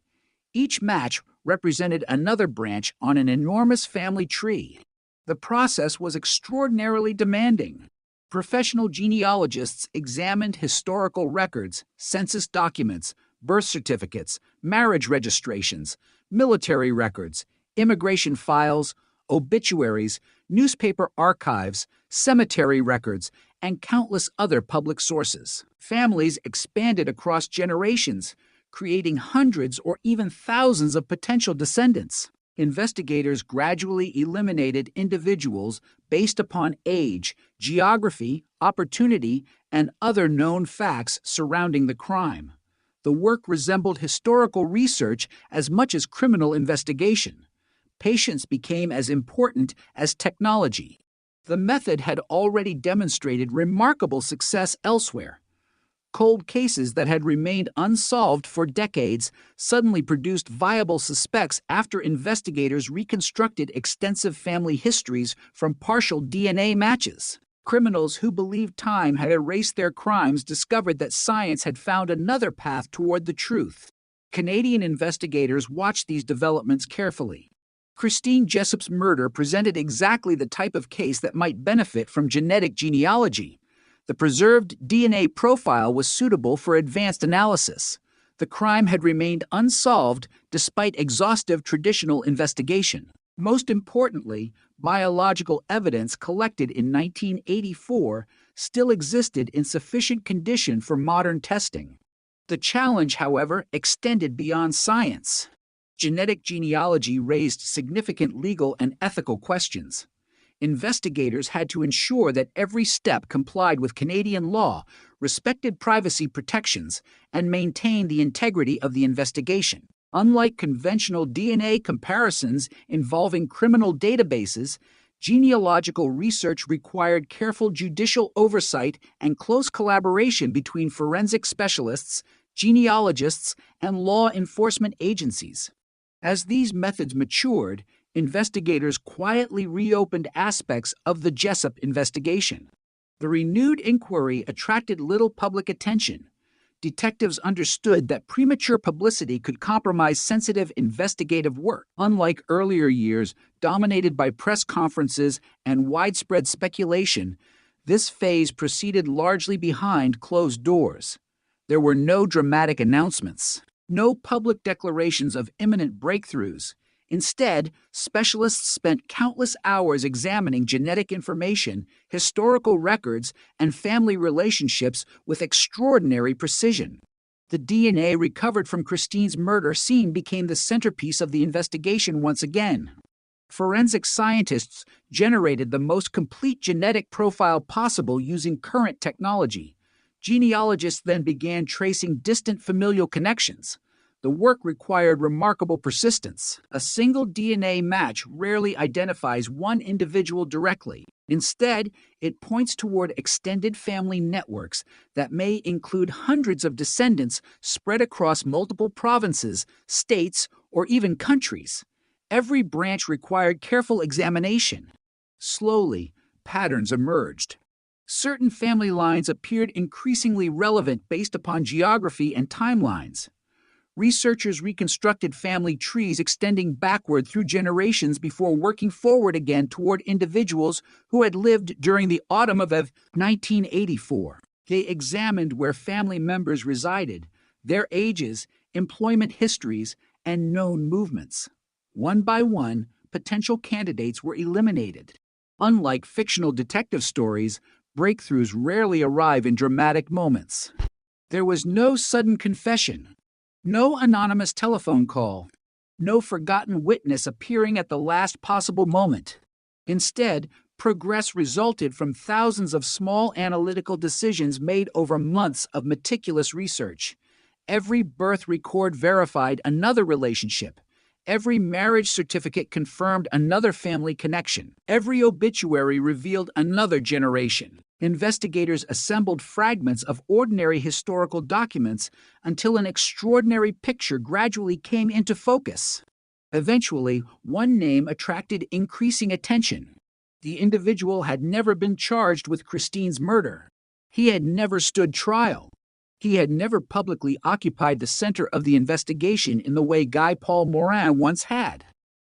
Each match represented another branch on an enormous family tree. The process was extraordinarily demanding. Professional genealogists examined historical records, census documents, birth certificates, marriage registrations, military records, immigration files, obituaries, newspaper archives, cemetery records, and countless other public sources. Families expanded across generations, creating hundreds or even thousands of potential descendants. Investigators gradually eliminated individuals based upon age, geography, opportunity, and other known facts surrounding the crime. The work resembled historical research as much as criminal investigation. Patience became as important as technology. The method had already demonstrated remarkable success elsewhere. Cold cases that had remained unsolved for decades suddenly produced viable suspects after investigators reconstructed extensive family histories from partial DNA matches. Criminals who believed time had erased their crimes discovered that science had found another path toward the truth. Canadian investigators watched these developments carefully. Christine Jessup's murder presented exactly the type of case that might benefit from genetic genealogy. The preserved DNA profile was suitable for advanced analysis. The crime had remained unsolved despite exhaustive traditional investigation. Most importantly, biological evidence collected in 1984 still existed in sufficient condition for modern testing. The challenge, however, extended beyond science. Genetic genealogy raised significant legal and ethical questions. Investigators had to ensure that every step complied with Canadian law, respected privacy protections, and maintained the integrity of the investigation. Unlike conventional DNA comparisons involving criminal databases, Genealogical research required careful judicial oversight and close collaboration between forensic specialists, genealogists, and law enforcement agencies. As these methods matured, investigators quietly reopened aspects of the Jessup investigation. The renewed inquiry attracted little public attention. Detectives understood that premature publicity could compromise sensitive investigative work. Unlike earlier years, dominated by press conferences and widespread speculation, this phase proceeded largely behind closed doors. There were no dramatic announcements, no public declarations of imminent breakthroughs. Instead, specialists spent countless hours examining genetic information, historical records, and family relationships with extraordinary precision. The DNA recovered from Christine's murder scene became the centerpiece of the investigation once again. Forensic scientists generated the most complete genetic profile possible using current technology. Genealogists then began tracing distant familial connections. The work required remarkable persistence. A single DNA match rarely identifies one individual directly. Instead, it points toward extended family networks that may include hundreds of descendants spread across multiple provinces, states, or even countries. Every branch required careful examination. Slowly, patterns emerged. Certain family lines appeared increasingly relevant based upon geography and timelines. Researchers reconstructed family trees extending backward through generations before working forward again toward individuals who had lived during the autumn of 1984. They examined where family members resided, their ages, employment histories, and known movements. One by one, potential candidates were eliminated. Unlike fictional detective stories, breakthroughs rarely arrive in dramatic moments. There was no sudden confession. No anonymous telephone call, no forgotten witness appearing at the last possible moment. Instead, progress resulted from thousands of small analytical decisions made over months of meticulous research. Every birth record verified another relationship. Every marriage certificate confirmed another family connection. Every obituary revealed another generation. Investigators assembled fragments of ordinary historical documents until an extraordinary picture gradually came into focus. Eventually, one name attracted increasing attention. The individual had never been charged with Christine's murder. He had never stood trial. He had never publicly occupied the center of the investigation in the way Guy Paul Morin once had.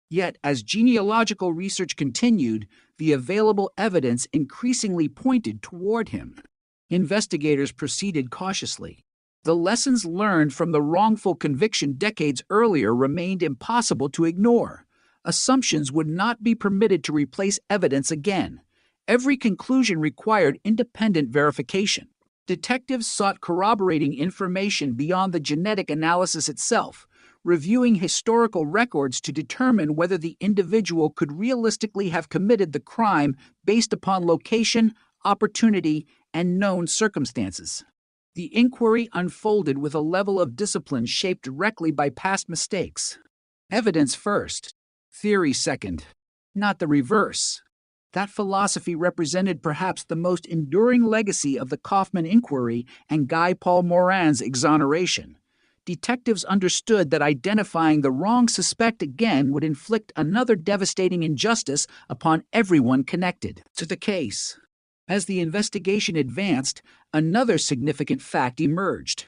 Yet, as genealogical research continued, the available evidence increasingly pointed toward him. Investigators proceeded cautiously. The lessons learned from the wrongful conviction decades earlier remained impossible to ignore. Assumptions would not be permitted to replace evidence again. Every conclusion required independent verification. Detectives sought corroborating information beyond the genetic analysis itself, reviewing historical records to determine whether the individual could realistically have committed the crime based upon location, opportunity, and known circumstances. The inquiry unfolded with a level of discipline shaped directly by past mistakes. Evidence first, theory second, not the reverse. That philosophy represented perhaps the most enduring legacy of the Kaufman inquiry and Guy Paul Morin's exoneration. Detectives understood that identifying the wrong suspect again would inflict another devastating injustice upon everyone connected to the case. As the investigation advanced, another significant fact emerged.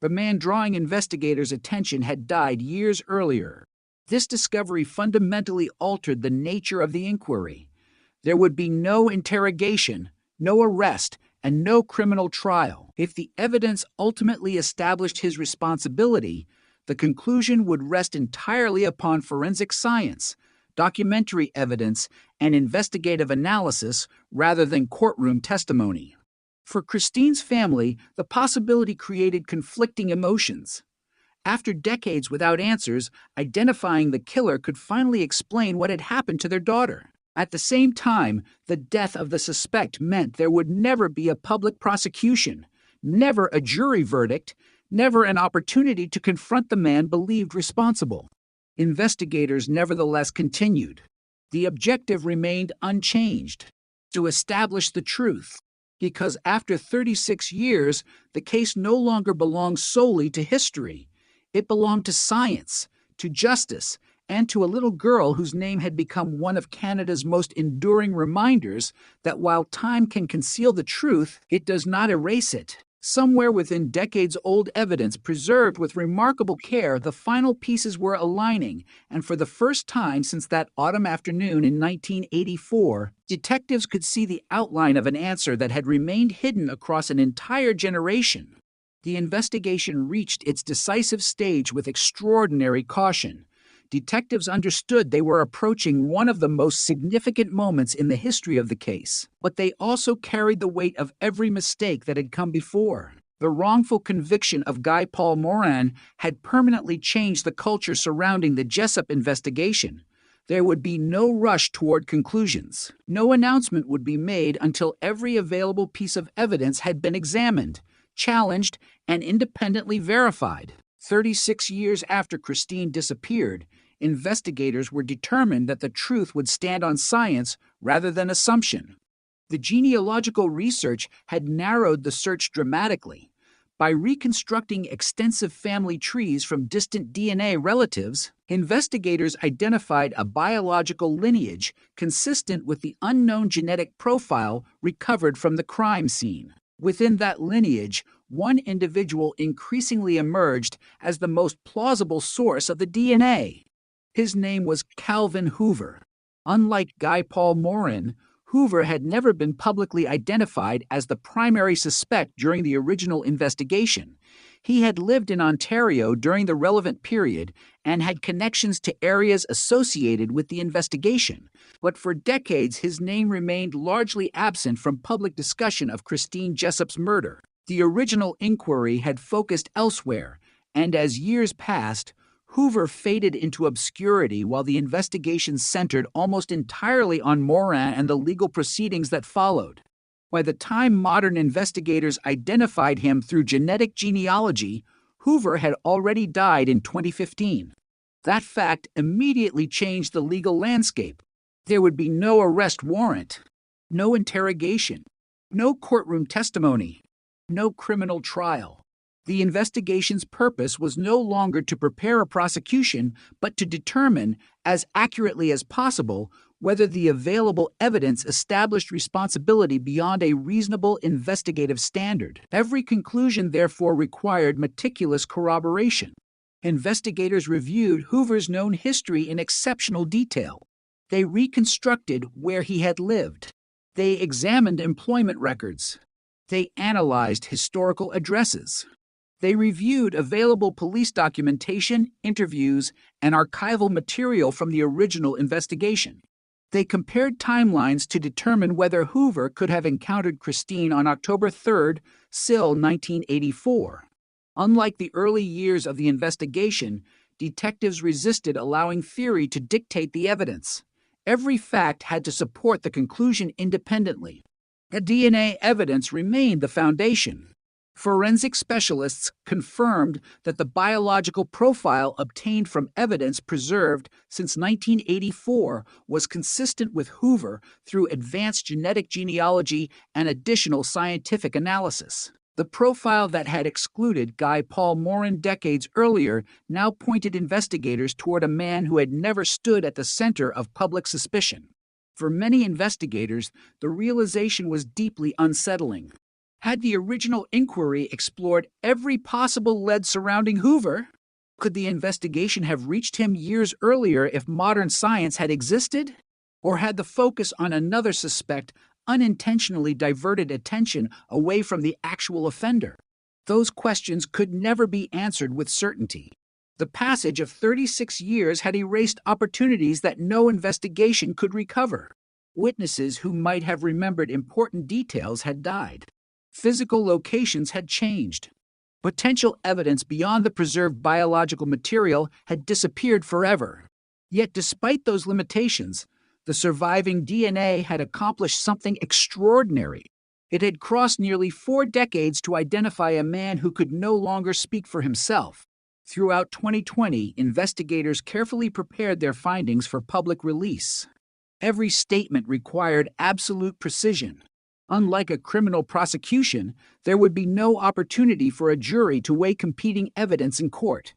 The man drawing investigators' attention had died years earlier. This discovery fundamentally altered the nature of the inquiry. There would be no interrogation, no arrest, and no criminal trial. If the evidence ultimately established his responsibility, the conclusion would rest entirely upon forensic science, documentary evidence, and investigative analysis rather than courtroom testimony. For Christine's family, the possibility created conflicting emotions. After decades without answers, identifying the killer could finally explain what had happened to their daughter. At the same time, the death of the suspect meant there would never be a public prosecution, never a jury verdict, never an opportunity to confront the man believed responsible. Investigators nevertheless continued. The objective remained unchanged: to establish the truth. Because after 36 years, the case no longer belonged solely to history. It belonged to science, to justice, and to a little girl whose name had become one of Canada's most enduring reminders that while time can conceal the truth, it does not erase it. Somewhere within decades-old evidence preserved with remarkable care, the final pieces were aligning, and for the first time since that autumn afternoon in 1984, detectives could see the outline of an answer that had remained hidden across an entire generation. The investigation reached its decisive stage with extraordinary caution. Detectives understood they were approaching one of the most significant moments in the history of the case, but they also carried the weight of every mistake that had come before. The wrongful conviction of Guy Paul Morin had permanently changed the culture surrounding the Jessup investigation. There would be no rush toward conclusions. No announcement would be made until every available piece of evidence had been examined, challenged, and independently verified. 36 years after Christine disappeared, investigators were determined that the truth would stand on science rather than assumption. The genealogical research had narrowed the search dramatically. By reconstructing extensive family trees from distant DNA relatives, investigators identified a biological lineage consistent with the unknown genetic profile recovered from the crime scene. Within that lineage, one individual increasingly emerged as the most plausible source of the DNA. His name was Calvin Hoover. Unlike Guy Paul Morin, Hoover had never been publicly identified as the primary suspect during the original investigation. He had lived in Ontario during the relevant period and had connections to areas associated with the investigation, but for decades his name remained largely absent from public discussion of Christine Jessup's murder. The original inquiry had focused elsewhere, and as years passed, Hoover faded into obscurity while the investigation centered almost entirely on Morin and the legal proceedings that followed. By the time modern investigators identified him through genetic genealogy, Hoover had already died in 2015. That fact immediately changed the legal landscape. There would be no arrest warrant, no interrogation, no courtroom testimony, no criminal trial. The investigation's purpose was no longer to prepare a prosecution, but to determine, as accurately as possible, whether the available evidence established responsibility beyond a reasonable investigative standard. Every conclusion, therefore, required meticulous corroboration. Investigators reviewed Hoover's known history in exceptional detail. They reconstructed where he had lived. They examined employment records. They analyzed historical addresses. They reviewed available police documentation, interviews, and archival material from the original investigation. They compared timelines to determine whether Hoover could have encountered Christine on October 3, Sill 1984. Unlike the early years of the investigation, detectives resisted allowing theory to dictate the evidence. Every fact had to support the conclusion independently. The DNA evidence remained the foundation. Forensic specialists confirmed that the biological profile obtained from evidence preserved since 1984 was consistent with Hoover through advanced genetic genealogy and additional scientific analysis. The profile that had excluded Guy Paul Morin decades earlier now pointed investigators toward a man who had never stood at the center of public suspicion. For many investigators, the realization was deeply unsettling. Had the original inquiry explored every possible lead surrounding Hoover? Could the investigation have reached him years earlier if modern science had existed? Or had the focus on another suspect unintentionally diverted attention away from the actual offender? Those questions could never be answered with certainty. The passage of 36 years had erased opportunities that no investigation could recover. Witnesses who might have remembered important details had died. Physical locations had changed. Potential evidence beyond the preserved biological material had disappeared forever. Yet despite those limitations, the surviving DNA had accomplished something extraordinary. It had crossed nearly 4 decades to identify a man who could no longer speak for himself. Throughout 2020, investigators carefully prepared their findings for public release. Every statement required absolute precision. Unlike a criminal prosecution, there would be no opportunity for a jury to weigh competing evidence in court.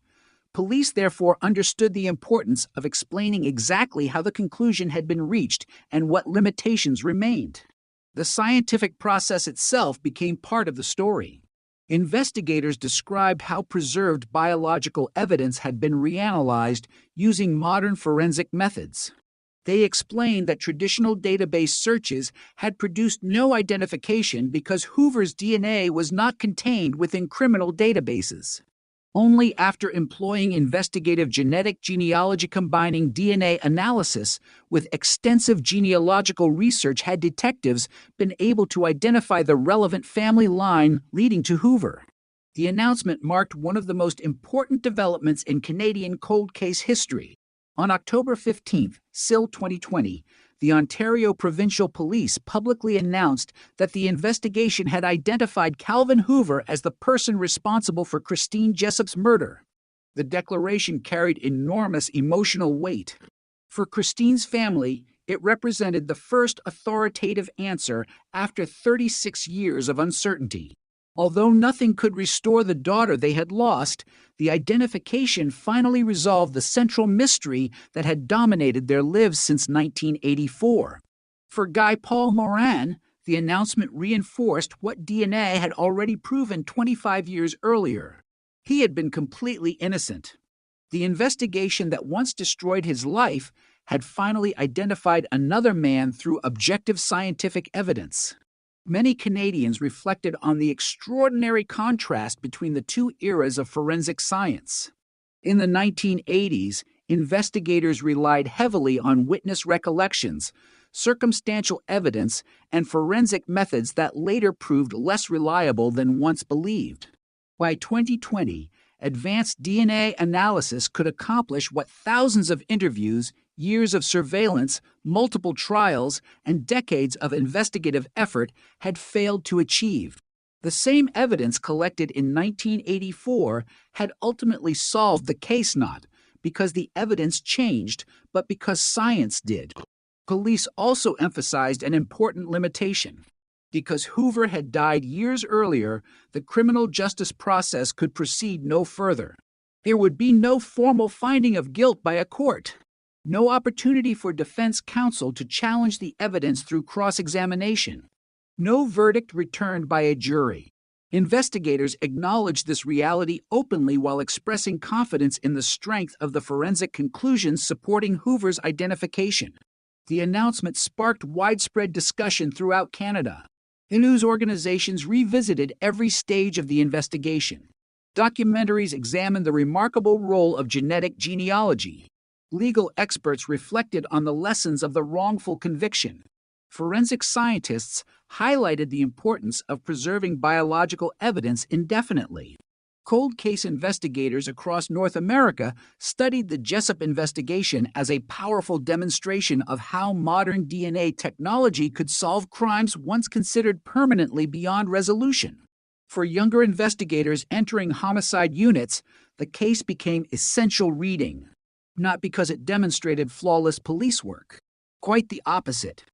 Police therefore understood the importance of explaining exactly how the conclusion had been reached and what limitations remained. The scientific process itself became part of the story. Investigators described how preserved biological evidence had been reanalyzed using modern forensic methods. They explained that traditional database searches had produced no identification because Hoover's DNA was not contained within criminal databases. Only after employing investigative genetic genealogy combining DNA analysis with extensive genealogical research had detectives been able to identify the relevant family line leading to Hoover. The announcement marked one of the most important developments in Canadian cold case history. On October 15, SIL 2020, the Ontario Provincial Police publicly announced that the investigation had identified Calvin Hoover as the person responsible for Christine Jessup's murder. The declaration carried enormous emotional weight. For Christine's family, it represented the first authoritative answer after 36 years of uncertainty. Although nothing could restore the daughter they had lost, the identification finally resolved the central mystery that had dominated their lives since 1984. For Guy Paul Morin, the announcement reinforced what DNA had already proven 25 years earlier. He had been completely innocent. The investigation that once destroyed his life had finally identified another man through objective scientific evidence. Many Canadians reflected on the extraordinary contrast between the two eras of forensic science. In the 1980s, investigators relied heavily on witness recollections, circumstantial evidence, and forensic methods that later proved less reliable than once believed. By 2020, advanced DNA analysis could accomplish what thousands of interviews, years of surveillance, multiple trials, and decades of investigative effort had failed to achieve. The same evidence collected in 1984 had ultimately solved the case not because the evidence changed, but because science did. Police also emphasized an important limitation. Because Hoover had died years earlier, the criminal justice process could proceed no further. There would be no formal finding of guilt by a court. No opportunity for defense counsel to challenge the evidence through cross-examination. No verdict returned by a jury. Investigators acknowledged this reality openly while expressing confidence in the strength of the forensic conclusions supporting Hoover's identification. The announcement sparked widespread discussion throughout Canada. News organizations revisited every stage of the investigation. Documentaries examined the remarkable role of genetic genealogy. Legal experts reflected on the lessons of the wrongful conviction. Forensic scientists highlighted the importance of preserving biological evidence indefinitely. Cold case investigators across North America studied the Jessup investigation as a powerful demonstration of how modern DNA technology could solve crimes once considered permanently beyond resolution. For younger investigators entering homicide units, the case became essential reading. Not because it demonstrated flawless police work. Quite the opposite.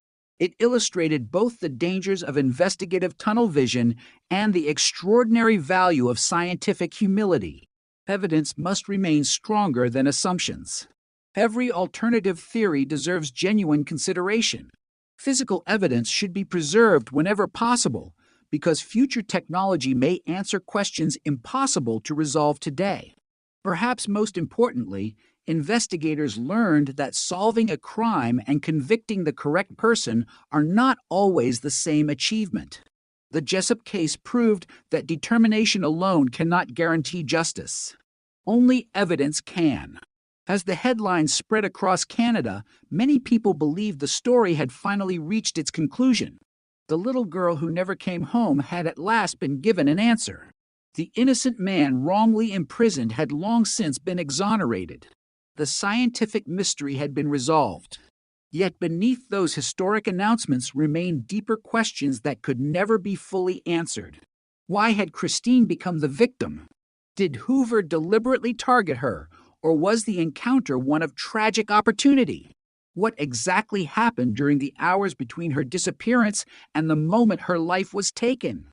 It illustrated both the dangers of investigative tunnel vision and the extraordinary value of scientific humility. Evidence must remain stronger than assumptions. Every alternative theory deserves genuine consideration. Physical evidence should be preserved whenever possible, because future technology may answer questions impossible to resolve today. Perhaps most importantly, investigators learned that solving a crime and convicting the correct person are not always the same achievement. The Jessup case proved that determination alone cannot guarantee justice. Only evidence can. As the headlines spread across Canada, many people believed the story had finally reached its conclusion. The little girl who never came home had at last been given an answer. The innocent man wrongly imprisoned had long since been exonerated. The scientific mystery had been resolved. Yet beneath those historic announcements remained deeper questions that could never be fully answered. Why had Christine become the victim? Did Hoover deliberately target her, or was the encounter one of tragic opportunity? What exactly happened during the hours between her disappearance and the moment her life was taken?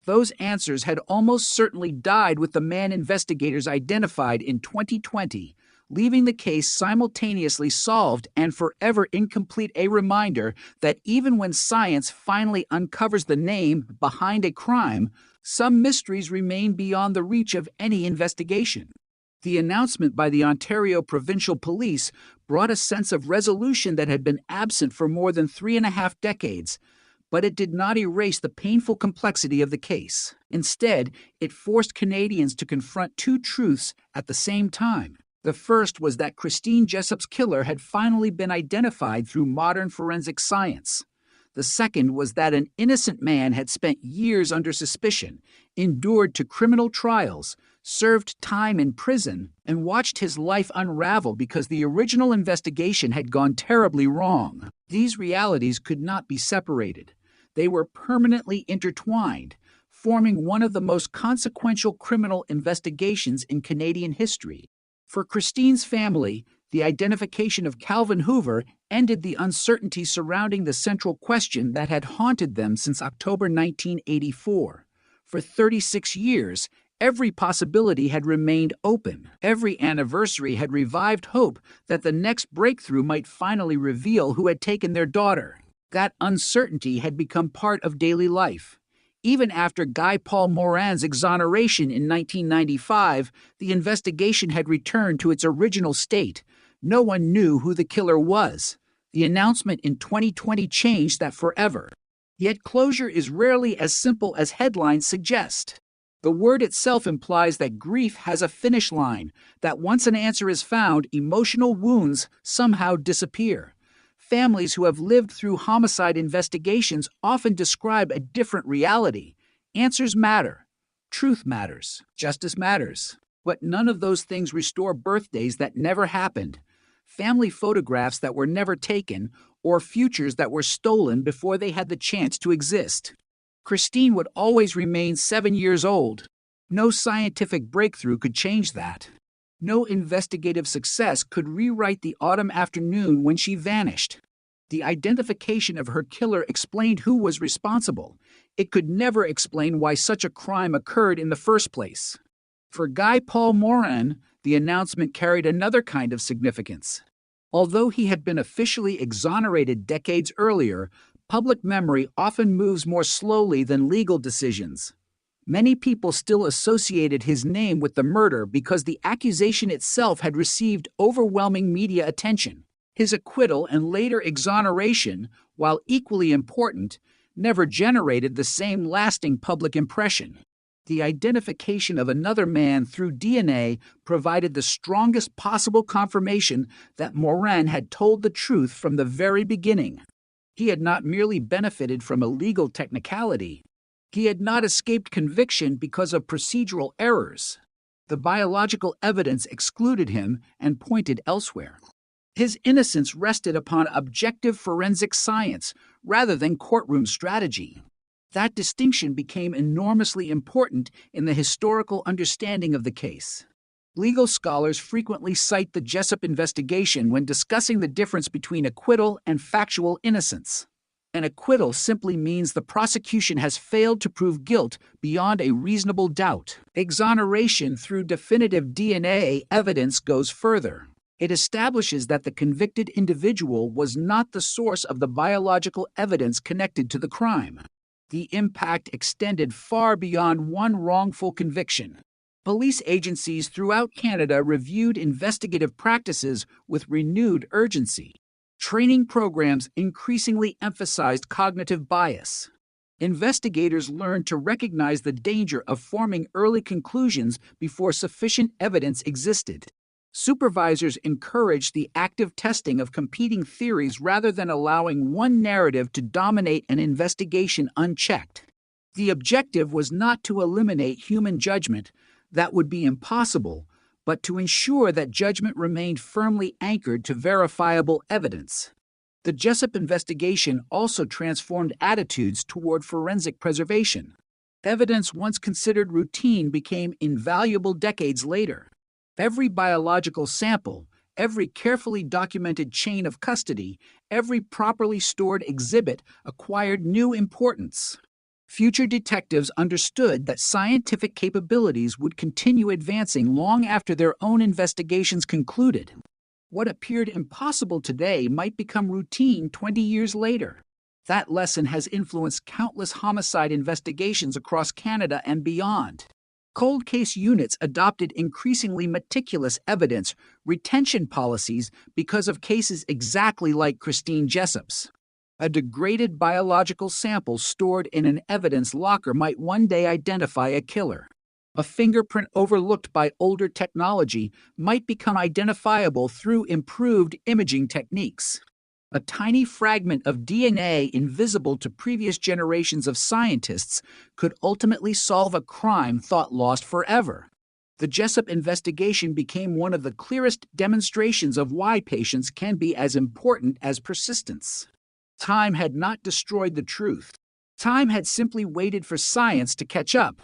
Those answers had almost certainly died with the man investigators identified in 2020, leaving the case simultaneously solved and forever incomplete, a reminder that even when science finally uncovers the name behind a crime, some mysteries remain beyond the reach of any investigation. The announcement by the Ontario Provincial Police brought a sense of resolution that had been absent for more than 3.5 decades, but it did not erase the painful complexity of the case. Instead, it forced Canadians to confront two truths at the same time. The first was that Christine Jessup's killer had finally been identified through modern forensic science. The second was that an innocent man had spent years under suspicion, endured to criminal trials, served time in prison, and watched his life unravel because the original investigation had gone terribly wrong. These realities could not be separated. They were permanently intertwined, forming one of the most consequential criminal investigations in Canadian history. For Christine's family, the identification of Calvin Hoover ended the uncertainty surrounding the central question that had haunted them since October 1984. For 36 years, every possibility had remained open. Every anniversary had revived hope that the next breakthrough might finally reveal who had taken their daughter. That uncertainty had become part of daily life. Even after Guy Paul Morin's exoneration in 1995, the investigation had returned to its original state. No one knew who the killer was. The announcement in 2020 changed that forever. Yet closure is rarely as simple as headlines suggest. The word itself implies that grief has a finish line, that once an answer is found, emotional wounds somehow disappear. Families who have lived through homicide investigations often describe a different reality. Answers matter. Truth matters. Justice matters. But none of those things restore birthdays that never happened, family photographs that were never taken, or futures that were stolen before they had the chance to exist. Christine would always remain 7 years old. No scientific breakthrough could change that. No investigative success could rewrite the autumn afternoon when she vanished. The identification of her killer explained who was responsible. It could never explain why such a crime occurred in the first place. For Guy Paul Morin, the announcement carried another kind of significance. Although he had been officially exonerated decades earlier, public memory often moves more slowly than legal decisions. Many people still associated his name with the murder because the accusation itself had received overwhelming media attention. His acquittal and later exoneration, while equally important, never generated the same lasting public impression. The identification of another man through DNA provided the strongest possible confirmation that Morin had told the truth from the very beginning. He had not merely benefited from a legal technicality. He had not escaped conviction because of procedural errors. The biological evidence excluded him and pointed elsewhere. His innocence rested upon objective forensic science rather than courtroom strategy. That distinction became enormously important in the historical understanding of the case. Legal scholars frequently cite the Jessup investigation when discussing the difference between acquittal and factual innocence. An acquittal simply means the prosecution has failed to prove guilt beyond a reasonable doubt. Exoneration through definitive DNA evidence goes further. It establishes that the convicted individual was not the source of the biological evidence connected to the crime. The impact extended far beyond one wrongful conviction. Police agencies throughout Canada reviewed investigative practices with renewed urgency. Training programs increasingly emphasized cognitive bias. Investigators learned to recognize the danger of forming early conclusions before sufficient evidence existed. Supervisors encouraged the active testing of competing theories rather than allowing one narrative to dominate an investigation unchecked. The objective was not to eliminate human judgment, that would be impossible, but to ensure that judgment remained firmly anchored to verifiable evidence. The Jessup investigation also transformed attitudes toward forensic preservation. Evidence once considered routine became invaluable decades later. Every biological sample, every carefully documented chain of custody, every properly stored exhibit acquired new importance. Future detectives understood that scientific capabilities would continue advancing long after their own investigations concluded. What appeared impossible today might become routine 20 years later. That lesson has influenced countless homicide investigations across Canada and beyond. Cold case units adopted increasingly meticulous evidence retention policies because of cases exactly like Christine Jessup's. A degraded biological sample stored in an evidence locker might one day identify a killer. A fingerprint overlooked by older technology might become identifiable through improved imaging techniques. A tiny fragment of DNA invisible to previous generations of scientists could ultimately solve a crime thought lost forever. The Jessup investigation became one of the clearest demonstrations of why patience can be as important as persistence. Time had not destroyed the truth. Time had simply waited for science to catch up.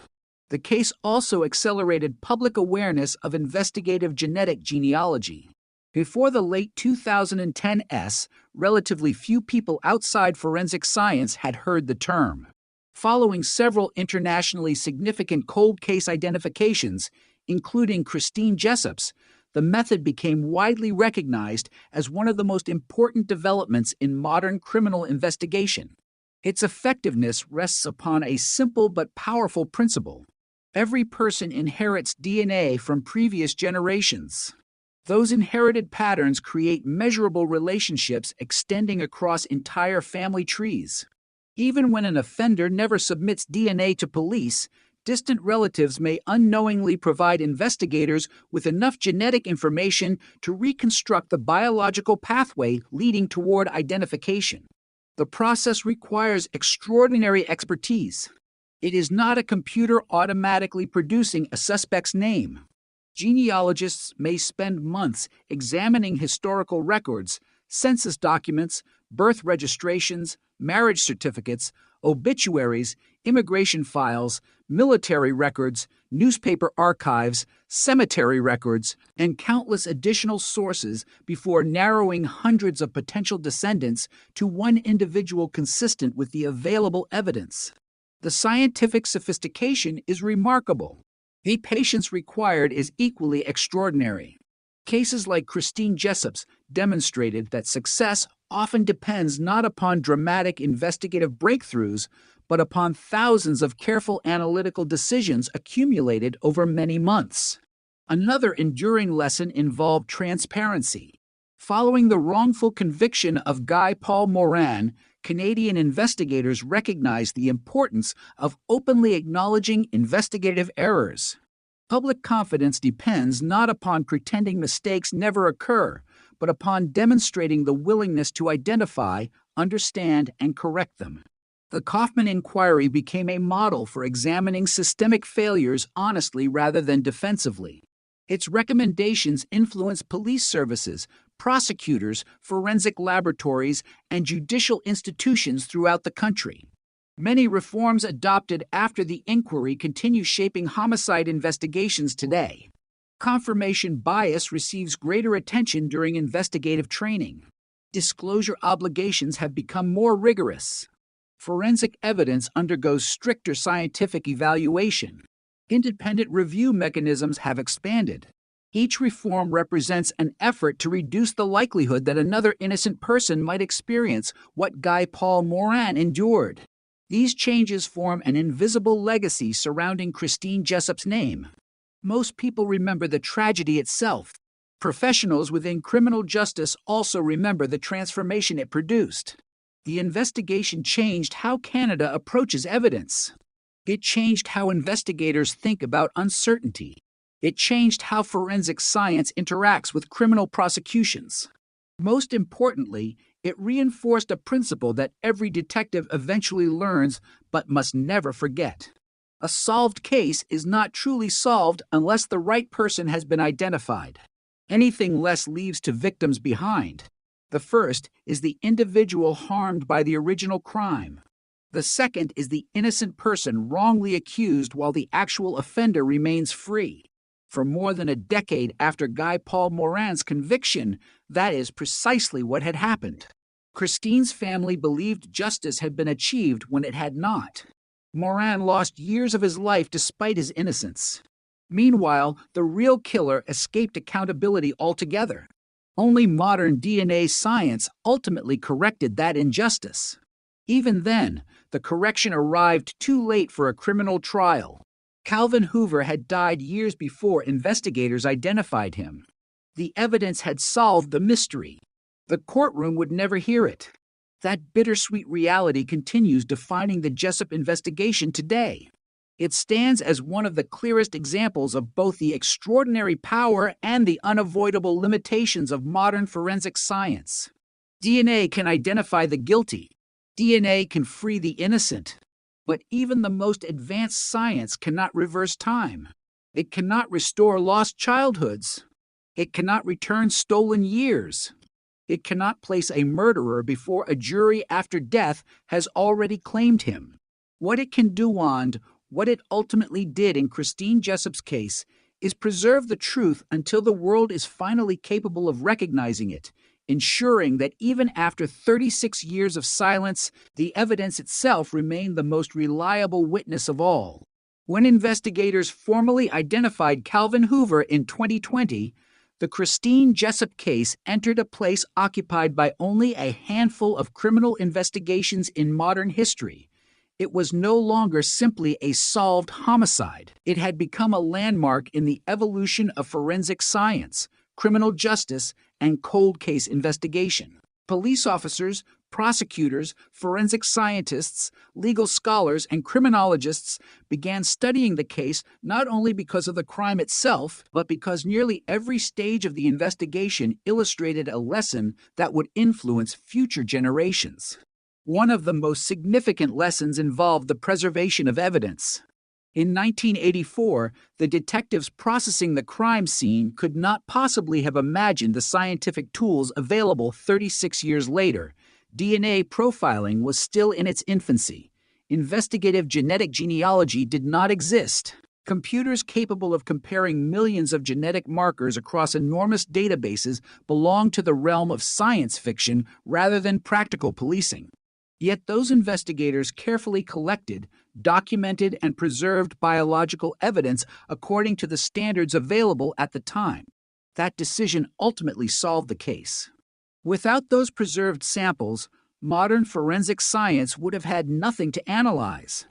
The case also accelerated public awareness of investigative genetic genealogy. Before the late 2010s, relatively few people outside forensic science had heard the term. Following several internationally significant cold case identifications, including Christine Jessup's, the method became widely recognized as one of the most important developments in modern criminal investigation. Its effectiveness rests upon a simple but powerful principle. Every person inherits DNA from previous generations. Those inherited patterns create measurable relationships extending across entire family trees. Even when an offender never submits DNA to police, distant relatives may unknowingly provide investigators with enough genetic information to reconstruct the biological pathway leading toward identification. The process requires extraordinary expertise. It is not a computer automatically producing a suspect's name. Genealogists may spend months examining historical records, census documents, birth registrations, marriage certificates, obituaries, immigration files, military records, newspaper archives, cemetery records, and countless additional sources before narrowing hundreds of potential descendants to one individual consistent with the available evidence. The scientific sophistication is remarkable. The patience required is equally extraordinary. Cases like Christine Jessup's demonstrated that success often depends not upon dramatic investigative breakthroughs, but upon thousands of careful analytical decisions accumulated over many months. Another enduring lesson involved transparency. Following the wrongful conviction of Guy Paul Morin, Canadian investigators recognized the importance of openly acknowledging investigative errors. Public confidence depends not upon pretending mistakes never occur, but upon demonstrating the willingness to identify, understand, and correct them. The Kaufman Inquiry became a model for examining systemic failures honestly rather than defensively. Its recommendations influenced police services, prosecutors, forensic laboratories, and judicial institutions throughout the country. Many reforms adopted after the inquiry continue shaping homicide investigations today. Confirmation bias receives greater attention during investigative training. Disclosure obligations have become more rigorous. Forensic evidence undergoes stricter scientific evaluation. Independent review mechanisms have expanded. Each reform represents an effort to reduce the likelihood that another innocent person might experience what Guy Paul Morin endured. These changes form an invisible legacy surrounding Christine Jessup's name. Most people remember the tragedy itself. Professionals within criminal justice also remember the transformation it produced. The investigation changed how Canada approaches evidence. It changed how investigators think about uncertainty. It changed how forensic science interacts with criminal prosecutions. Most importantly, it reinforced a principle that every detective eventually learns but must never forget. A solved case is not truly solved unless the right person has been identified. Anything less leaves to victims behind. The first is the individual harmed by the original crime. The second is the innocent person wrongly accused while the actual offender remains free. For more than a decade after Guy Paul Morin's conviction, that is precisely what had happened. Christine's family believed justice had been achieved when it had not. Morin lost years of his life despite his innocence. Meanwhile, the real killer escaped accountability altogether. Only modern DNA science ultimately corrected that injustice. Even then, the correction arrived too late for a criminal trial. Calvin Hoover had died years before investigators identified him. The evidence had solved the mystery. The courtroom would never hear it. That bittersweet reality continues defining the Jessup investigation today. It stands as one of the clearest examples of both the extraordinary power and the unavoidable limitations of modern forensic science. DNA can identify the guilty. DNA can free the innocent. But even the most advanced science cannot reverse time. It cannot restore lost childhoods. It cannot return stolen years. It cannot place a murderer before a jury after death has already claimed him. What it can do, and what it ultimately did in Christine Jessup's case, is preserve the truth until the world is finally capable of recognizing it, ensuring that even after 36 years of silence, the evidence itself remained the most reliable witness of all. When investigators formally identified Calvin Hoover in 2020, the Christine Jessup case entered a place occupied by only a handful of criminal investigations in modern history. It was no longer simply a solved homicide. It had become a landmark in the evolution of forensic science, criminal justice, and cold case investigation. Police officers, prosecutors, forensic scientists, legal scholars, and criminologists began studying the case not only because of the crime itself, but because nearly every stage of the investigation illustrated a lesson that would influence future generations. One of the most significant lessons involved the preservation of evidence. In 1984, the detectives processing the crime scene could not possibly have imagined the scientific tools available 36 years later. DNA profiling was still in its infancy. Investigative genetic genealogy did not exist. Computers capable of comparing millions of genetic markers across enormous databases belonged to the realm of science fiction rather than practical policing. Yet those investigators carefully collected, documented, and preserved biological evidence according to the standards available at the time. That decision ultimately solved the case. Without those preserved samples, modern forensic science would have had nothing to analyze.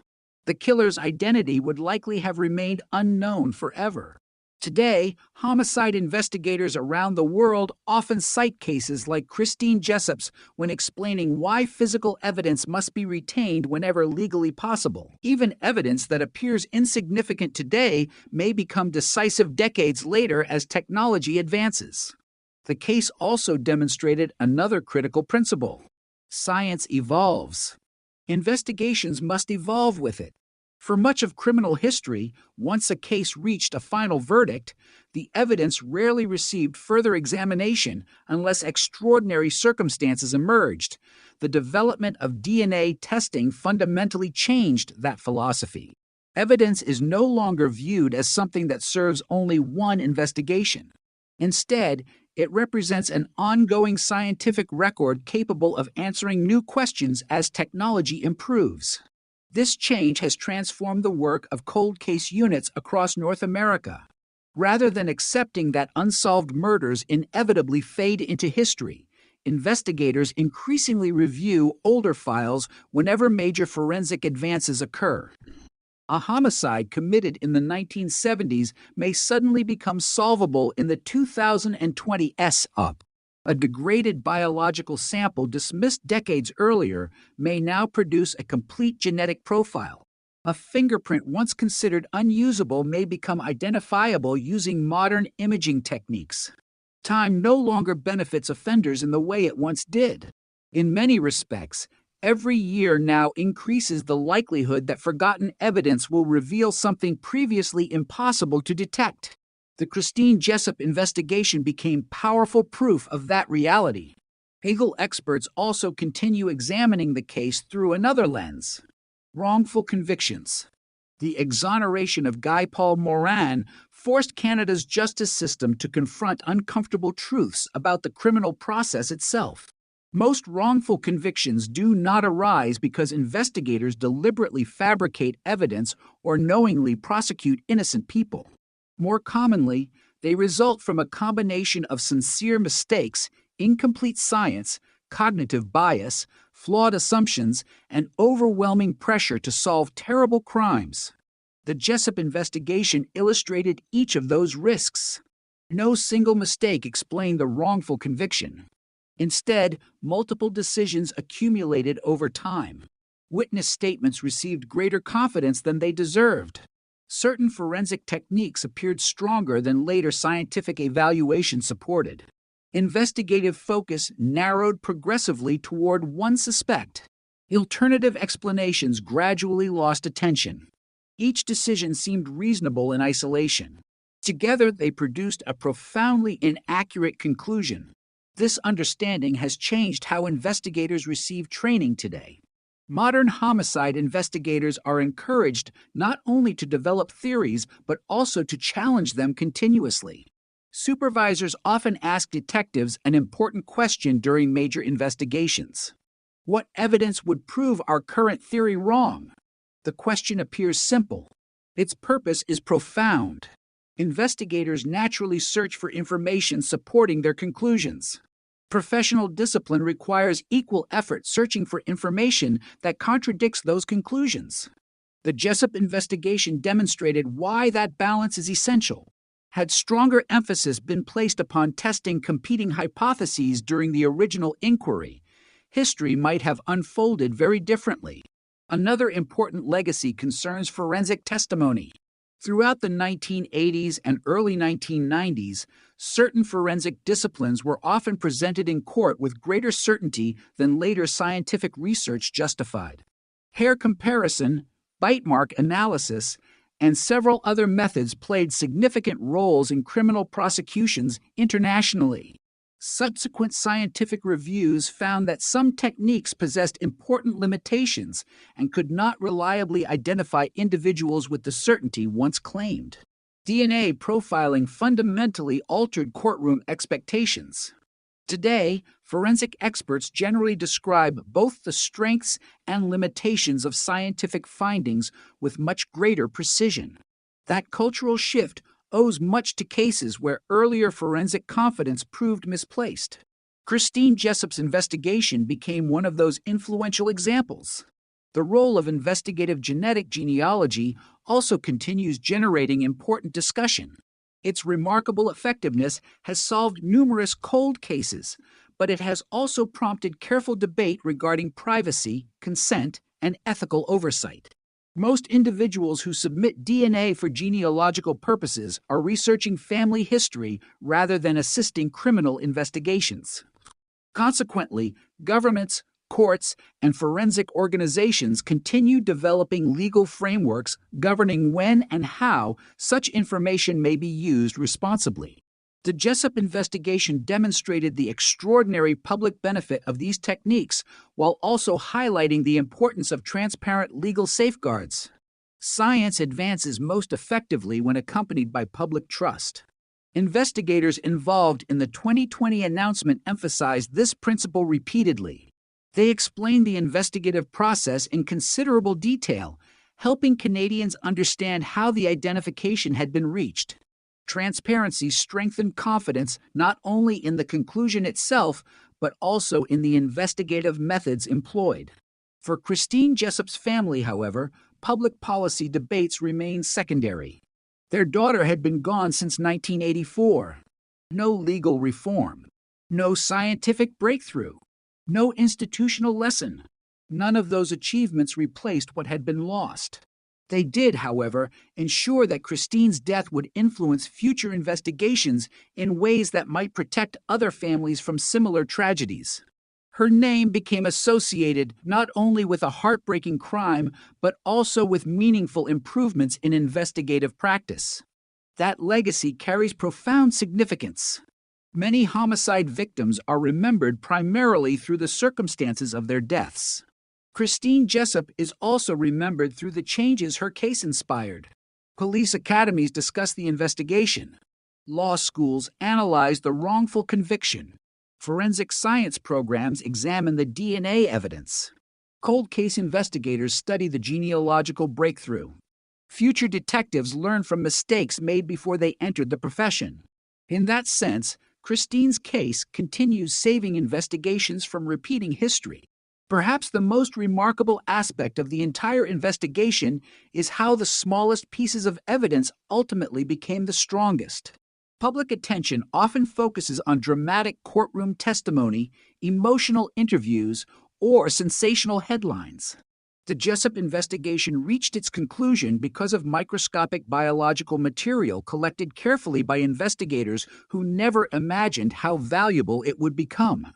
The killer's identity would likely have remained unknown forever. Today, homicide investigators around the world often cite cases like Christine Jessup's when explaining why physical evidence must be retained whenever legally possible. Even evidence that appears insignificant today may become decisive decades later as technology advances. The case also demonstrated another critical principle. Science evolves. Investigations must evolve with it. For much of criminal history, once a case reached a final verdict, the evidence rarely received further examination unless extraordinary circumstances emerged. The development of DNA testing fundamentally changed that philosophy. Evidence is no longer viewed as something that serves only one investigation. Instead, it represents an ongoing scientific record capable of answering new questions as technology improves. This change has transformed the work of cold case units across North America. Rather than accepting that unsolved murders inevitably fade into history, investigators increasingly review older files whenever major forensic advances occur. A homicide committed in the 1970s may suddenly become solvable in the 2020s. A degraded biological sample dismissed decades earlier may now produce a complete genetic profile. A fingerprint once considered unusable may become identifiable using modern imaging techniques. Time no longer benefits offenders in the way it once did. In many respects, every year now increases the likelihood that forgotten evidence will reveal something previously impossible to detect. The Christine Jessup investigation became powerful proof of that reality. Legal experts also continue examining the case through another lens: wrongful convictions. The exoneration of Guy Paul Morin forced Canada's justice system to confront uncomfortable truths about the criminal process itself. Most wrongful convictions do not arise because investigators deliberately fabricate evidence or knowingly prosecute innocent people. More commonly, they result from a combination of sincere mistakes, incomplete science, cognitive bias, flawed assumptions, and overwhelming pressure to solve terrible crimes. The Jessup investigation illustrated each of those risks. No single mistake explained the wrongful conviction. Instead, multiple decisions accumulated over time. Witness statements received greater confidence than they deserved. Certain forensic techniques appeared stronger than later scientific evaluation supported. Investigative focus narrowed progressively toward one suspect. Alternative explanations gradually lost attention. Each decision seemed reasonable in isolation. Together, they produced a profoundly inaccurate conclusion. This understanding has changed how investigators receive training today. Modern homicide investigators are encouraged not only to develop theories, but also to challenge them continuously. Supervisors often ask detectives an important question during major investigations. What evidence would prove our current theory wrong? The question appears simple. Its purpose is profound. Investigators naturally search for information supporting their conclusions. Professional discipline requires equal effort searching for information that contradicts those conclusions. The Jessup investigation demonstrated why that balance is essential. Had stronger emphasis been placed upon testing competing hypotheses during the original inquiry, history might have unfolded very differently. Another important legacy concerns forensic testimony. Throughout the 1980s and early 1990s, certain forensic disciplines were often presented in court with greater certainty than later scientific research justified. Hair comparison, bite mark analysis, and several other methods played significant roles in criminal prosecutions internationally. Subsequent scientific reviews found that some techniques possessed important limitations and could not reliably identify individuals with the certainty once claimed. DNA profiling fundamentally altered courtroom expectations. Today, forensic experts generally describe both the strengths and limitations of scientific findings with much greater precision. That cultural shift owes much to cases where earlier forensic confidence proved misplaced. Christine Jessup's investigation became one of those influential examples. The role of investigative genetic genealogy also continues generating important discussion. Its remarkable effectiveness has solved numerous cold cases, but it has also prompted careful debate regarding privacy, consent, and ethical oversight. Most individuals who submit DNA for genealogical purposes are researching family history rather than assisting criminal investigations. Consequently, governments, courts, and forensic organizations continue developing legal frameworks governing when and how such information may be used responsibly. The Jessup investigation demonstrated the extraordinary public benefit of these techniques while also highlighting the importance of transparent legal safeguards. Science advances most effectively when accompanied by public trust. Investigators involved in the 2020 announcement emphasized this principle repeatedly. They explained the investigative process in considerable detail, helping Canadians understand how the identification had been reached. Transparency strengthened confidence not only in the conclusion itself, but also in the investigative methods employed. For Christine Jessup's family, however, public policy debates remained secondary. Their daughter had been gone since 1984. No legal reform. No scientific breakthrough. No institutional lesson. None of those achievements replaced what had been lost. They did, however, ensure that Christine's death would influence future investigations in ways that might protect other families from similar tragedies. Her name became associated not only with a heartbreaking crime, but also with meaningful improvements in investigative practice. That legacy carries profound significance. Many homicide victims are remembered primarily through the circumstances of their deaths. Christine Jessup is also remembered through the changes her case inspired. Police academies discuss the investigation. Law schools analyze the wrongful conviction. Forensic science programs examine the DNA evidence. Cold case investigators study the genealogical breakthrough. Future detectives learn from mistakes made before they entered the profession. In that sense, Christine's case continues saving investigations from repeating history. Perhaps the most remarkable aspect of the entire investigation is how the smallest pieces of evidence ultimately became the strongest. Public attention often focuses on dramatic courtroom testimony, emotional interviews, or sensational headlines. The Jessup investigation reached its conclusion because of microscopic biological material collected carefully by investigators who never imagined how valuable it would become.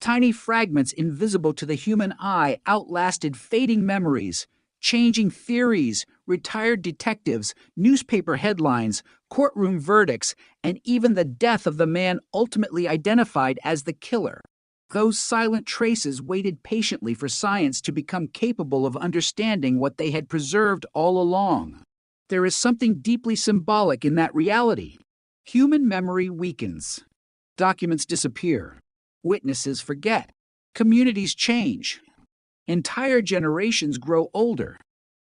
Tiny fragments invisible to the human eye outlasted fading memories, changing theories, retired detectives, newspaper headlines, courtroom verdicts, and even the death of the man ultimately identified as the killer. Those silent traces waited patiently for science to become capable of understanding what they had preserved all along. There is something deeply symbolic in that reality. Human memory weakens. Documents disappear. Witnesses forget. Communities change. Entire generations grow older.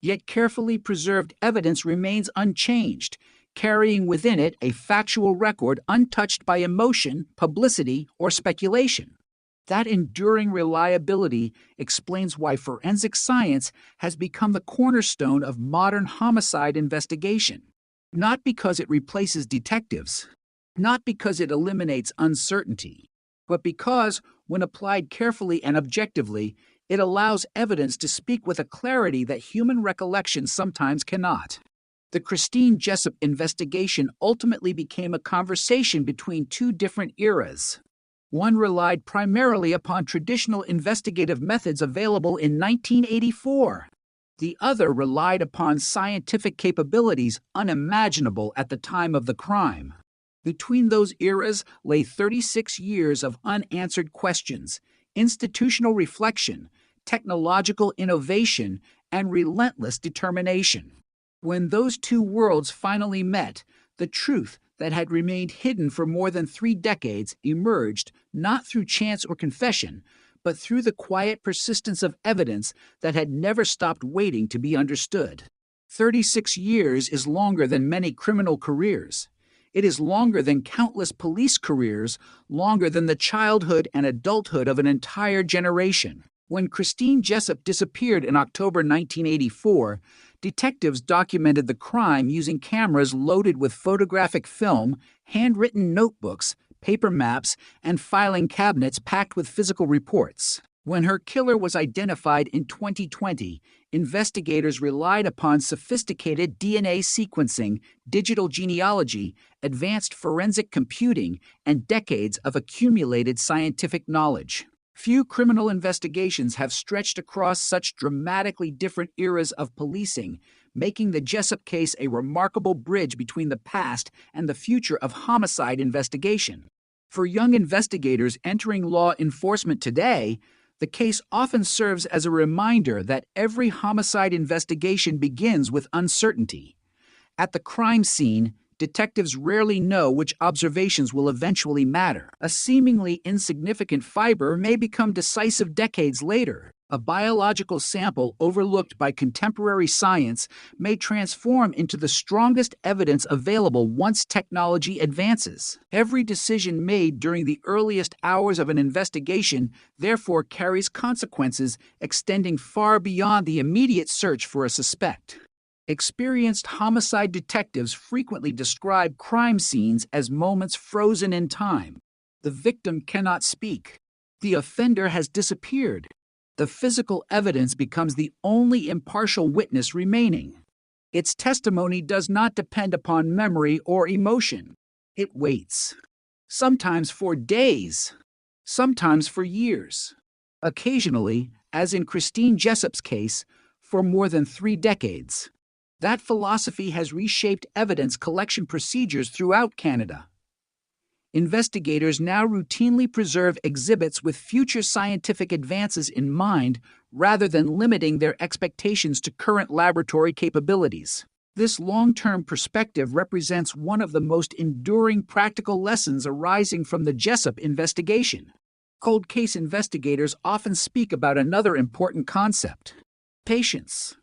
Yet carefully preserved evidence remains unchanged, carrying within it a factual record untouched by emotion, publicity, or speculation. That enduring reliability explains why forensic science has become the cornerstone of modern homicide investigation. Not because it replaces detectives, not because it eliminates uncertainty, but because, when applied carefully and objectively, it allows evidence to speak with a clarity that human recollection sometimes cannot. The Christine Jessup investigation ultimately became a conversation between two different eras. One relied primarily upon traditional investigative methods available in 1984. The other relied upon scientific capabilities unimaginable at the time of the crime. Between those eras lay 36 years of unanswered questions, institutional reflection, technological innovation, and relentless determination. When those two worlds finally met, the truth that had remained hidden for more than 3 decades emerged not through chance or confession, but through the quiet persistence of evidence that had never stopped waiting to be understood. 36 years is longer than many criminal careers. It is longer than countless police careers, longer than the childhood and adulthood of an entire generation. When Christine Jessup disappeared in October 1984, detectives documented the crime using cameras loaded with photographic film, handwritten notebooks, paper maps, and filing cabinets packed with physical reports. When her killer was identified in 2020, investigators relied upon sophisticated DNA sequencing, digital genealogy, advanced forensic computing, and decades of accumulated scientific knowledge. Few criminal investigations have stretched across such dramatically different eras of policing, making the Jessup case a remarkable bridge between the past and the future of homicide investigation. For young investigators entering law enforcement today, the case often serves as a reminder that every homicide investigation begins with uncertainty. At the crime scene, detectives rarely know which observations will eventually matter. A seemingly insignificant fiber may become decisive decades later. A biological sample overlooked by contemporary science may transform into the strongest evidence available once technology advances. Every decision made during the earliest hours of an investigation therefore carries consequences extending far beyond the immediate search for a suspect. Experienced homicide detectives frequently describe crime scenes as moments frozen in time. The victim cannot speak. The offender has disappeared. The physical evidence becomes the only impartial witness remaining. Its testimony does not depend upon memory or emotion. It waits. Sometimes for days. Sometimes for years. Occasionally, as in Christine Jessup's case, for more than 3 decades. That philosophy has reshaped evidence collection procedures throughout Canada. Investigators now routinely preserve exhibits with future scientific advances in mind rather than limiting their expectations to current laboratory capabilities. This long-term perspective represents one of the most enduring practical lessons arising from the Jessup investigation. Cold case investigators often speak about another important concept: patience.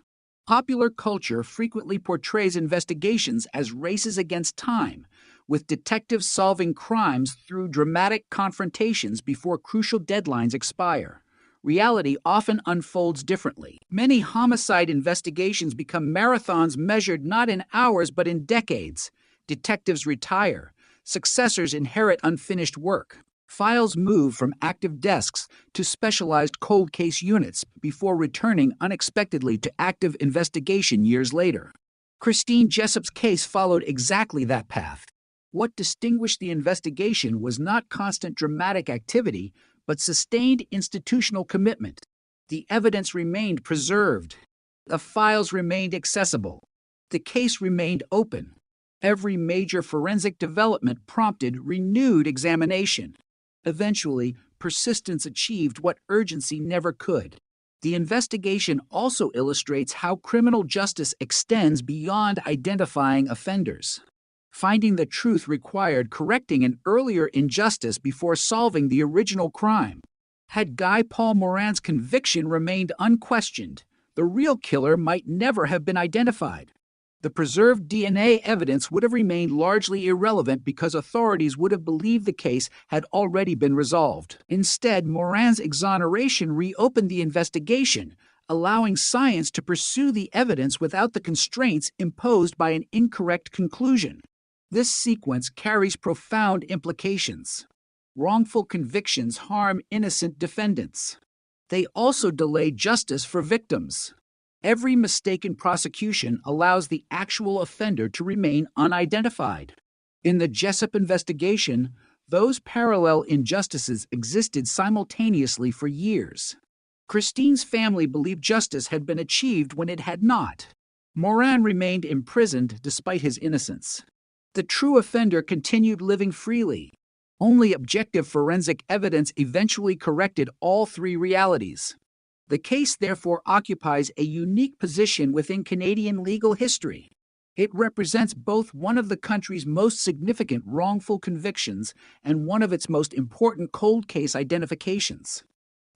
Popular culture frequently portrays investigations as races against time, with detectives solving crimes through dramatic confrontations before crucial deadlines expire. Reality often unfolds differently. Many homicide investigations become marathons measured not in hours but in decades. Detectives retire. Successors inherit unfinished work. Files move from active desks to specialized cold case units before returning unexpectedly to active investigation years later. Christine Jessup's case followed exactly that path. What distinguished the investigation was not constant dramatic activity, but sustained institutional commitment. The evidence remained preserved. The files remained accessible. The case remained open. Every major forensic development prompted renewed examination. Eventually, persistence achieved what urgency never could. The investigation also illustrates how criminal justice extends beyond identifying offenders. Finding the truth required correcting an earlier injustice before solving the original crime. Had Guy Paul Moran's conviction remained unquestioned, the real killer might never have been identified. The preserved DNA evidence would have remained largely irrelevant because authorities would have believed the case had already been resolved. Instead, Moran's exoneration reopened the investigation, allowing science to pursue the evidence without the constraints imposed by an incorrect conclusion. This sequence carries profound implications. Wrongful convictions harm innocent defendants. They also delay justice for victims. Every mistaken prosecution allows the actual offender to remain unidentified. In the Jessup investigation, those parallel injustices existed simultaneously for years. Christine's family believed justice had been achieved when it had not. Moran remained imprisoned despite his innocence. The true offender continued living freely. Only objective forensic evidence eventually corrected all three realities. The case therefore occupies a unique position within Canadian legal history. It represents both one of the country's most significant wrongful convictions and one of its most important cold case identifications.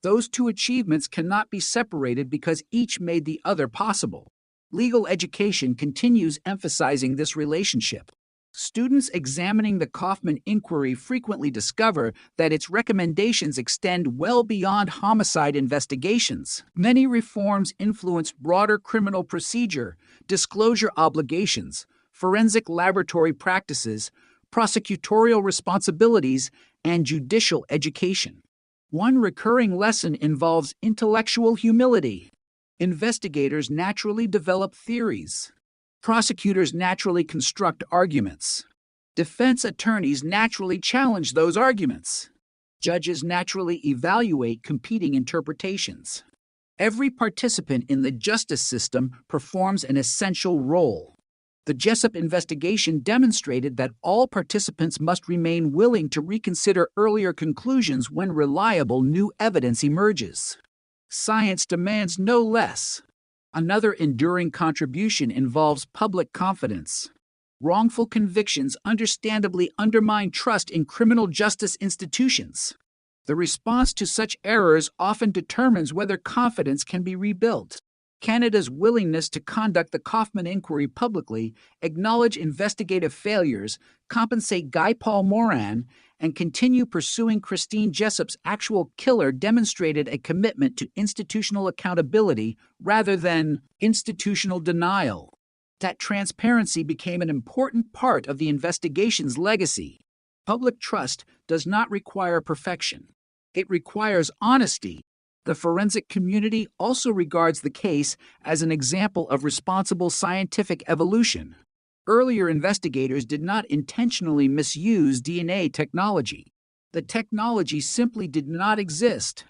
Those two achievements cannot be separated because each made the other possible. Legal education continues emphasizing this relationship. Students examining the Kaufman inquiry frequently discover that its recommendations extend well beyond homicide investigations. Many reforms influence broader criminal procedure, disclosure obligations, forensic laboratory practices, prosecutorial responsibilities, and judicial education. One recurring lesson involves intellectual humility. Investigators naturally develop theories. Prosecutors naturally construct arguments. Defense attorneys naturally challenge those arguments. Judges naturally evaluate competing interpretations. Every participant in the justice system performs an essential role. The Jessup investigation demonstrated that all participants must remain willing to reconsider earlier conclusions when reliable new evidence emerges. Science demands no less. Another enduring contribution involves public confidence. Wrongful convictions understandably undermine trust in criminal justice institutions. The response to such errors often determines whether confidence can be rebuilt. Canada's willingness to conduct the Kaufman inquiry publicly, acknowledge investigative failures, compensate Guy Paul Moran, and continue pursuing Christine Jessup's actual killer demonstrated a commitment to institutional accountability rather than institutional denial. That transparency became an important part of the investigation's legacy. Public trust does not require perfection. It requires honesty. The forensic community also regards the case as an example of responsible scientific evolution. Earlier investigators did not intentionally misuse DNA technology. The technology simply did not exist.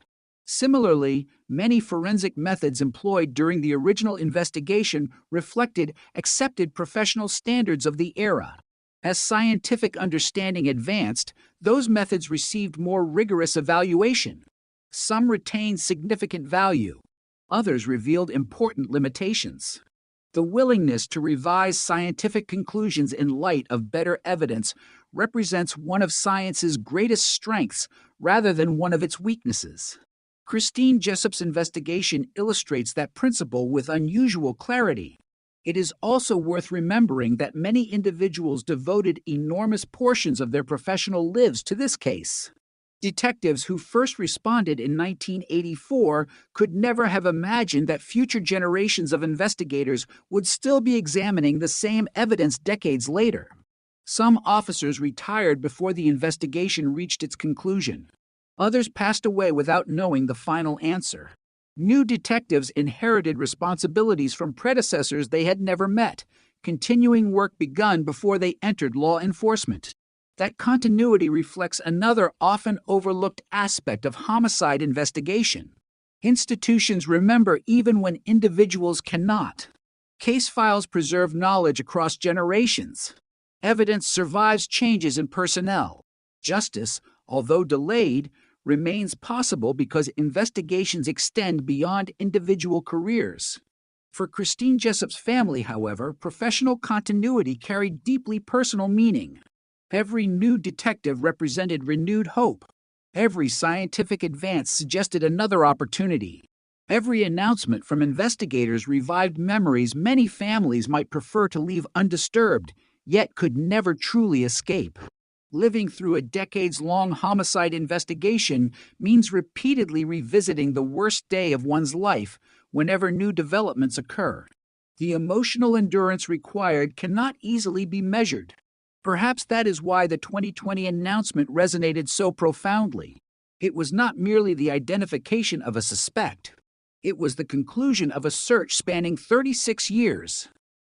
Similarly, many forensic methods employed during the original investigation reflected accepted professional standards of the era. As scientific understanding advanced, those methods received more rigorous evaluation. Some retained significant value. Others revealed important limitations. The willingness to revise scientific conclusions in light of better evidence represents one of science's greatest strengths rather than one of its weaknesses. Christine Jessup's investigation illustrates that principle with unusual clarity. It is also worth remembering that many individuals devoted enormous portions of their professional lives to this case. Detectives who first responded in 1984 could never have imagined that future generations of investigators would still be examining the same evidence decades later. Some officers retired before the investigation reached its conclusion. Others passed away without knowing the final answer. New detectives inherited responsibilities from predecessors they had never met, continuing work begun before they entered law enforcement. That continuity reflects another often overlooked aspect of homicide investigation. Institutions remember even when individuals cannot. Case files preserve knowledge across generations. Evidence survives changes in personnel. Justice, although delayed, remains possible because investigations extend beyond individual careers. For Christine Jessup's family, however, professional continuity carried deeply personal meaning. Every new detective represented renewed hope. Every scientific advance suggested another opportunity. Every announcement from investigators revived memories many families might prefer to leave undisturbed, yet could never truly escape. Living through a decades-long homicide investigation means repeatedly revisiting the worst day of one's life whenever new developments occur. The emotional endurance required cannot easily be measured. Perhaps that is why the 2020 announcement resonated so profoundly. It was not merely the identification of a suspect. It was the conclusion of a search spanning 36 years.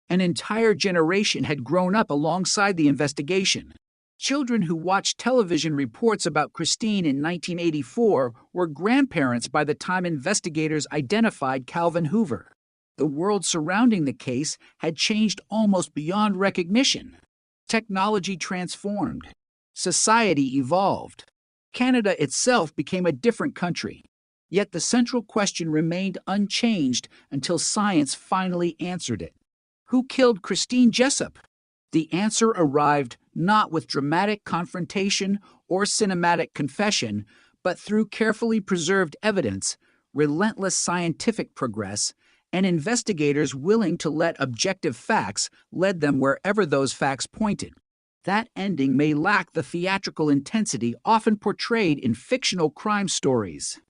An entire generation had grown up alongside the investigation. Children who watched television reports about Christine in 1984 were grandparents by the time investigators identified Calvin Hoover. The world surrounding the case had changed almost beyond recognition. Technology transformed. Society evolved. Canada itself became a different country. Yet the central question remained unchanged until science finally answered it. Who killed Christine Jessup? The answer arrived not with dramatic confrontation or cinematic confession, but through carefully preserved evidence, relentless scientific progress, and investigators willing to let objective facts lead them wherever those facts pointed. That ending may lack the theatrical intensity often portrayed in fictional crime stories.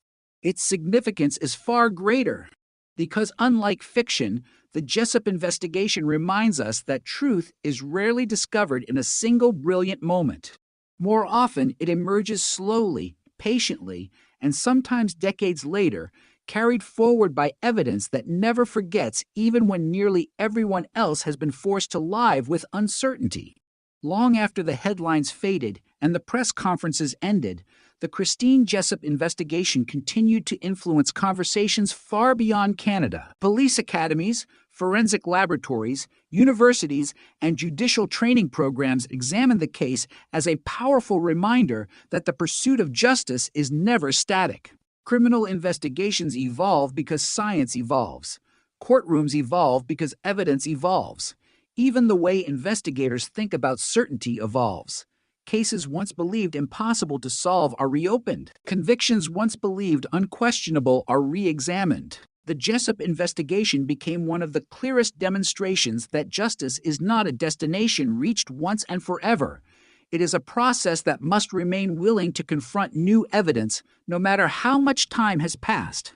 Its significance is far greater, because unlike fiction, the Jessup investigation reminds us that truth is rarely discovered in a single brilliant moment. More often, it emerges slowly, patiently, and sometimes decades later, carried forward by evidence that never forgets even when nearly everyone else has been forced to live with uncertainty. Long after the headlines faded and the press conferences ended, the Christine Jessup investigation continued to influence conversations far beyond Canada. Police academies, forensic laboratories, universities, and judicial training programs examined the case as a powerful reminder that the pursuit of justice is never static. Criminal investigations evolve because science evolves. Courtrooms evolve because evidence evolves. Even the way investigators think about certainty evolves. Cases once believed impossible to solve are reopened. Convictions once believed unquestionable are re-examined. The Jessup investigation became one of the clearest demonstrations that justice is not a destination reached once and forever. It is a process that must remain willing to confront new evidence, no matter how much time has passed.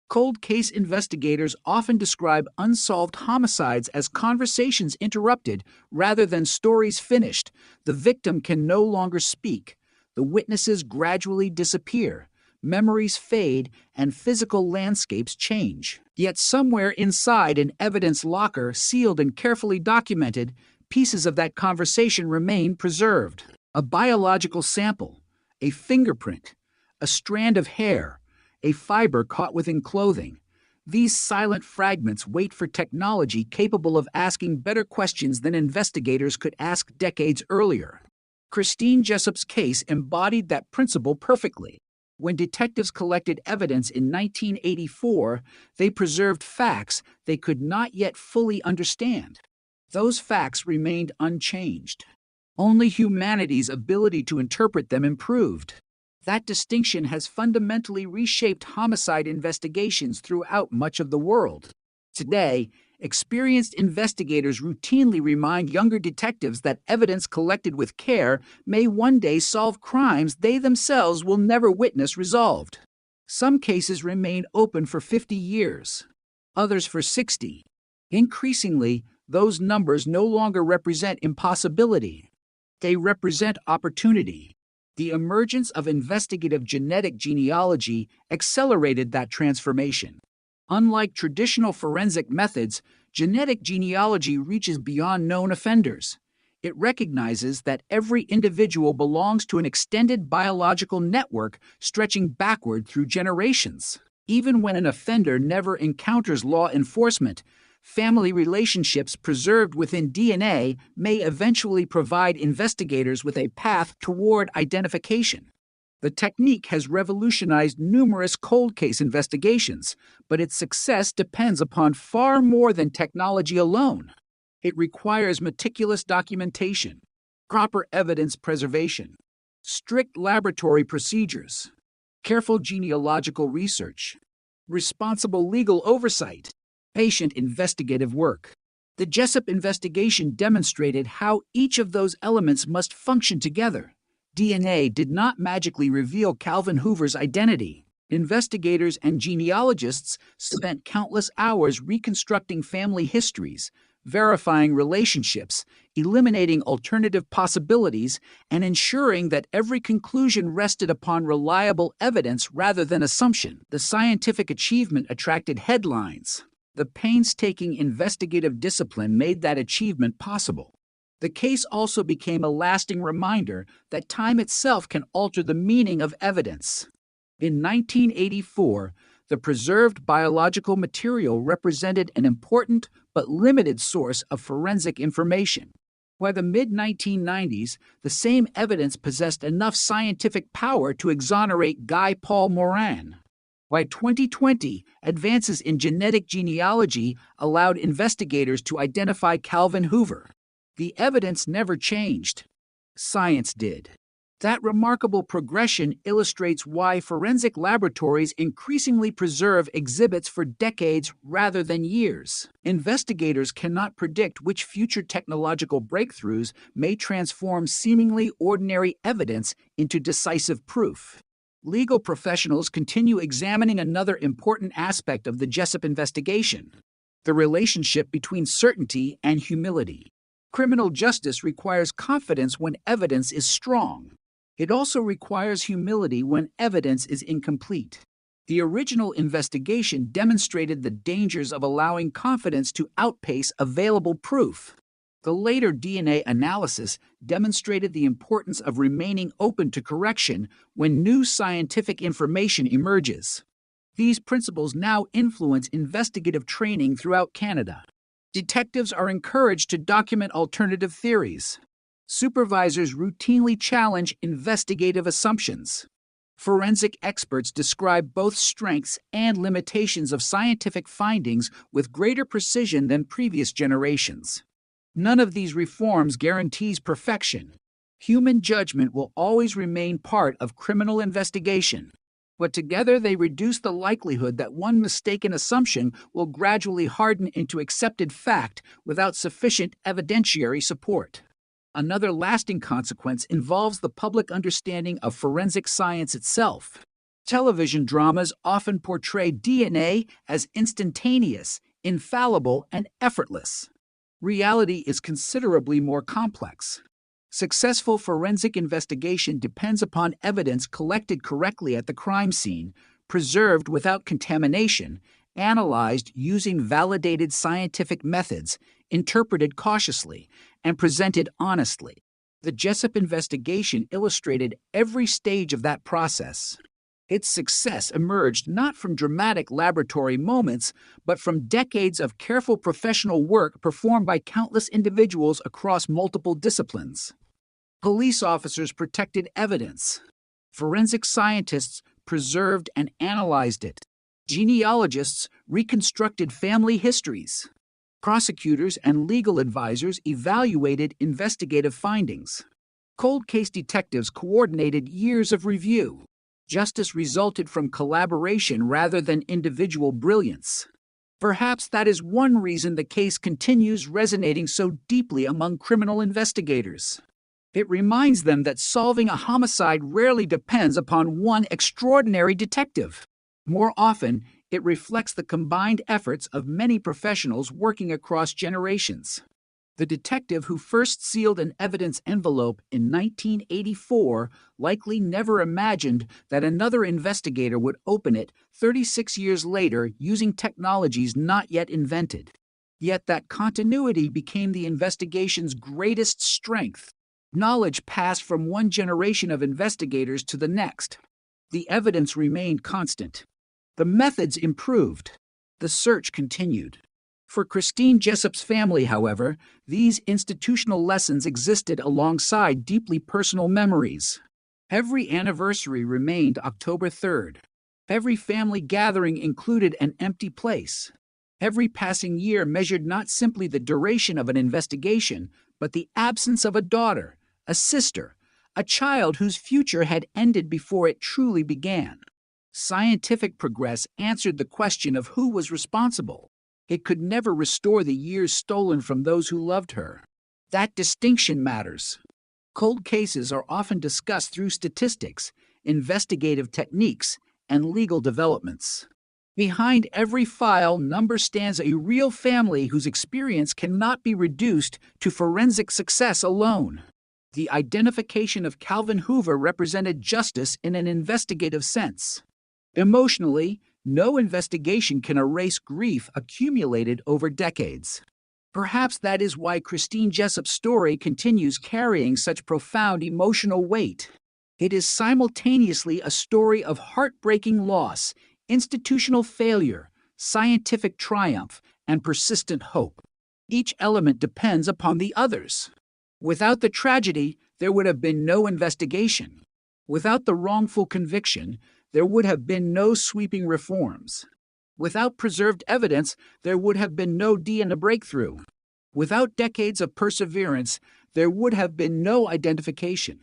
Cold case investigators often describe unsolved homicides as conversations interrupted rather than stories finished. The victim can no longer speak. The witnesses gradually disappear. Memories fade, and physical landscapes change. Yet somewhere inside an evidence locker, sealed and carefully documented, pieces of that conversation remain preserved. A biological sample, a fingerprint, a strand of hair, a fiber caught within clothing. These silent fragments wait for technology capable of asking better questions than investigators could ask decades earlier. Christine Jessup's case embodied that principle perfectly. When detectives collected evidence in 1984, they preserved facts they could not yet fully understand. Those facts remained unchanged. Only humanity's ability to interpret them improved. That distinction has fundamentally reshaped homicide investigations throughout much of the world. Today, experienced investigators routinely remind younger detectives that evidence collected with care may one day solve crimes they themselves will never witness resolved. Some cases remain open for 50 years, others for 60. Increasingly, those numbers no longer represent impossibility. They represent opportunity. The emergence of investigative genetic genealogy accelerated that transformation. Unlike traditional forensic methods, genetic genealogy reaches beyond known offenders. It recognizes that every individual belongs to an extended biological network stretching backward through generations. Even when an offender never encounters law enforcement, family relationships preserved within DNA may eventually provide investigators with a path toward identification. The technique has revolutionized numerous cold case investigations, but its success depends upon far more than technology alone. It requires meticulous documentation, proper evidence preservation, strict laboratory procedures, careful genealogical research, responsible legal oversight, patient investigative work. The Jessup investigation demonstrated how each of those elements must function together. DNA did not magically reveal Calvin Hoover's identity. Investigators and genealogists spent countless hours reconstructing family histories, verifying relationships, eliminating alternative possibilities, and ensuring that every conclusion rested upon reliable evidence rather than assumption. The scientific achievement attracted headlines. The painstaking investigative discipline made that achievement possible. The case also became a lasting reminder that time itself can alter the meaning of evidence. In 1984, the preserved biological material represented an important but limited source of forensic information. By the mid-1990s, the same evidence possessed enough scientific power to exonerate Guy Paul Moran. By 2020, advances in genetic genealogy allowed investigators to identify Calvin Hoover. The evidence never changed. Science did. That remarkable progression illustrates why forensic laboratories increasingly preserve exhibits for decades rather than years. Investigators cannot predict which future technological breakthroughs may transform seemingly ordinary evidence into decisive proof. Legal professionals continue examining another important aspect of the Jessup investigation: the relationship between certainty and humility. Criminal justice requires confidence when evidence is strong. It also requires humility when evidence is incomplete. The original investigation demonstrated the dangers of allowing confidence to outpace available proof. The later DNA analysis demonstrated the importance of remaining open to correction when new scientific information emerges. These principles now influence investigative training throughout Canada. Detectives are encouraged to document alternative theories. Supervisors routinely challenge investigative assumptions. Forensic experts describe both strengths and limitations of scientific findings with greater precision than previous generations. None of these reforms guarantees perfection. Human judgment will always remain part of criminal investigation, but together they reduce the likelihood that one mistaken assumption will gradually harden into accepted fact without sufficient evidentiary support. Another lasting consequence involves the public understanding of forensic science itself. Television dramas often portray DNA as instantaneous, infallible, and effortless. Reality is considerably more complex. Successful forensic investigation depends upon evidence collected correctly at the crime scene, preserved without contamination, analyzed using validated scientific methods, interpreted cautiously, and presented honestly. The Jessup investigation illustrated every stage of that process. Its success emerged not from dramatic laboratory moments, but from decades of careful professional work performed by countless individuals across multiple disciplines. Police officers protected evidence. Forensic scientists preserved and analyzed it. Genealogists reconstructed family histories. Prosecutors and legal advisors evaluated investigative findings. Cold case detectives coordinated years of review. Justice resulted from collaboration rather than individual brilliance. Perhaps that is one reason the case continues resonating so deeply among criminal investigators. It reminds them that solving a homicide rarely depends upon one extraordinary detective. More often, it reflects the combined efforts of many professionals working across generations. The detective who first sealed an evidence envelope in 1984 likely never imagined that another investigator would open it 36 years later using technologies not yet invented. Yet that continuity became the investigation's greatest strength. Knowledge passed from one generation of investigators to the next. The evidence remained constant. The methods improved. The search continued. For Christine Jessup's family, however, these institutional lessons existed alongside deeply personal memories. Every anniversary remained October 3rd. Every family gathering included an empty place. Every passing year measured not simply the duration of an investigation, but the absence of a daughter, a sister, a child whose future had ended before it truly began. Scientific progress answered the question of who was responsible. It could never restore the years stolen from those who loved her. That distinction matters. Cold cases are often discussed through statistics, investigative techniques, and legal developments. Behind every file number stands a real family whose experience cannot be reduced to forensic success alone. The identification of Calvin Hoover represented justice in an investigative sense. Emotionally, no investigation can erase grief accumulated over decades. Perhaps that is why Christine Jessup's story continues carrying such profound emotional weight. It is simultaneously a story of heartbreaking loss, institutional failure, scientific triumph, and persistent hope. Each element depends upon the others. Without the tragedy, there would have been no investigation. Without the wrongful conviction, there would have been no sweeping reforms. Without preserved evidence, there would have been no DNA breakthrough. Without decades of perseverance, there would have been no identification.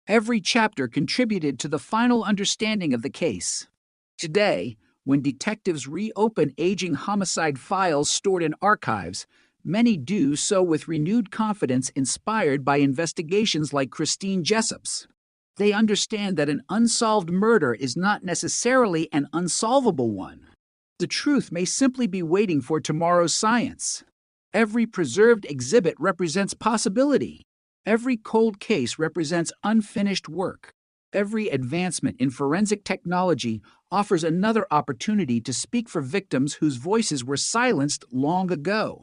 Every chapter contributed to the final understanding of the case. Today, when detectives reopen aging homicide files stored in archives, many do so with renewed confidence inspired by investigations like Christine Jessup's. They understand that an unsolved murder is not necessarily an unsolvable one. The truth may simply be waiting for tomorrow's science. Every preserved exhibit represents possibility. Every cold case represents unfinished work. Every advancement in forensic technology offers another opportunity to speak for victims whose voices were silenced long ago.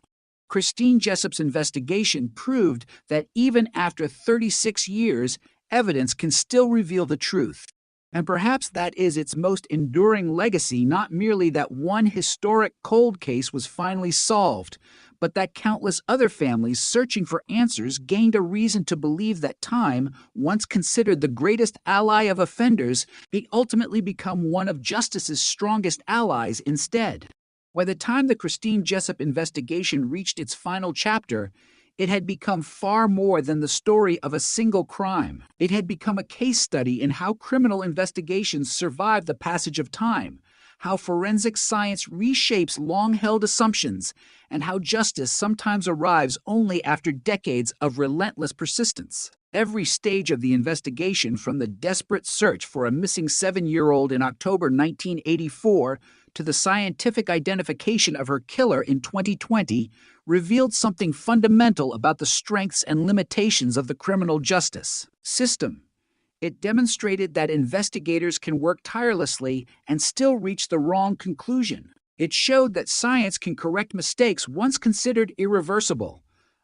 Christine Jessup's investigation proved that even after 36 years, evidence can still reveal the truth. And perhaps that is its most enduring legacy, not merely that one historic cold case was finally solved, but that countless other families searching for answers gained a reason to believe that time, once considered the greatest ally of offenders, may ultimately become one of justice's strongest allies instead. By the time the Christine Jessup investigation reached its final chapter, it had become far more than the story of a single crime. It had become a case study in how criminal investigations survive the passage of time, how forensic science reshapes long-held assumptions, and how justice sometimes arrives only after decades of relentless persistence. Every stage of the investigation, from the desperate search for a missing 7-year-old in October 1984 to the scientific identification of her killer in 2020, revealed something fundamental about the strengths and limitations of the criminal justice system. It demonstrated that investigators can work tirelessly and still reach the wrong conclusion. It showed that science can correct mistakes once considered irreversible.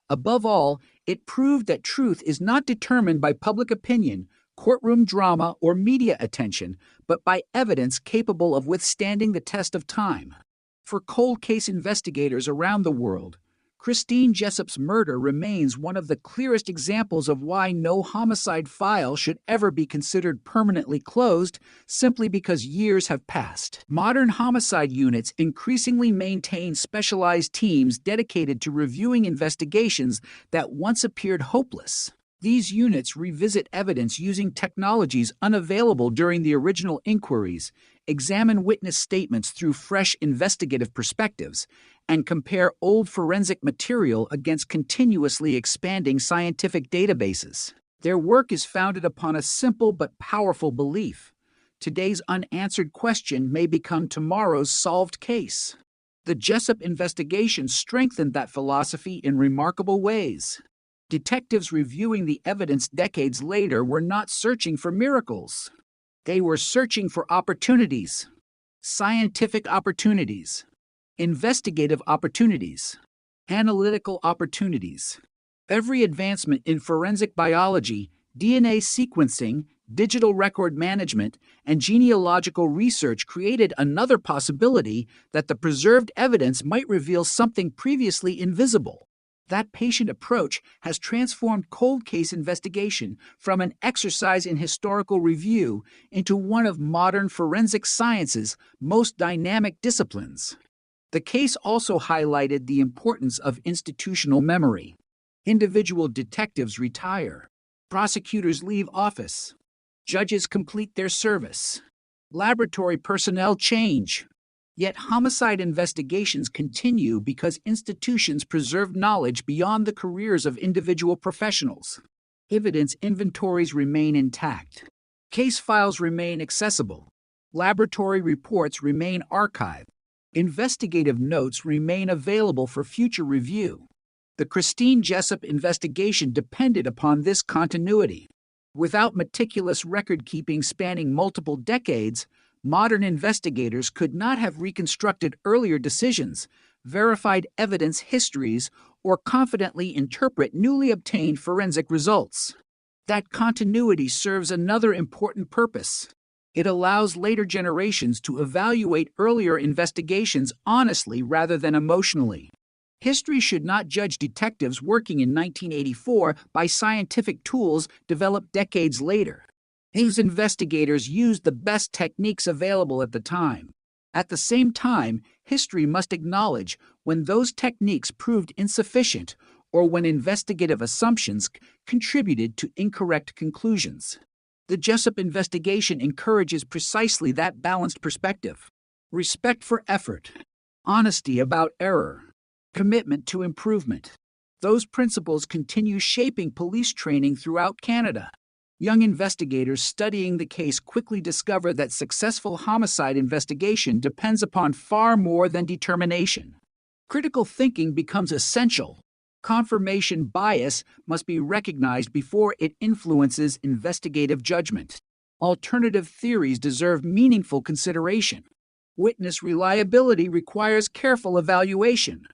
Above all, it proved that truth is not determined by public opinion, courtroom drama, or media attention, but by evidence capable of withstanding the test of time. For cold case investigators around the world, Christine Jessup's murder remains one of the clearest examples of why no homicide file should ever be considered permanently closed simply because years have passed. Modern homicide units increasingly maintain specialized teams dedicated to reviewing investigations that once appeared hopeless. These units revisit evidence using technologies unavailable during the original inquiries, examine witness statements through fresh investigative perspectives, and compare old forensic material against continuously expanding scientific databases. Their work is founded upon a simple but powerful belief: today's unanswered question may become tomorrow's solved case. The Jessup investigation strengthened that philosophy in remarkable ways. Detectives reviewing the evidence decades later were not searching for miracles. They were searching for opportunities, scientific opportunities, investigative opportunities, analytical opportunities. Every advancement in forensic biology, DNA sequencing, digital record management, and genealogical research created another possibility that the preserved evidence might reveal something previously invisible. That patient approach has transformed cold case investigation from an exercise in historical review into one of modern forensic science's most dynamic disciplines. The case also highlighted the importance of institutional memory. Individual detectives retire. Prosecutors leave office. Judges complete their service. Laboratory personnel change. Yet homicide investigations continue because institutions preserve knowledge beyond the careers of individual professionals. Evidence inventories remain intact. Case files remain accessible. Laboratory reports remain archived. Investigative notes remain available for future review. The Christine Jessup investigation depended upon this continuity. Without meticulous record-keeping spanning multiple decades, modern investigators could not have reconstructed earlier decisions, verified evidence histories, or confidently interpret newly obtained forensic results. That continuity serves another important purpose. It allows later generations to evaluate earlier investigations honestly rather than emotionally. History should not judge detectives working in 1984 by scientific tools developed decades later. These investigators used the best techniques available at the time. At the same time, history must acknowledge when those techniques proved insufficient or when investigative assumptions contributed to incorrect conclusions. The Jessup investigation encourages precisely that balanced perspective. Respect for effort, honesty about error, commitment to improvement. Those principles continue shaping police training throughout Canada. Young investigators studying the case quickly discover that successful homicide investigation depends upon far more than determination. Critical thinking becomes essential. Confirmation bias must be recognized before it influences investigative judgment. Alternative theories deserve meaningful consideration. Witness reliability requires careful evaluation.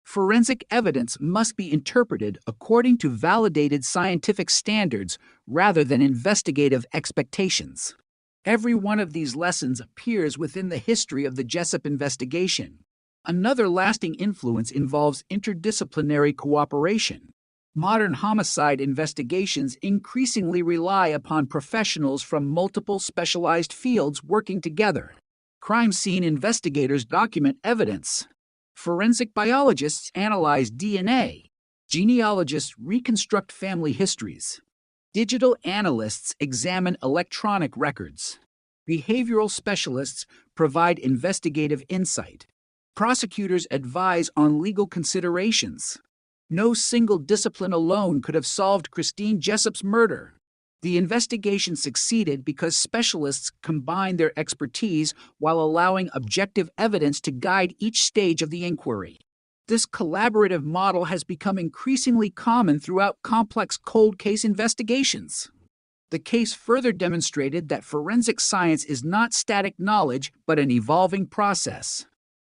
Forensic evidence must be interpreted according to validated scientific standards rather than investigative expectations. Every one of these lessons appears within the history of the Jessup investigation. Another lasting influence involves interdisciplinary cooperation. Modern homicide investigations increasingly rely upon professionals from multiple specialized fields working together. Crime scene investigators document evidence. Forensic biologists analyze DNA. Genealogists reconstruct family histories. Digital analysts examine electronic records. Behavioral specialists provide investigative insight. Prosecutors advise on legal considerations. No single discipline alone could have solved Christine Jessup's murder. The investigation succeeded because specialists combined their expertise while allowing objective evidence to guide each stage of the inquiry. This collaborative model has become increasingly common throughout complex cold case investigations. The case further demonstrated that forensic science is not static knowledge but an evolving process.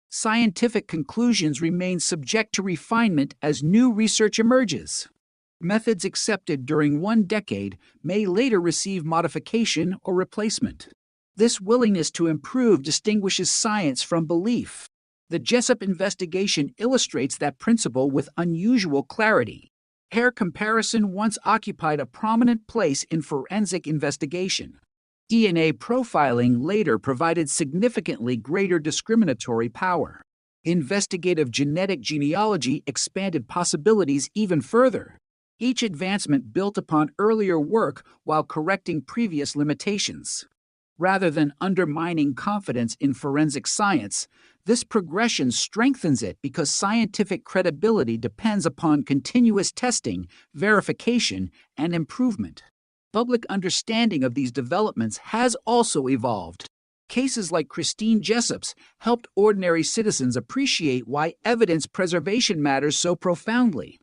Scientific conclusions remain subject to refinement as new research emerges. Methods accepted during one decade may later receive modification or replacement. This willingness to improve distinguishes science from belief. The Jessup investigation illustrates that principle with unusual clarity. Hair comparison once occupied a prominent place in forensic investigation. DNA profiling later provided significantly greater discriminatory power. Investigative genetic genealogy expanded possibilities even further. Each advancement built upon earlier work while correcting previous limitations. Rather than undermining confidence in forensic science, this progression strengthens it because scientific credibility depends upon continuous testing, verification, and improvement. Public understanding of these developments has also evolved. Cases like Christine Jessup's helped ordinary citizens appreciate why evidence preservation matters so profoundly.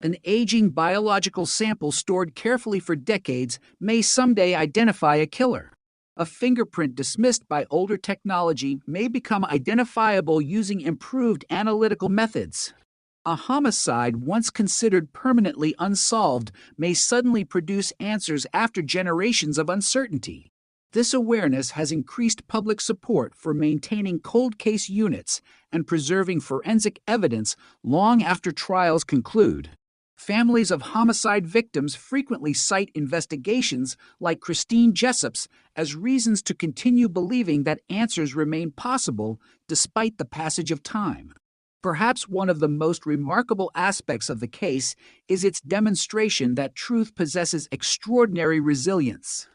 An aging biological sample stored carefully for decades may someday identify a killer. A fingerprint dismissed by older technology may become identifiable using improved analytical methods. A homicide once considered permanently unsolved may suddenly produce answers after generations of uncertainty. This awareness has increased public support for maintaining cold case units and preserving forensic evidence long after trials conclude. Families of homicide victims frequently cite investigations like Christine Jessup's as reasons to continue believing that answers remain possible despite the passage of time. Perhaps one of the most remarkable aspects of the case is its demonstration that truth possesses extraordinary resilience.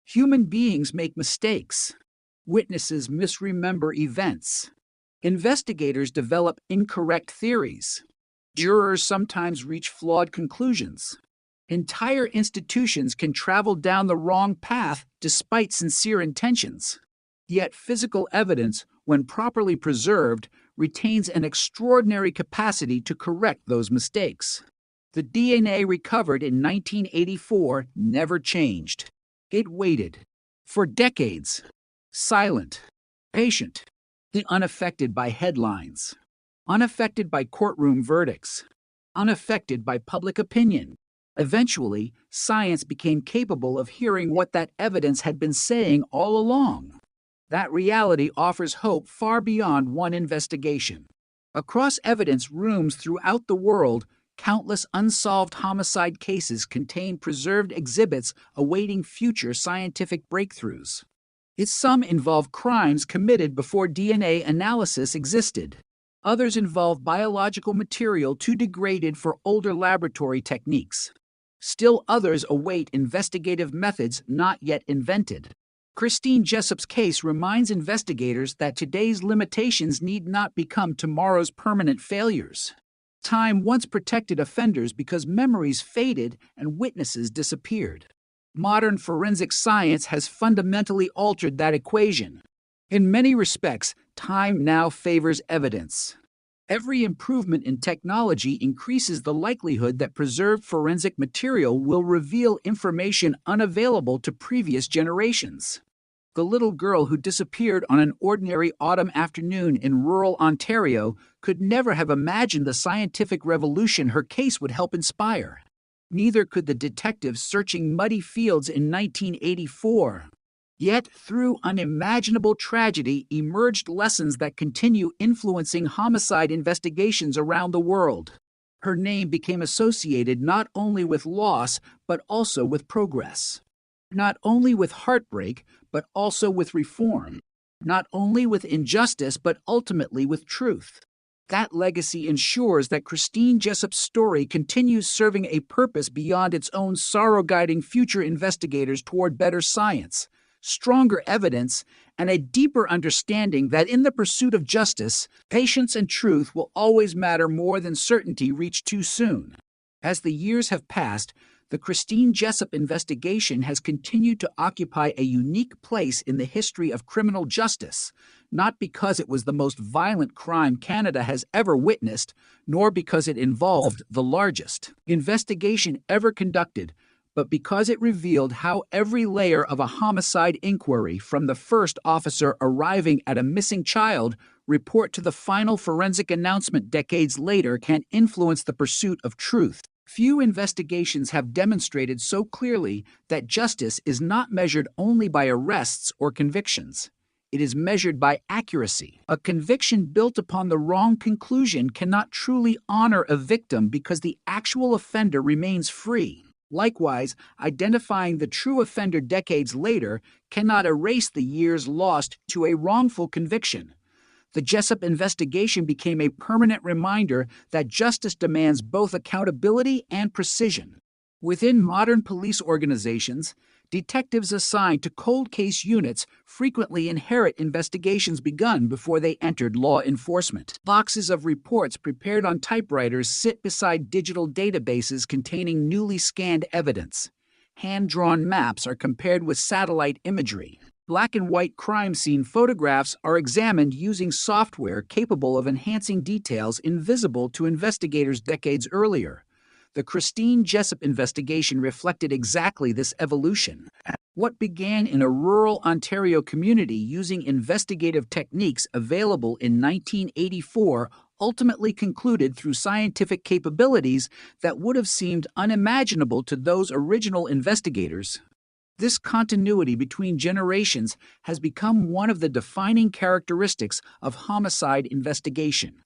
Human beings make mistakes. Witnesses misremember events. Investigators develop incorrect theories. Jurors sometimes reach flawed conclusions. Entire institutions can travel down the wrong path despite sincere intentions. Yet physical evidence, when properly preserved, retains an extraordinary capacity to correct those mistakes. The DNA recovered in 1984 never changed. It waited. For decades. Silent. Patient. Unaffected by headlines. Unaffected by courtroom verdicts. Unaffected by public opinion. Eventually, science became capable of hearing what that evidence had been saying all along. That reality offers hope far beyond one investigation. Across evidence rooms throughout the world, countless unsolved homicide cases contain preserved exhibits awaiting future scientific breakthroughs. Some involve crimes committed before DNA analysis existed. Others involve biological material too degraded for older laboratory techniques. Still others await investigative methods not yet invented. Christine Jessup's case reminds investigators that today's limitations need not become tomorrow's permanent failures. Time once protected offenders because memories faded and witnesses disappeared. Modern forensic science has fundamentally altered that equation. In many respects, time now favors evidence. Every improvement in technology increases the likelihood that preserved forensic material will reveal information unavailable to previous generations. The little girl who disappeared on an ordinary autumn afternoon in rural Ontario could never have imagined the scientific revolution her case would help inspire. Neither could the detectives searching muddy fields in 1984. Yet, through unimaginable tragedy emerged lessons that continue influencing homicide investigations around the world. Her name became associated not only with loss, but also with progress. Not only with heartbreak, but also with reform. Not only with injustice, but ultimately with truth. That legacy ensures that Christine Jessup's story continues serving a purpose beyond its own sorrow, guiding future investigators toward better science, stronger evidence, and a deeper understanding that in the pursuit of justice, patience and truth will always matter more than certainty reached too soon. As the years have passed, the Christine Jessup investigation has continued to occupy a unique place in the history of criminal justice, not because it was the most violent crime Canada has ever witnessed, nor because it involved the largest investigation ever conducted, but because it revealed how every layer of a homicide inquiry, from the first officer arriving at a missing child report to the final forensic announcement decades later, can influence the pursuit of truth. Few investigations have demonstrated so clearly that justice is not measured only by arrests or convictions. It is measured by accuracy. A conviction built upon the wrong conclusion cannot truly honor a victim because the actual offender remains free. Likewise, identifying the true offender decades later cannot erase the years lost to a wrongful conviction. The Jessup investigation became a permanent reminder that justice demands both accountability and precision. Within modern police organizations, detectives assigned to cold case units frequently inherit investigations begun before they entered law enforcement. Boxes of reports prepared on typewriters sit beside digital databases containing newly scanned evidence. Hand-drawn maps are compared with satellite imagery. Black and white crime scene photographs are examined using software capable of enhancing details invisible to investigators decades earlier. The Christine Jessup investigation reflected exactly this evolution. What began in a rural Ontario community using investigative techniques available in 1984 ultimately concluded through scientific capabilities that would have seemed unimaginable to those original investigators. This continuity between generations has become one of the defining characteristics of homicide investigation.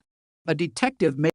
A detective may